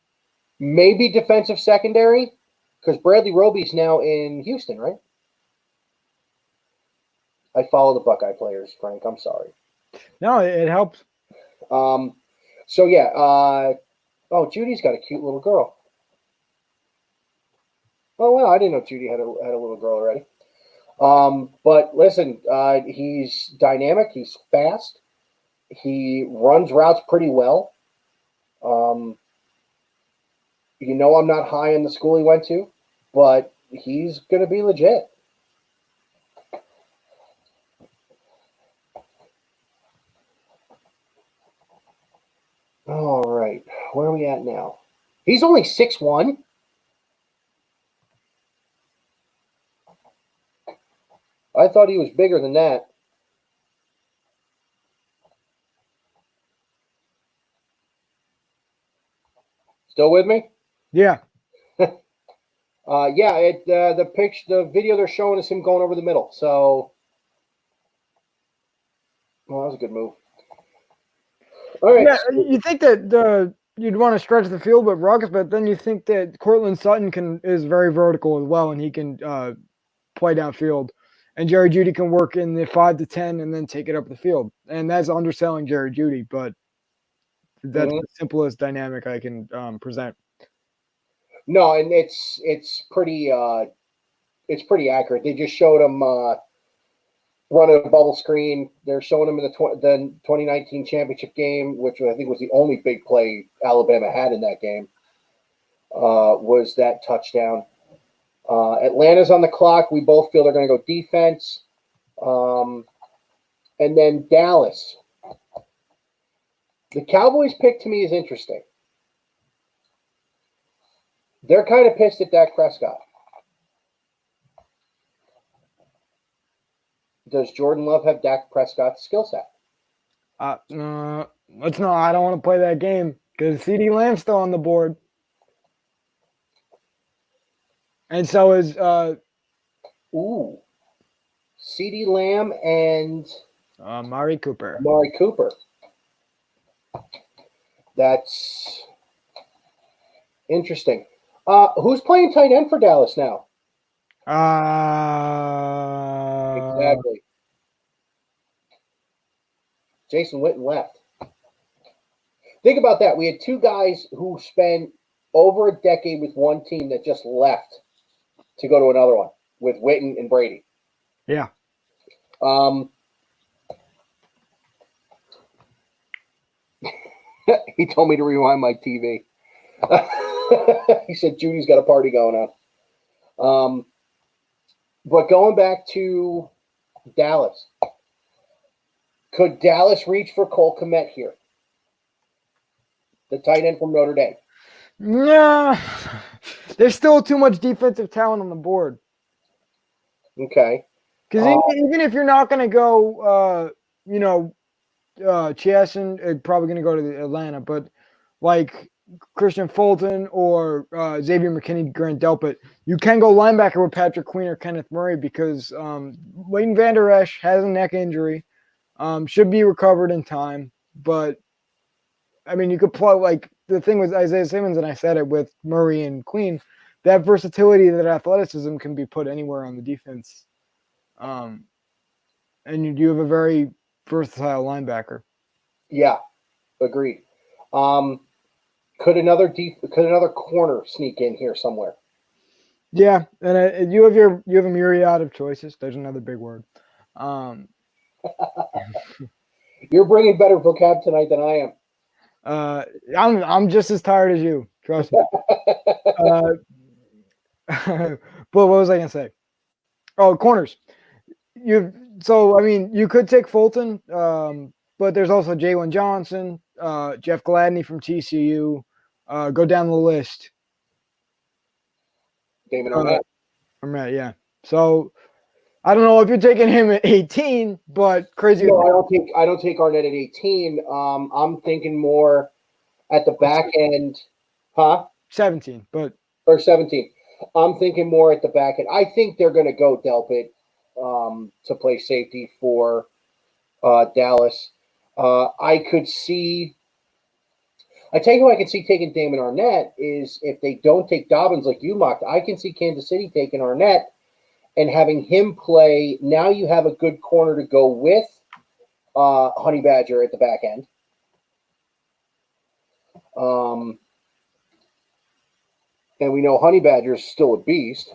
Maybe defensive secondary, because Bradley Roby's now in Houston, right? I follow the Buckeye players, Frank. I'm sorry.
No, it helps.
So yeah. Judy's got a cute little girl. Oh wow, I didn't know Judy had a little girl already. But listen, he's dynamic. He's fast. He runs routes pretty well. I'm not high in the school he went to, but he's going to be legit. All right. Where are we at now? He's only 6'1". I thought he was bigger than that. Still with me?
Yeah.
The video they're showing is him going over the middle. So, well, that was a good move. All right.
Yeah, you think that you'd want to stretch the field with Ruggs, but then you think that Cortland Sutton is very vertical as well, and he can play downfield. And Jerry Jeudy can work in the 5 to 10 and then take it up the field. And that's underselling Jerry Jeudy, but that's the simplest dynamic I can present.
No, and it's pretty accurate. They just showed him running a bubble screen. They're showing him in the 2019 championship game, which I think was the only big play Alabama had in that game. Was that touchdown? Atlanta's on the clock. We both feel they're going to go defense. And then Dallas. The Cowboys pick to me is interesting. They're kind of pissed at Dak Prescott. Does Jordan Love have Dak Prescott's skill set?
Let's not. I don't want to play that game because CeeDee Lamb's still on the board. And so is
CeeDee Lamb and
Amari Cooper.
That's interesting. Who's playing tight end for Dallas now? Exactly. Jason Witten left. Think about that. We had two guys who spent over a decade with one team that just left to go to another one with Witten and Brady.
Yeah.
He told me to rewind my TV. He said Judy's got a party going on. But going back to Dallas, could Dallas reach for Cole Kmet here? The tight end from Notre Dame.
Yeah. There's still too much defensive talent on the board.
Okay.
Because even if you're not going to go, Chiasson, probably going to go to Atlanta, but like Christian Fulton or Xavier McKinney, Grant Delpit, you can go linebacker with Patrick Queen or Kenneth Murray because Leighton Vander Esch has a neck injury, should be recovered in time. But, I mean, you could plug, like, the thing with Isaiah Simmons, and I said it with Murray and Queen, that versatility, that athleticism can be put anywhere on the defense. And you do have a very versatile linebacker.
Yeah, agreed. Could another corner sneak in here somewhere?
Yeah, and you have a myriad of choices. There's another big word.
You're bringing better vocab tonight than I am.
I'm just as tired as you. Trust me. But what was I gonna say? Oh, corners. You you could take Fulton, but there's also Jalen Johnson, Jeff Gladney from TCU. Go down the list.
Damon Arnett.
Arnett, yeah. So I don't know if you're taking him at 18, but crazy.
No, I don't take Arnett at 18. I'm thinking more at the back end, huh?
17, but
Or 17. I'm thinking more at the back end. I think they're going to go Delpit to play safety for Dallas. I could see. I tell you who I can see taking Damon Arnett is if they don't take Dobbins like you mocked. I can see Kansas City taking Arnett and having him play. Now you have a good corner to go with Honey Badger at the back end. And we know Honey Badger is still a beast.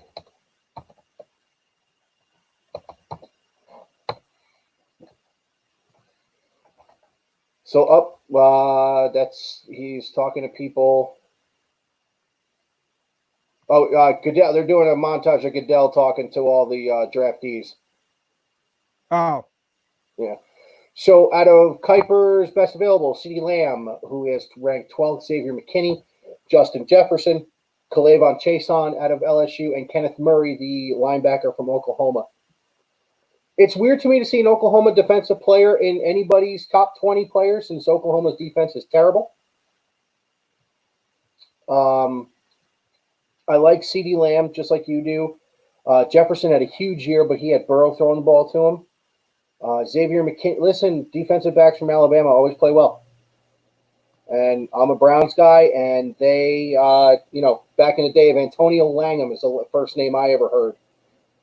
So he's talking to people. Oh, Goodell. They're doing a montage of Goodell talking to all the draftees.
Oh,
yeah. So out of Kuiper's best available, CeeDee Lamb, who is ranked 12th, Xavier McKinney, Justin Jefferson, K'Lavon Chaisson out of LSU, and Kenneth Murray, the linebacker from Oklahoma. It's weird to me to see an Oklahoma defensive player in anybody's top 20 players since Oklahoma's defense is terrible. I like CeeDee Lamb just like you do. Jefferson had a huge year, but he had Burrow throwing the ball to him. Xavier McKinney, listen, defensive backs from Alabama always play well. And I'm a Browns guy, and they, back in the day of Antonio Langham is the first name I ever heard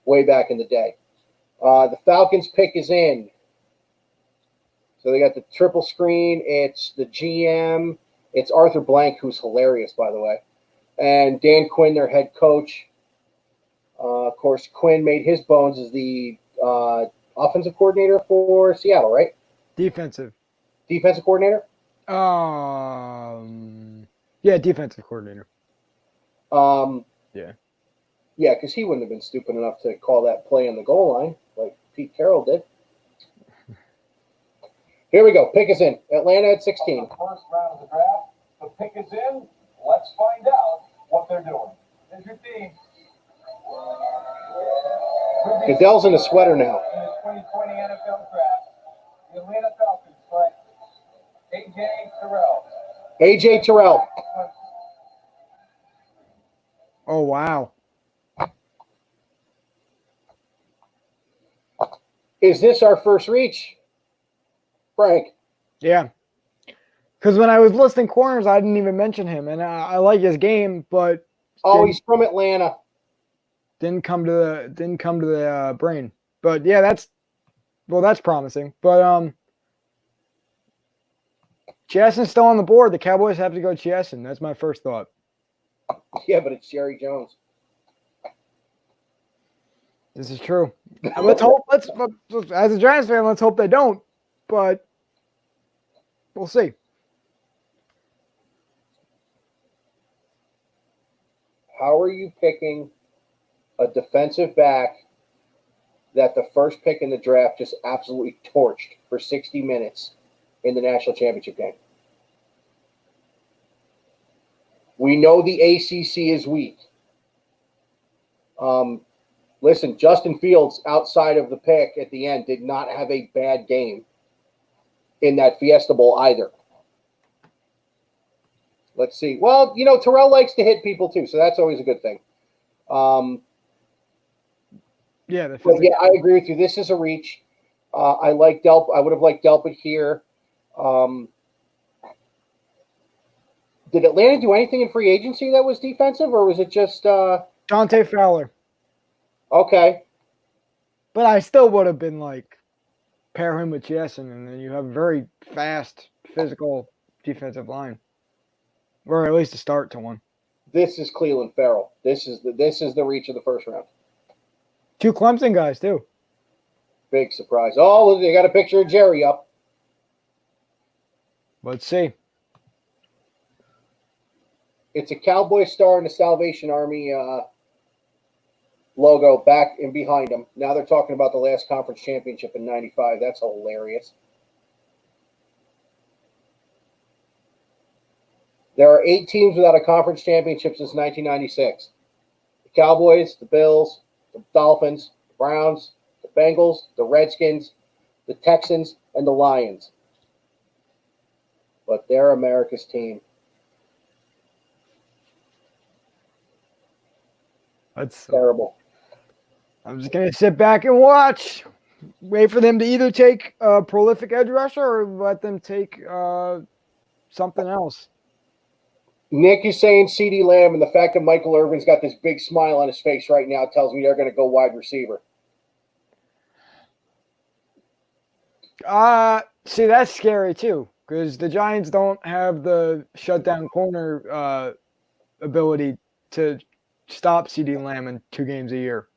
way back in the day. The Falcons pick is in. So they got the triple screen. It's the GM. It's Arthur Blank, who's hilarious, by the way. And Dan Quinn, their head coach. Of course, Quinn made his bones as the offensive coordinator for Seattle, right?
defensive
coordinator?
Yeah, defensive coordinator.
Yeah. Yeah, because he wouldn't have been stupid enough to call that play on the goal line like Pete Carroll did. Here we go. Pick is in. Atlanta at 16.
The first round of the draft. The pick is in. Let's find out what they're doing. Here's your team.
Goodell's in a sweater now.
In the 2020 NFL Draft, the Atlanta Falcons select A.J. Terrell.
A.J. Terrell.
Oh, wow.
Is this our first reach, Frank?
Yeah. Because when I was listing corners, I didn't even mention him, and I like his game, but
he's from Atlanta.
Didn't come to the brain. But yeah, that's promising. But Chiessen's still on the board. The Cowboys have to go Chiessen. That's my first thought.
Yeah, but it's Jerry Jones.
This is true. Let's hope. As a Giants fan, let's hope they don't. But we'll see.
How are you picking a defensive back that the first pick in the draft just absolutely torched for 60 minutes in the national championship game? We know the ACC is weak. Listen, Justin Fields, outside of the pick at the end, did not have a bad game in that Fiesta Bowl either. Let's see. Well, Terrell likes to hit people too, so that's always a good thing. Yeah, I agree with you. This is a reach. I like Delp. I would have liked Delpit here. Did Atlanta do anything in free agency that was defensive, or was it just
Dante Fowler?
Okay.
But I still would have been like, pair him with Chesson, and then you have a very fast, physical defensive line, or at least a start to one.
This is Cleveland Farrell. This is the reach of the first round.
2 Clemson guys too.
Big surprise. Oh, they got a picture of Jerry up.
Let's see.
It's a Cowboy star and a Salvation Army logo back and behind him. Now they're talking about the last conference championship in '95. That's hilarious. There are 8 teams without a conference championship since 1996. The Cowboys, the Bills, the Dolphins, the Browns, the Bengals, the Redskins, the Texans, and the Lions. But they're America's team.
That's
Terrible.
I'm just gonna sit back and watch. Wait for them to either take a prolific edge rusher or let them take something else.
Nick is saying CeeDee Lamb, and the fact that Michael Irvin's got this big smile on his face right now tells me they're going to go wide receiver.
See, that's scary too, because the Giants don't have the shutdown corner ability to stop CeeDee Lamb in 2 games a year.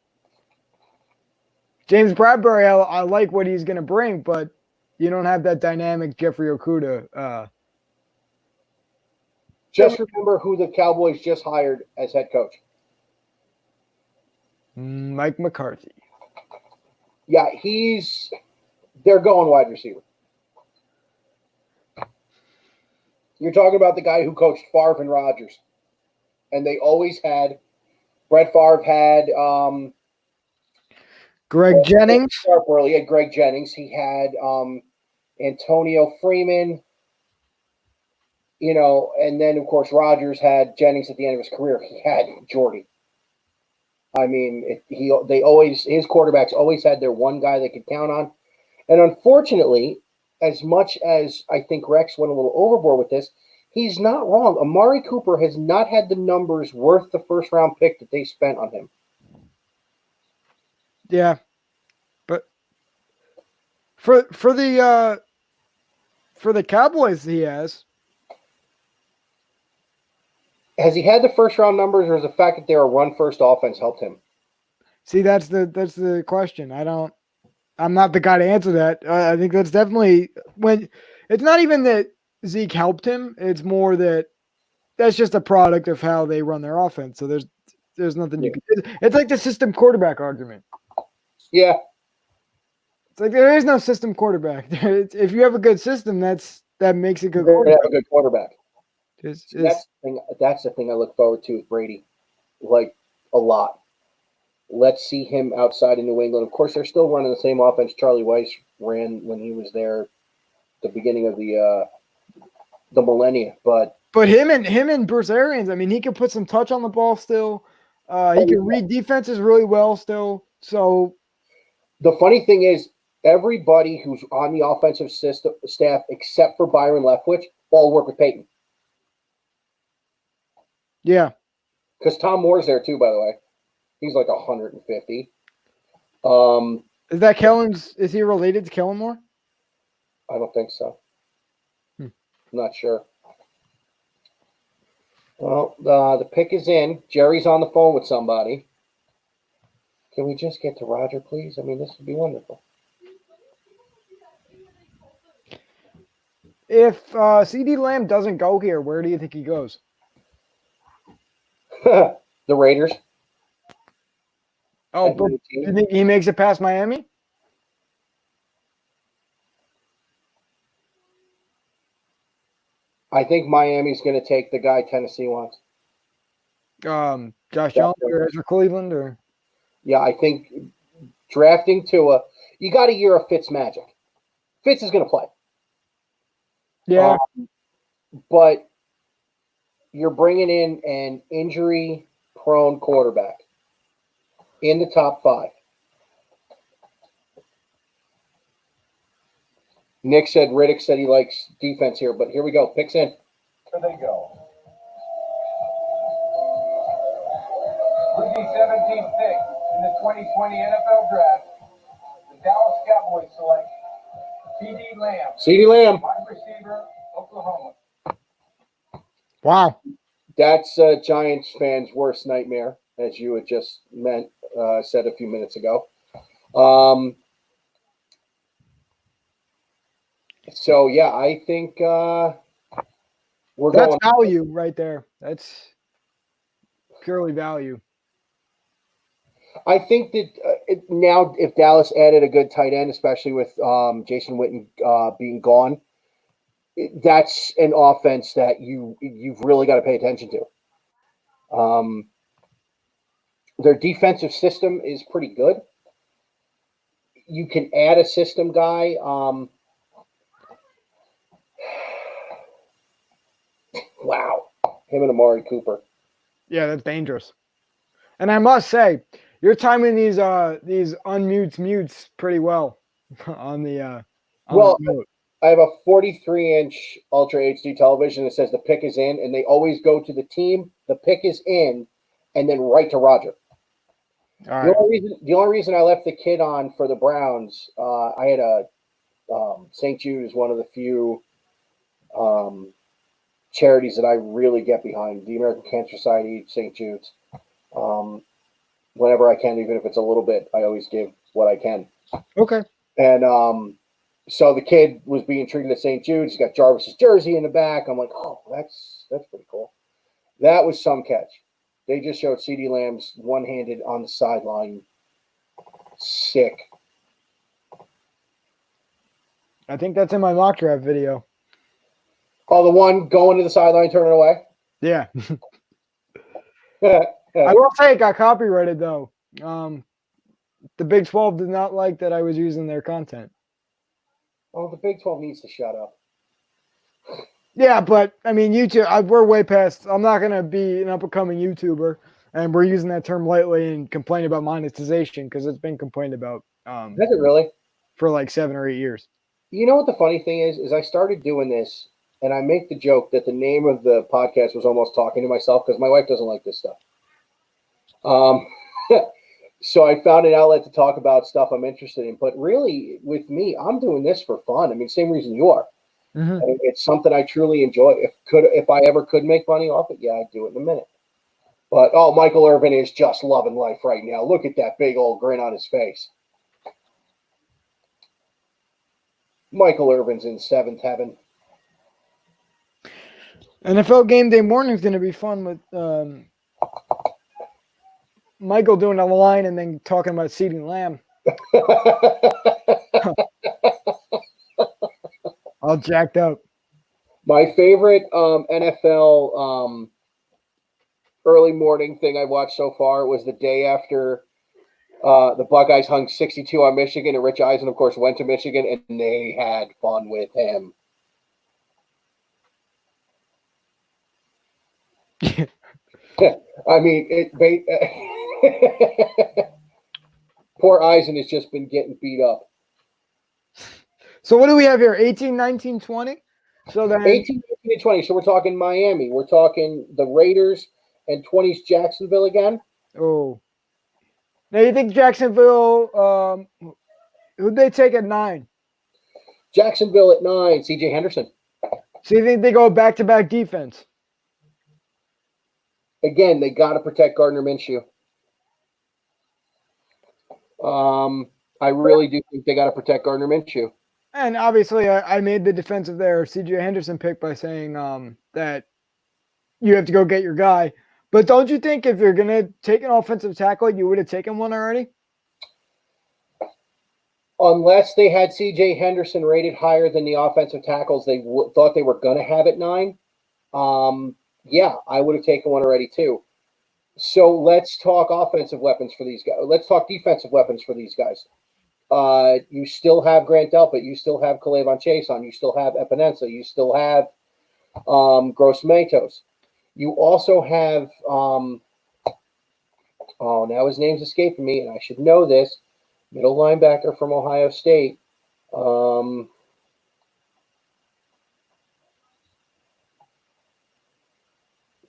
James Bradbury, I like what he's going to bring, but you don't have that dynamic Jeffrey Okudah.
Just remember who the Cowboys just hired as head coach.
Mike McCarthy.
Yeah, they're going wide receiver. You're talking about the guy who coached Favre and Rodgers. And they always had, Brett Favre had
Greg Jennings.
He had Greg Jennings. He had Antonio Freeman. And then of course Rodgers had Jennings at the end of his career. He had Jordy. I mean, his quarterbacks always had their one guy they could count on. And unfortunately, as much as I think Rex went a little overboard with this, he's not wrong. Amari Cooper has not had the numbers worth the first round pick that they spent on him.
Yeah, but for the Cowboys, he has.
Has he had the first round numbers, or is the fact that they're a run first offense helped him?
See, that's the question. I'm not the guy to answer that. I think that's definitely when it's not even that Zeke helped him. It's more that's just a product of how they run their offense. So there's nothing you can. It's like the system quarterback argument.
Yeah,
it's like there is no system quarterback. If you have a good system, that makes a good
have
quarterback.
a good quarterback.
That's
the thing I look forward to with Brady, like a lot. Let's see him outside in New England. Of course, they're still running the same offense Charlie Weiss ran when he was there, the beginning of the millennia. But
him and Bruce Arians, I mean, he can put some touch on the ball still. He can read defenses really well still. So
the funny thing is, everybody who's on the offensive staff except for Byron Leftwich all work with Peyton.
Yeah.
Because Tom Moore's there too, by the way. He's like 150.
Is that Kellen's? Is he related to Kellen Moore?
I don't think so. I'm not sure. Well, the pick is in. Jerry's on the phone with somebody. Can we just get to Roger, please? I mean, this would be wonderful.
If CeeDee Lamb doesn't go here, where do you think he goes?
The Raiders.
Oh, but do you think he makes it past Miami?
I think Miami's going to take the guy Tennessee wants.
Josh Jones or Ezra Cleveland, or
yeah, I think drafting Tua, you got a year of Fitz magic. Fitz is going to play.
Yeah,
but you're bringing in an injury-prone quarterback in the top 5. Riddick said he likes defense here, but here we go. Picks in.
Here they go. With the 17th pick in the 2020 NFL Draft, the Dallas Cowboys select CD Lamb.
CeeDee Lamb.
Wide receiver, Oklahoma.
Wow.
That's Giants fans' worst nightmare, as you had just said a few minutes ago. So yeah, I think we're
That's
going.
value right there. That's purely value.
I think that now, if Dallas added a good tight end, especially with Jason Witten being gone, that's an offense that you've really got to pay attention to. Their defensive system is pretty good. You can add a system guy. Wow, him and Amari Cooper.
Yeah, that's dangerous. And I must say, you're timing these mutes pretty well on the
Well,
note.
I have a 43-inch Ultra HD television that says the pick is in, and they always go to the team, the pick is in, and then right to Roger.
All
The
right.
only reason I left the kid on for the Browns, I had a St. Jude is one of the few charities that I really get behind. The American Cancer Society, St. Jude's. Whenever I can, even if it's a little bit, I always give what I can.
Okay.
And so the kid was being treated at St. Jude's. He's got Jarvis's jersey in the back. I'm like, oh, that's pretty cool. That was some catch. They just showed CeeDee Lamb's one-handed on the sideline. Sick.
I think that's in my mock draft video.
Oh, the one going to the sideline, turning away?
Yeah. I will say it got copyrighted though. The Big 12 did not like that I was using their content.
Oh, the Big 12 needs to shut up.
Yeah, but I mean, YouTube, we're way past. I'm not going to be an up and coming YouTuber, and we're using that term lightly and complaining about monetization because it's been complained about
Is it really?
for like 7 or 8 years.
You know what the funny thing is I started doing this, and I make the joke that the name of the podcast was almost talking to myself because my wife doesn't like this stuff. So I found an outlet to talk about stuff I'm interested in. But really, with me, I'm doing this for fun. I mean, same reason you are.
Mm-hmm.
I mean, it's something I truly enjoy. If I ever could make money off it, yeah, I'd do it in a minute. But Michael Irvin is just loving life right now. Look at that big old grin on his face. Michael Irvin's in seventh heaven.
NFL game day morning is going to be fun with Michael doing a line and then talking about CeeDee Lamb. All jacked up.
My favorite NFL early morning thing I watched so far was the day after the Buckeyes hung 62 on Michigan, and Rich Eisen, of course, went to Michigan, and they had fun with him. I mean, poor Eisen has just been getting beat up.
So what do we have here? 18, 19, 20? So then
18, 19, and 20. So we're talking Miami. We're talking the Raiders, and 20's Jacksonville again.
Oh. Now you think Jacksonville, who'd they take at 9?
Jacksonville at 9, C.J. Henderson.
So you think they go back-to-back defense?
Again, they got to protect Gardner Minshew. I really do think they got to protect Gardner Minshew.
And obviously, I made the defense of their C.J. Henderson pick by saying that you have to go get your guy. But don't you think if you're going to take an offensive tackle, you would have taken one already?
Unless they had C.J. Henderson rated higher than the offensive tackles they thought they were going to have at 9, yeah, I would have taken one already too. So let's talk offensive weapons for these guys. Let's talk defensive weapons for these guys. You still have Grant Delpit. You still have K'Lavon Chason. You still have Epinesa. You still have Gross Matos. You also have now his name's escaping me, and I should know this. Middle linebacker from Ohio State.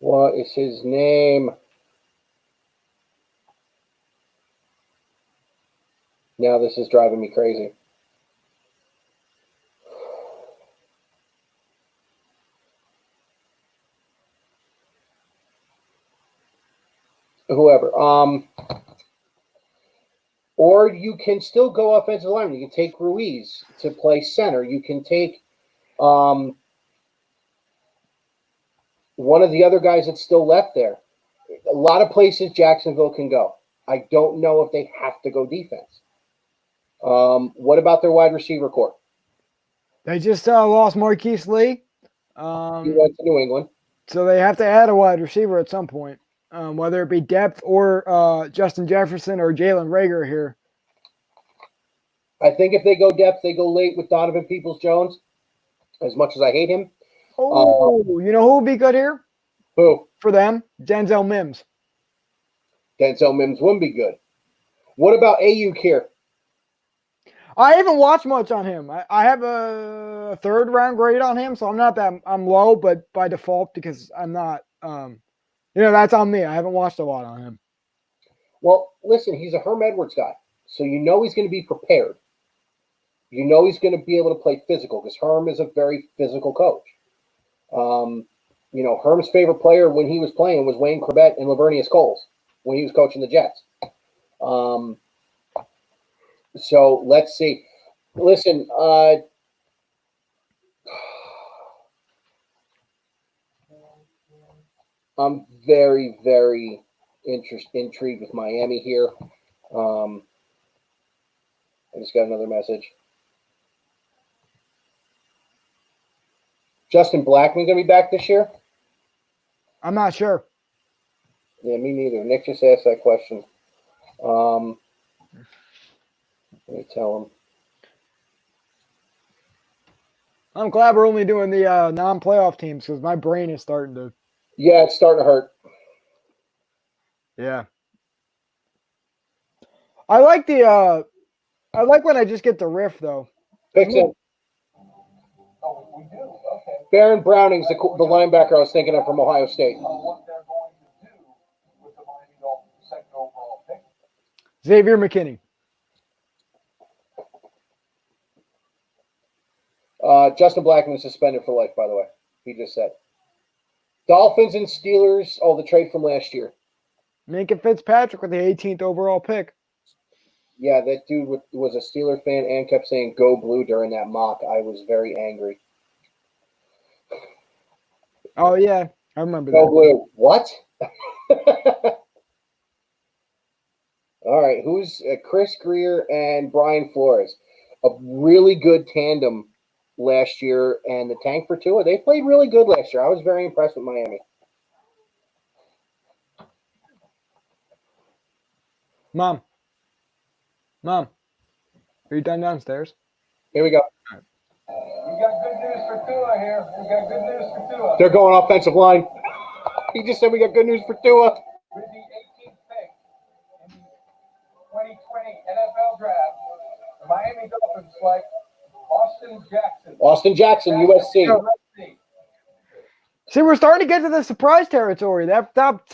What is his name? Now this is driving me crazy. Or you can still go offensive line. You can take Ruiz to play center. You can take one of the other guys that's still left there. A lot of places Jacksonville can go. I don't know if they have to go defense. What about their wide receiver corps?
They just lost Marquise Lee.
He went to New England.
So they have to add a wide receiver at some point, whether it be depth or Justin Jefferson or Jalen Reagor here.
I think if they go depth, they go late with Donovan Peoples-Jones, as much as I hate him.
Oh, you know who would be good here?
Who?
For them? Denzel Mims.
Denzel Mims wouldn't be good. What about Ayuk here?
I haven't watched much on him. I have a third round grade on him, so I'm not that I'm low, but by default because I'm not. That's on me. I haven't watched a lot on him.
Well, listen, he's a Herm Edwards guy, so you know he's going to be prepared. You know he's going to be able to play physical because Herm is a very physical coach. Herm's favorite player when he was playing was Wayne Corbett and Lavernius Coles when he was coaching the Jets. So let's see. Listen, I'm very, very intrigued with Miami here. I just got another message. Justin Blackman going to be back this year?
I'm not sure.
Yeah, me neither. Nick just asked that question. Let me tell him.
I'm glad we're only doing the non-playoff teams because my brain is starting to.
Yeah, it's starting to hurt.
Yeah. I like when I just get the riff though.
Picks him.
Oh, we do? Okay.
Baron Browning's the linebacker I was thinking of from Ohio State.
What they're going to do with the Miami Dolphins' second overall pick.
Xavier McKinney.
Justin Blackman is suspended for life, by the way. He just said. Dolphins and Steelers. Oh, the trade from last year.
Minka Fitzpatrick with the 18th overall pick.
Yeah, that dude was a Steeler fan and kept saying "Go Blue" during that mock. I was very angry.
Oh yeah, I remember
Go
that.
Blue. What? All right, who's Chris Greer and Brian Flores? A really good tandem last year, and the tank for Tua. They played really good last year. I was very impressed with Miami.
Mom, are you done downstairs?
Here we go.
We got good news for Tua here. We got good news for Tua.
They're going offensive line. He just said we got good news for Tua.
With the 18th pick in the 2020 NFL Draft, the Miami Dolphins select Austin Jackson.
Austin Jackson, USC.
See, we're starting to get to the surprise territory. That top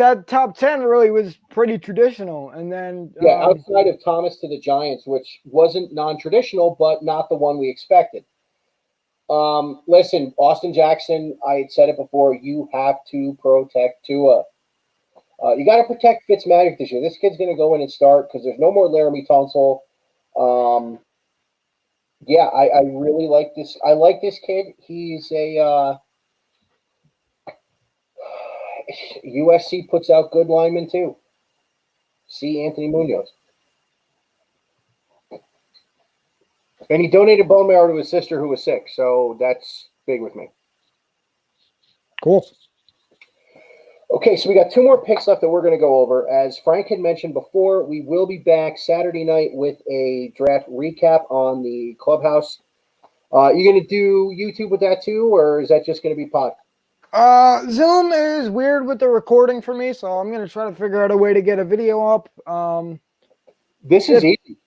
10 really was pretty traditional, and then
outside of Thomas to the Giants, which wasn't non-traditional, but not the one we expected. Listen, Austin Jackson, I had said it before, you have to protect Tua. You got to protect Fitzmagic this year. This kid's going to go in and start because there's no more Laramie Tunsil. I really like this. I like this kid. He's a USC puts out good linemen too. See Anthony Munoz. And he donated bone marrow to his sister who was sick, so that's big with me.
Cool.
Okay, so we got two more picks left that we're going to go over. As Frank had mentioned before, we will be back Saturday night with a draft recap on the Clubhouse. You going to do YouTube with that too, or is that just going to be pod?
Zoom is weird with the recording for me, so I'm going to try to figure out a way to get a video up.
This is easy.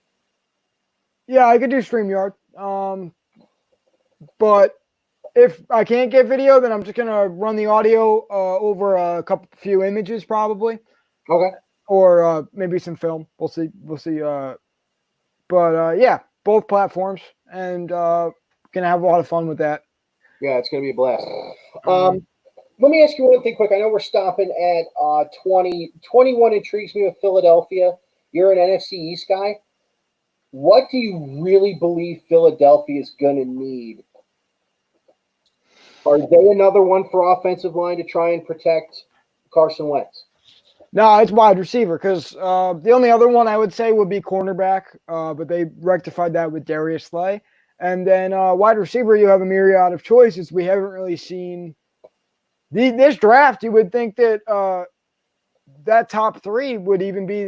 Yeah, I could do StreamYard. But if I can't get video, then I'm just going to run the audio over a few images probably.
Okay.
Or maybe some film. We'll see. Yeah, both platforms, and going to have a lot of fun with that.
Yeah, it's going to be a blast. Let me ask you one thing quick. I know we're stopping at 20. 21 intrigues me with Philadelphia. You're an NFC East guy. what do you really believe Philadelphia is going to need? Are they another one for offensive line to try and protect Carson Wentz?
No, it's wide receiver because the only other one I would say would be cornerback, but they rectified that with Darius Slay. And then wide receiver, you have a myriad of choices. We haven't really seen this draft. You would think that that top three would even be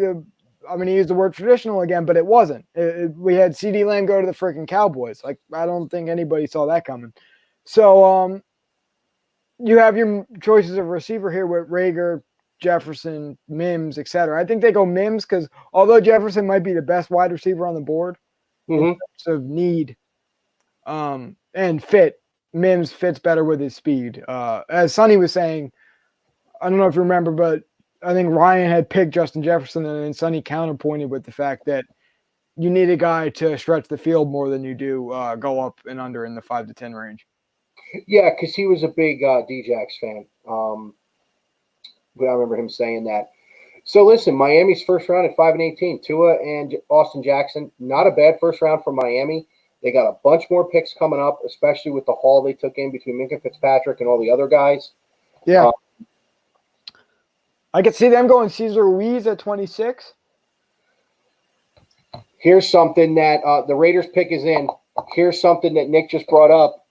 I'm going to use the word traditional again, but it wasn't. We had CeeDee Lamb go to the freaking Cowboys. Like, I don't think anybody saw that coming. So you have your choices of receiver here with Rager, Jefferson, Mims, etc. I think they go Mims because although Jefferson might be the best wide receiver on the board in terms of need and fit, Mims fits better with his speed. As Sonny was saying, I don't know if you remember, but I think Ryan had picked Justin Jefferson, and then Sonny counterpointed with the fact that you need a guy to stretch the field more than you do go up and under in the 5 to 10 range.
Yeah, because he was a big Djax fan. But I remember him saying that. So listen, Miami's first round at 5-18. Tua and Austin Jackson, not a bad first round for Miami. They got a bunch more picks coming up, especially with the haul they took in between Minka Fitzpatrick and all the other guys.
Yeah. I could see them going Cesar Ruiz at 26.
Here's something that the Raiders pick is in. Here's something that Nick just brought up.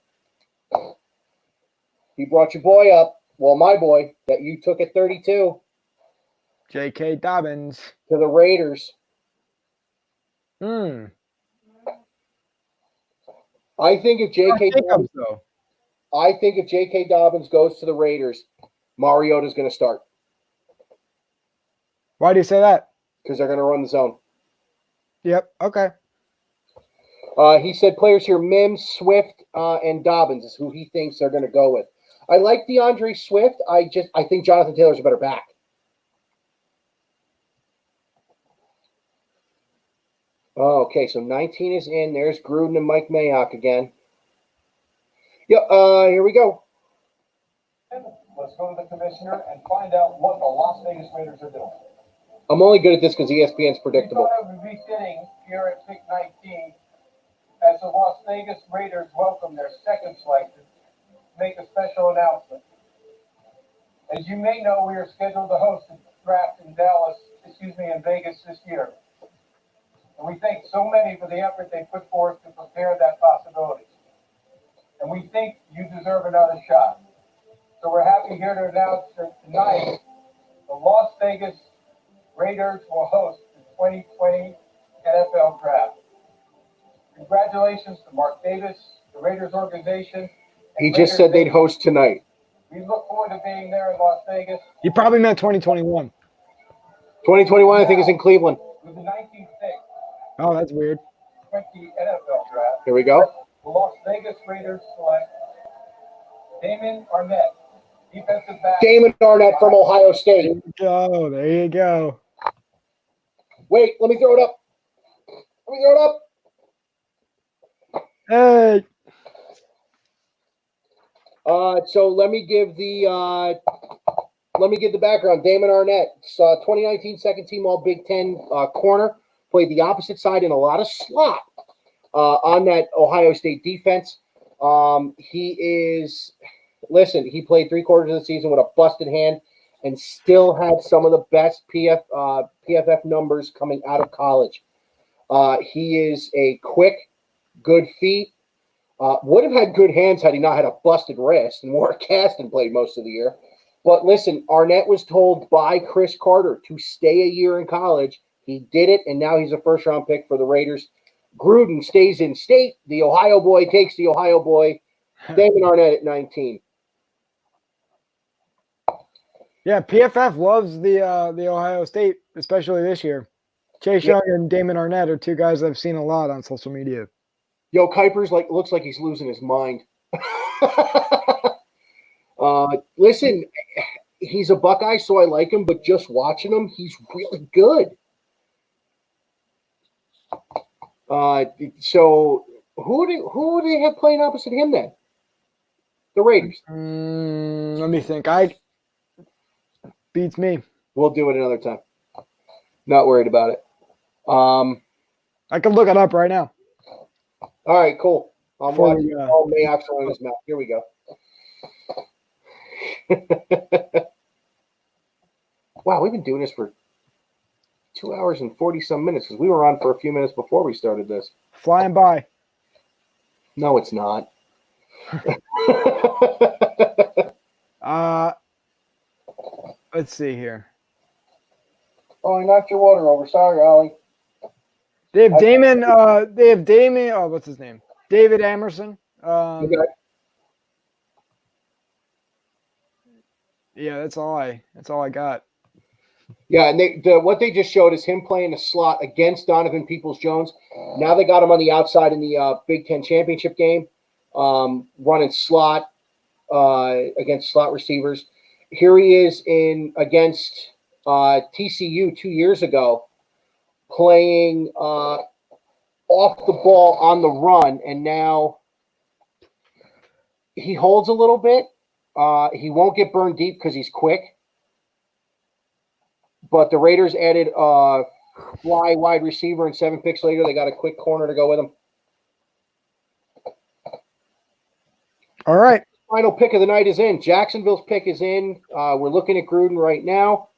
He brought your boy up. Well, my boy that you took at 32.
J.K. Dobbins.
To the Raiders.
I
think if J.K. Dobbins goes to the Raiders, Mariota's going to start.
Why do you say that?
Because they're going to run the zone.
Yep. Okay.
He said players here, Mims, Swift, and Dobbins is who he thinks they're going to go with. I like DeAndre Swift. I think Jonathan Taylor's a better back. Okay, so 19 is in. There's Gruden and Mike Mayock again. Yeah, here we go.
Let's go to the commissioner and find out what the Las Vegas Raiders are doing.
I'm only good at this because ESPN's predictable.
We thought I would be sitting here at pick 19 as the Las Vegas Raiders welcome their second selection to make a special announcement. As you may know, we are scheduled to host the draft in Vegas this year. And we thank so many for the effort they put forth to prepare that possibility. And we think you deserve another shot. So we're happy here to announce that tonight, the Las Vegas Raiders will host the 2020 NFL Draft. Congratulations to Mark Davis, the Raiders organization.
He just said they'd host tonight.
We look forward to being there in Las Vegas.
He probably meant 2021.
2021, I think, is in Cleveland.
With the 19th pick.
Oh, that's weird.
20 NFL Draft.
Here we go.
The Las Vegas Raiders select Damon Arnett, defensive back.
Damon Arnett from Ohio State.
There you go. There you go.
Wait, let me throw it up.
Hey.
So let me give the background. Damon Arnett, 2019 second team All Big Ten corner, played the opposite side in a lot of slot on that Ohio State defense. He played 3/4 of the season with a busted hand and still had some of the best PFF numbers coming out of college. He is a quick, good feet. Would have had good hands had he not had a busted wrist and wore a cast and played most of the year. But listen, Arnett was told by Chris Carter to stay a year in college. He did it, and now he's a first-round pick for the Raiders. Gruden stays in state. The Ohio boy takes the Ohio boy. Damon Arnett at 19.
Yeah, PFF loves the Ohio State, especially this year. Chase Young and Damon Arnett are two guys I've seen a lot on social media.
Yo, Kuiper's looks like he's losing his mind. Listen, he's a Buckeye, so I like him, but just watching him, he's really good. So who do they have playing opposite him then? The Raiders.
Let me think. Beats me.
We'll do it another time. Not worried about it.
I can look it up right now.
All right, cool. I'm
Before
watching
we,
all Mayock's on his mouth. Here we go. Wow, we've been doing this for 2 hours and 40-some minutes because we were on for a few minutes before we started this.
Flying by.
No, it's not.
Let's see here.
Oh, I knocked your water over. Sorry, Ollie.
They have Damon. Oh, what's his name? David Emerson.
Okay.
Yeah, that's all I got.
Yeah, and what they just showed is him playing the slot against Donovan Peoples-Jones. Now they got him on the outside in the Big Ten championship game, running slot against slot receivers. Here he is against TCU 2 years ago, playing off the ball on the run, and now he holds a little bit. He won't get burned deep because he's quick. But the Raiders added fly wide receiver, and 7 picks later, they got a quick corner to go with him.
All right.
Final pick of the night is in. Jacksonville's pick is in. We're looking at Gruden right now.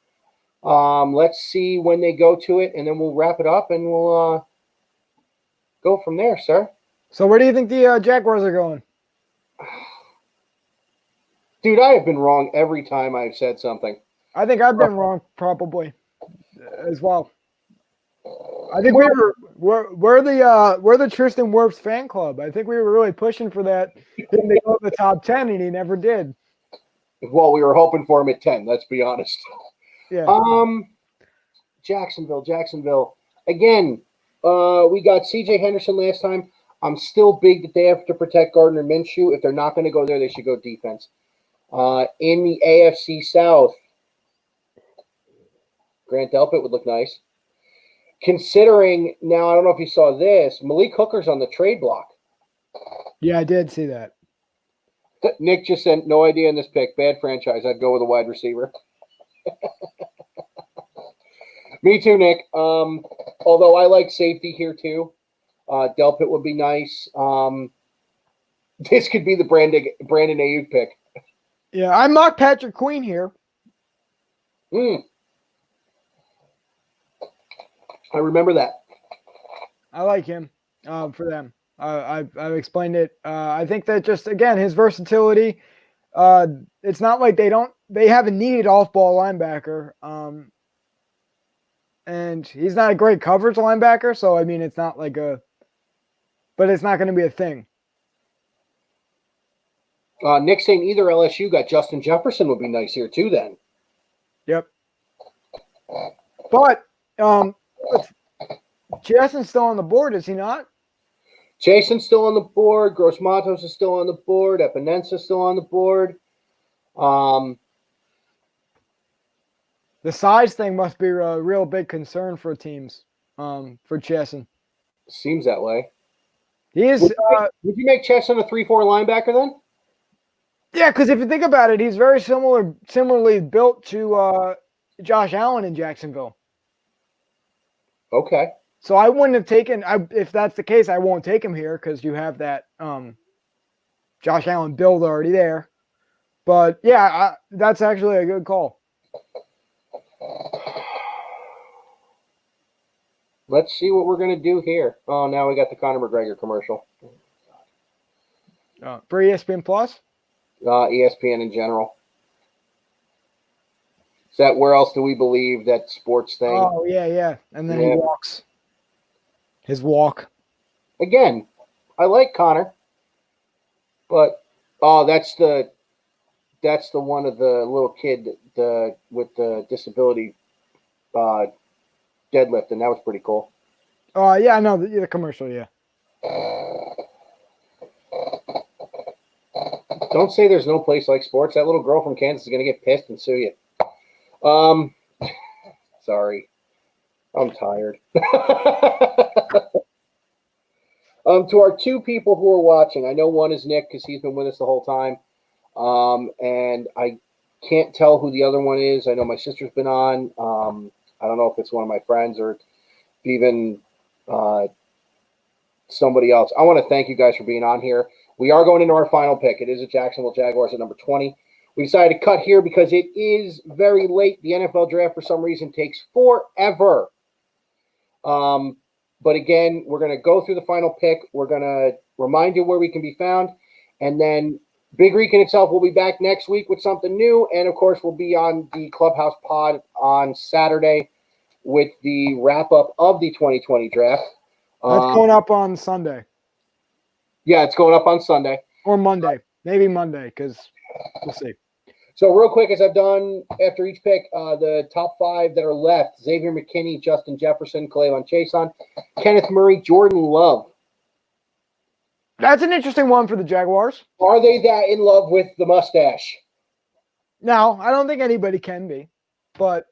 Let's see when they go to it, and then we'll wrap it up, and we'll go from there, sir.
So where do you think the Jaguars are going?
Dude, I have been wrong every time I've said something.
I think I've been wrong probably as well. I think we're the Tristan Wirfs fan club. I think we were really pushing for that him to go in the top 10, and he never did.
Well, we were hoping for him at 10, let's be honest.
Yeah.
Jacksonville. Again, we got CJ Henderson last time. I'm still big that they have to protect Gardner Minshew. If they're not going to go there, they should go defense. In the AFC South, Grant Delpit would look nice. Considering, now I don't know if you saw this, Malik Hooker's on the trade block.
Yeah, I did see that.
Nick just sent no idea in this pick. Bad franchise. I'd go with a wide receiver. Me too, Nick. Although I like safety here too. Delpit would be nice. This could be the Brandon Ayuk pick.
Yeah, I mocked Patrick Queen here.
I remember that.
I like him for them. I've explained it. I think that just, again, his versatility, it's not like they haven't needed off-ball linebacker. And he's not a great coverage linebacker, so I mean, it's not like but it's not going to be a thing.
Nick saying either LSU got Justin Jefferson would be nice here too then.
Yep. But Jason's still on the board, is he not?
Jason's still on the board. Gross Matos is still on the board. Epinensa's still on the board.
The size thing must be a real big concern for teams, for Jason.
Seems that way.
He is.
Would you make Chesson a 3-4 linebacker then?
Yeah, because if you think about it, he's very similarly built to Josh Allen in Jacksonville.
Okay.
So I wouldn't have taken. If that's the case, I won't take him here because you have that Josh Allen build already there. But yeah, that's actually a good call.
Let's see what we're going to do here. Oh, now we got the Conor McGregor commercial.
For ESPN Plus?
ESPN in general. Is that where else do we believe that sports thing?
Oh, yeah. And then he walks. His walk.
Again, I like Conor. But, that's the one of the little kid with the disability deadlift, and that was pretty cool.
Yeah, I know the commercial, yeah.
Don't say there's no place like sports. That little girl from Kansas is going to get pissed and sue you. Sorry. I'm tired. To our two people who are watching, I know one is Nick because he's been with us the whole time. And I can't tell who the other one is. I know my sister's been on. I don't know if it's one of my friends or even somebody else. I want to thank you guys for being on here. We are going into our final pick. It is the Jacksonville Jaguars at number 20. We decided to cut here because it is very late. The NFL draft, for some reason, takes forever. But again, we're going to go through the final pick. We're going to remind you where we can be found. And then Big Rican itself will be back next week with something new. And, of course, we'll be on the Clubhouse pod on Saturday with the wrap-up of the 2020 draft.
That's going up on Sunday.
Yeah, it's going up on Sunday.
Or Monday. Maybe Monday, because we'll see.
So real quick, as I've done after each pick, the top 5 that are left: Xavier McKinney, Justin Jefferson, Clayvon Chason, Kenneth Murray, Jordan Love.
That's an interesting one for the Jaguars.
Are they that in love with the mustache?
No, I don't think anybody can be. But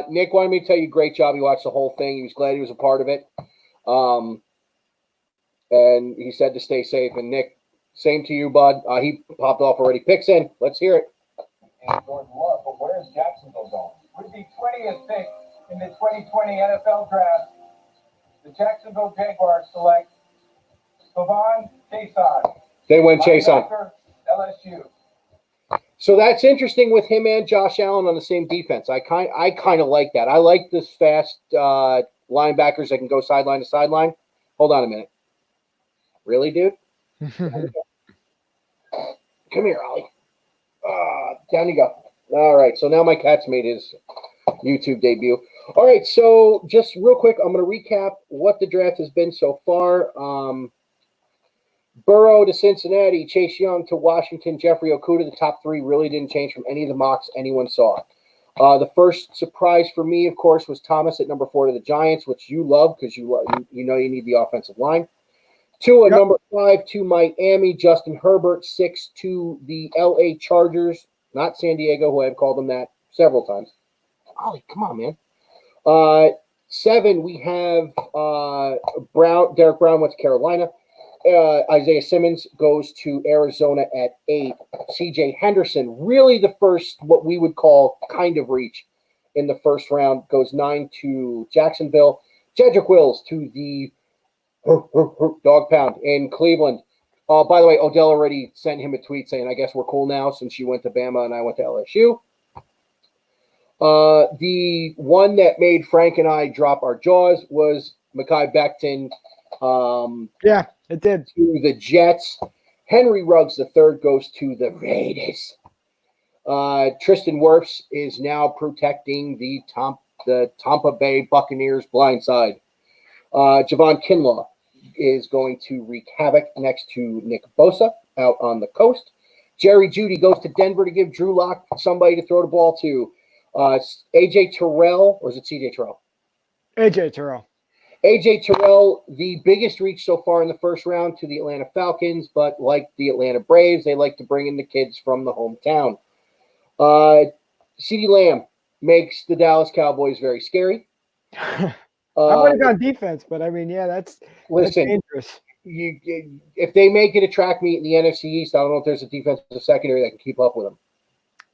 Nick wanted me to tell you, great job. He watched the whole thing. He was glad he was a part of it. And he said to stay safe. And Nick, same to you, bud. He popped off already. Picks in. Let's hear it.
And Jordan Love, but where's Jacksonville going? With the 20th pick in the 2020 NFL Draft, the Jacksonville Jaguars select Clayvon Chason.
They went Chason.
Linebacker, LSU.
So that's interesting with him and Josh Allen on the same defense. I kind of like that. I like this fast linebackers that can go sideline to sideline. Hold on a minute. Really, dude? Come here, Ollie. Down you go. All right, so now my cat's made his YouTube debut. All right, so just real quick, I'm going to recap what the draft has been so far. Burrow to Cincinnati, Chase Young to Washington, Jeffrey Okudah. The top 3 really didn't change from any of the mocks anyone saw. The first surprise for me, of course, was Thomas at number 4 to the Giants, which you love because you know you need the offensive line. Tua, number 5 to Miami. Justin Herbert, 6 to the LA Chargers. Not San Diego, who I've called them that several times. Ollie, come on, man. 7, we have Derek Brown went to Carolina. Isaiah Simmons goes to Arizona at 8. CJ Henderson, really the first, what we would call kind of reach in the first round, goes 9 to Jacksonville. Jedrick Wills to the Dog Pound in Cleveland. By the way, Odell already sent him a tweet saying, I guess we're cool now since you went to Bama and I went to LSU. The one that made Frank and I drop our jaws was Mekhi Becton.
Yeah, it did.
To the Jets. Henry Ruggs III goes to the Raiders. Tristan Wirfs is now protecting the Tampa Bay Buccaneers blind side. Javon Kinlaw is going to wreak havoc next to Nick Bosa out on the coast. Jerry Jeudy goes to Denver to give Drew Lock somebody to throw the ball to. AJ Terrell, or is it CJ Terrell?
AJ Terrell.
AJ Terrell, the biggest reach so far in the first round to the Atlanta Falcons, but like the Atlanta Braves, they like to bring in the kids from the hometown. CeeDee Lamb makes the Dallas Cowboys very scary.
I would have gone defense, but I mean, yeah, that's dangerous.
If they make it a track meet in the NFC East, I don't know if there's a defensive secondary that can keep up with them.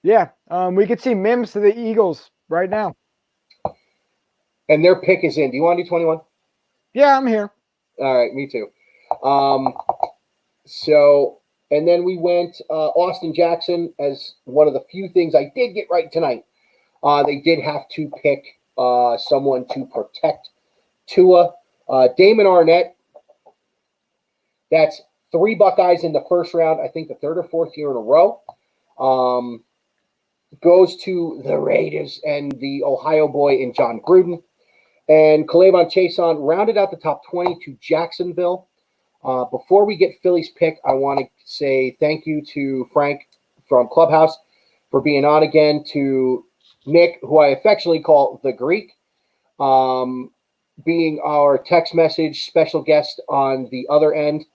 Yeah, we could see Mims to the Eagles right now.
And their pick is in. Do you want to do 21?
Yeah, I'm here.
All right, me too. And then we went Austin Jackson as one of the few things I did get right tonight. They did have to pick someone to protect Tua. Damon Arnett, that's 3 Buckeyes in the first round, I think the 3rd or 4th year in a row. Goes to the Raiders and the Ohio boy in John Gruden. And Clayvon Chason rounded out the top 20 to Jacksonville. Before we get Philly's pick, I want to say thank you to Frank from Clubhouse for being on again, to Nick, who I affectionately call the Greek, being our text message special guest on the other end,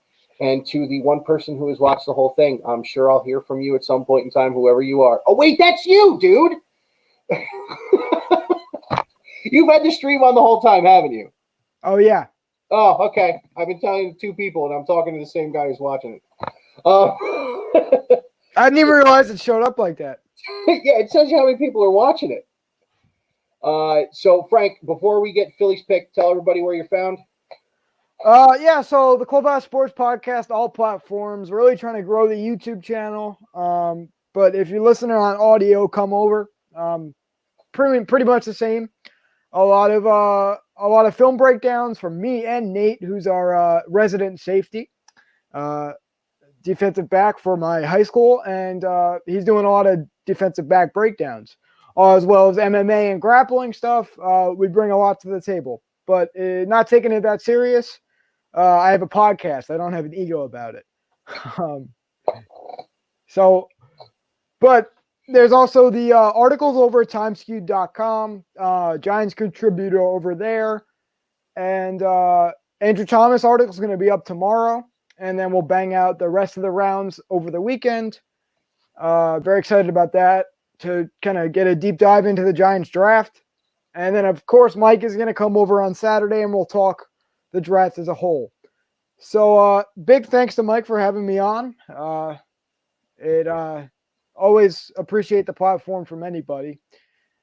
and to the one person who has watched the whole thing. I'm sure I'll hear from you at some point in time, whoever you are. Oh, wait, that's you, dude. You've had the stream on the whole time, haven't you?
Oh, yeah.
Oh, okay. I've been telling 2 people, and I'm talking to the same guy who's watching it.
I didn't even realize it showed up like that.
Yeah, it tells you how many people are watching it. So Frank, before we get Philly's pick, tell everybody where you're found.
Yeah, so the Clubhouse Sports Podcast, all platforms, really trying to grow the YouTube channel. But if you're listening on audio, come over. Pretty much the same. A lot of film breakdowns from me and Nate, who's our resident safety, defensive back for my high school, and he's doing a lot of defensive back breakdowns, as well as MMA and grappling stuff. We bring a lot to the table, but not taking it that serious. I have a podcast. I don't have an ego about it. But there's also the articles over at timeskewed.com, Giants contributor over there. And Andrew Thomas article is going to be up tomorrow. And then we'll bang out the rest of the rounds over the weekend. Very excited about that to kind of get a deep dive into the Giants draft. And then, of course, Mike is going to come over on Saturday and we'll talk the draft as a whole. So big thanks to Mike for having me on. Always appreciate the platform from anybody.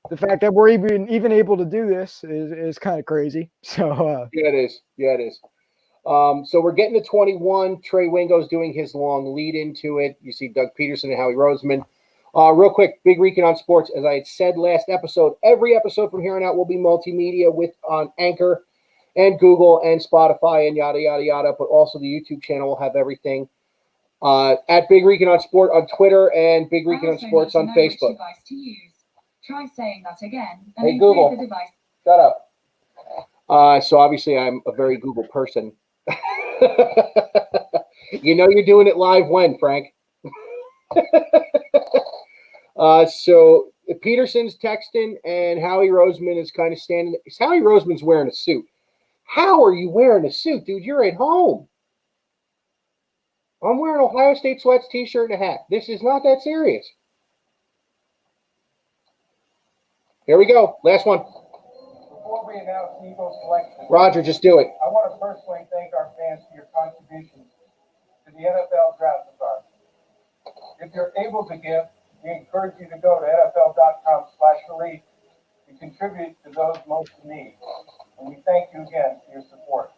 The fact that we're even able to do this is kind of crazy. So
yeah, it is. So we're getting to 21. Trey Wingo's doing his long lead into it. You see Doug Peterson and Howie Roseman. Real quick, Big Rican on Sports. As I had said last episode, every episode from here on out will be multimedia on Anchor and Google and Spotify and yada, yada, yada. But also the YouTube channel will have everything. At Big Rican on Sport on Twitter and Big Rican on Sports on Facebook.
Try saying that again.
And hey, Google, the device. Shut up. So obviously I'm a very Google person. You know you're doing it live when, Frank? So Peterson's texting and Howie Roseman is kind of standing. Howie Roseman's wearing a suit. How are you wearing a suit, dude? You're at home. I'm wearing Ohio State Sweats t-shirt and a hat. This is not that serious. Here we go. Last one.
Before we announce the Eagles selection,
Roger, just do it.
I want to personally thank our fans for your contributions to the NFL Draft Bazaar. If you're able to give, we encourage you to go to NFL.com/relief to contribute to those most in need. And we thank you again for your support.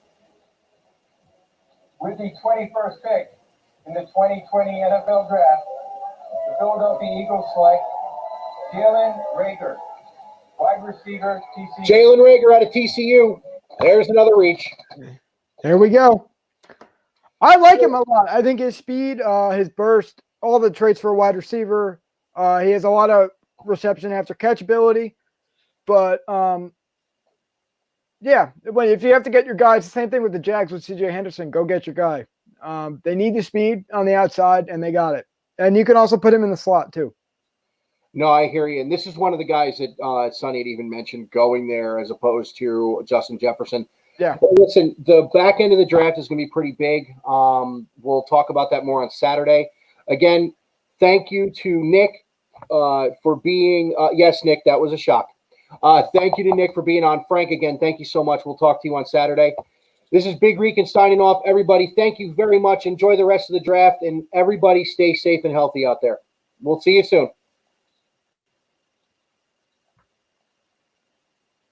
With the 21st pick in the 2020 NFL Draft, the Philadelphia Eagles select Jalen Reagor, wide receiver, TCU.
Jalen Reagor out of TCU. There's another reach.
There we go. I like him a lot. I think his speed, his burst, all the traits for a wide receiver. He has a lot of reception after catch ability. But, yeah, if you have to get your guys, the same thing with the Jags with C.J. Henderson, go get your guy. They need the speed on the outside, and they got it. And you can also put him in the slot, too.
No, I hear you. And this is one of the guys that Sonny had even mentioned going there as opposed to Justin Jefferson.
Yeah.
But listen, the back end of the draft is going to be pretty big. We'll talk about that more on Saturday. Again, thank you to Nick for being yes, Nick, that was a shock. Thank you to Nick for being on. Frank, again, thank you so much. We'll talk to you on Saturday. This is Big Rican signing off. Everybody, thank you very much. Enjoy the rest of the draft, and everybody stay safe and healthy out there. We'll see you soon.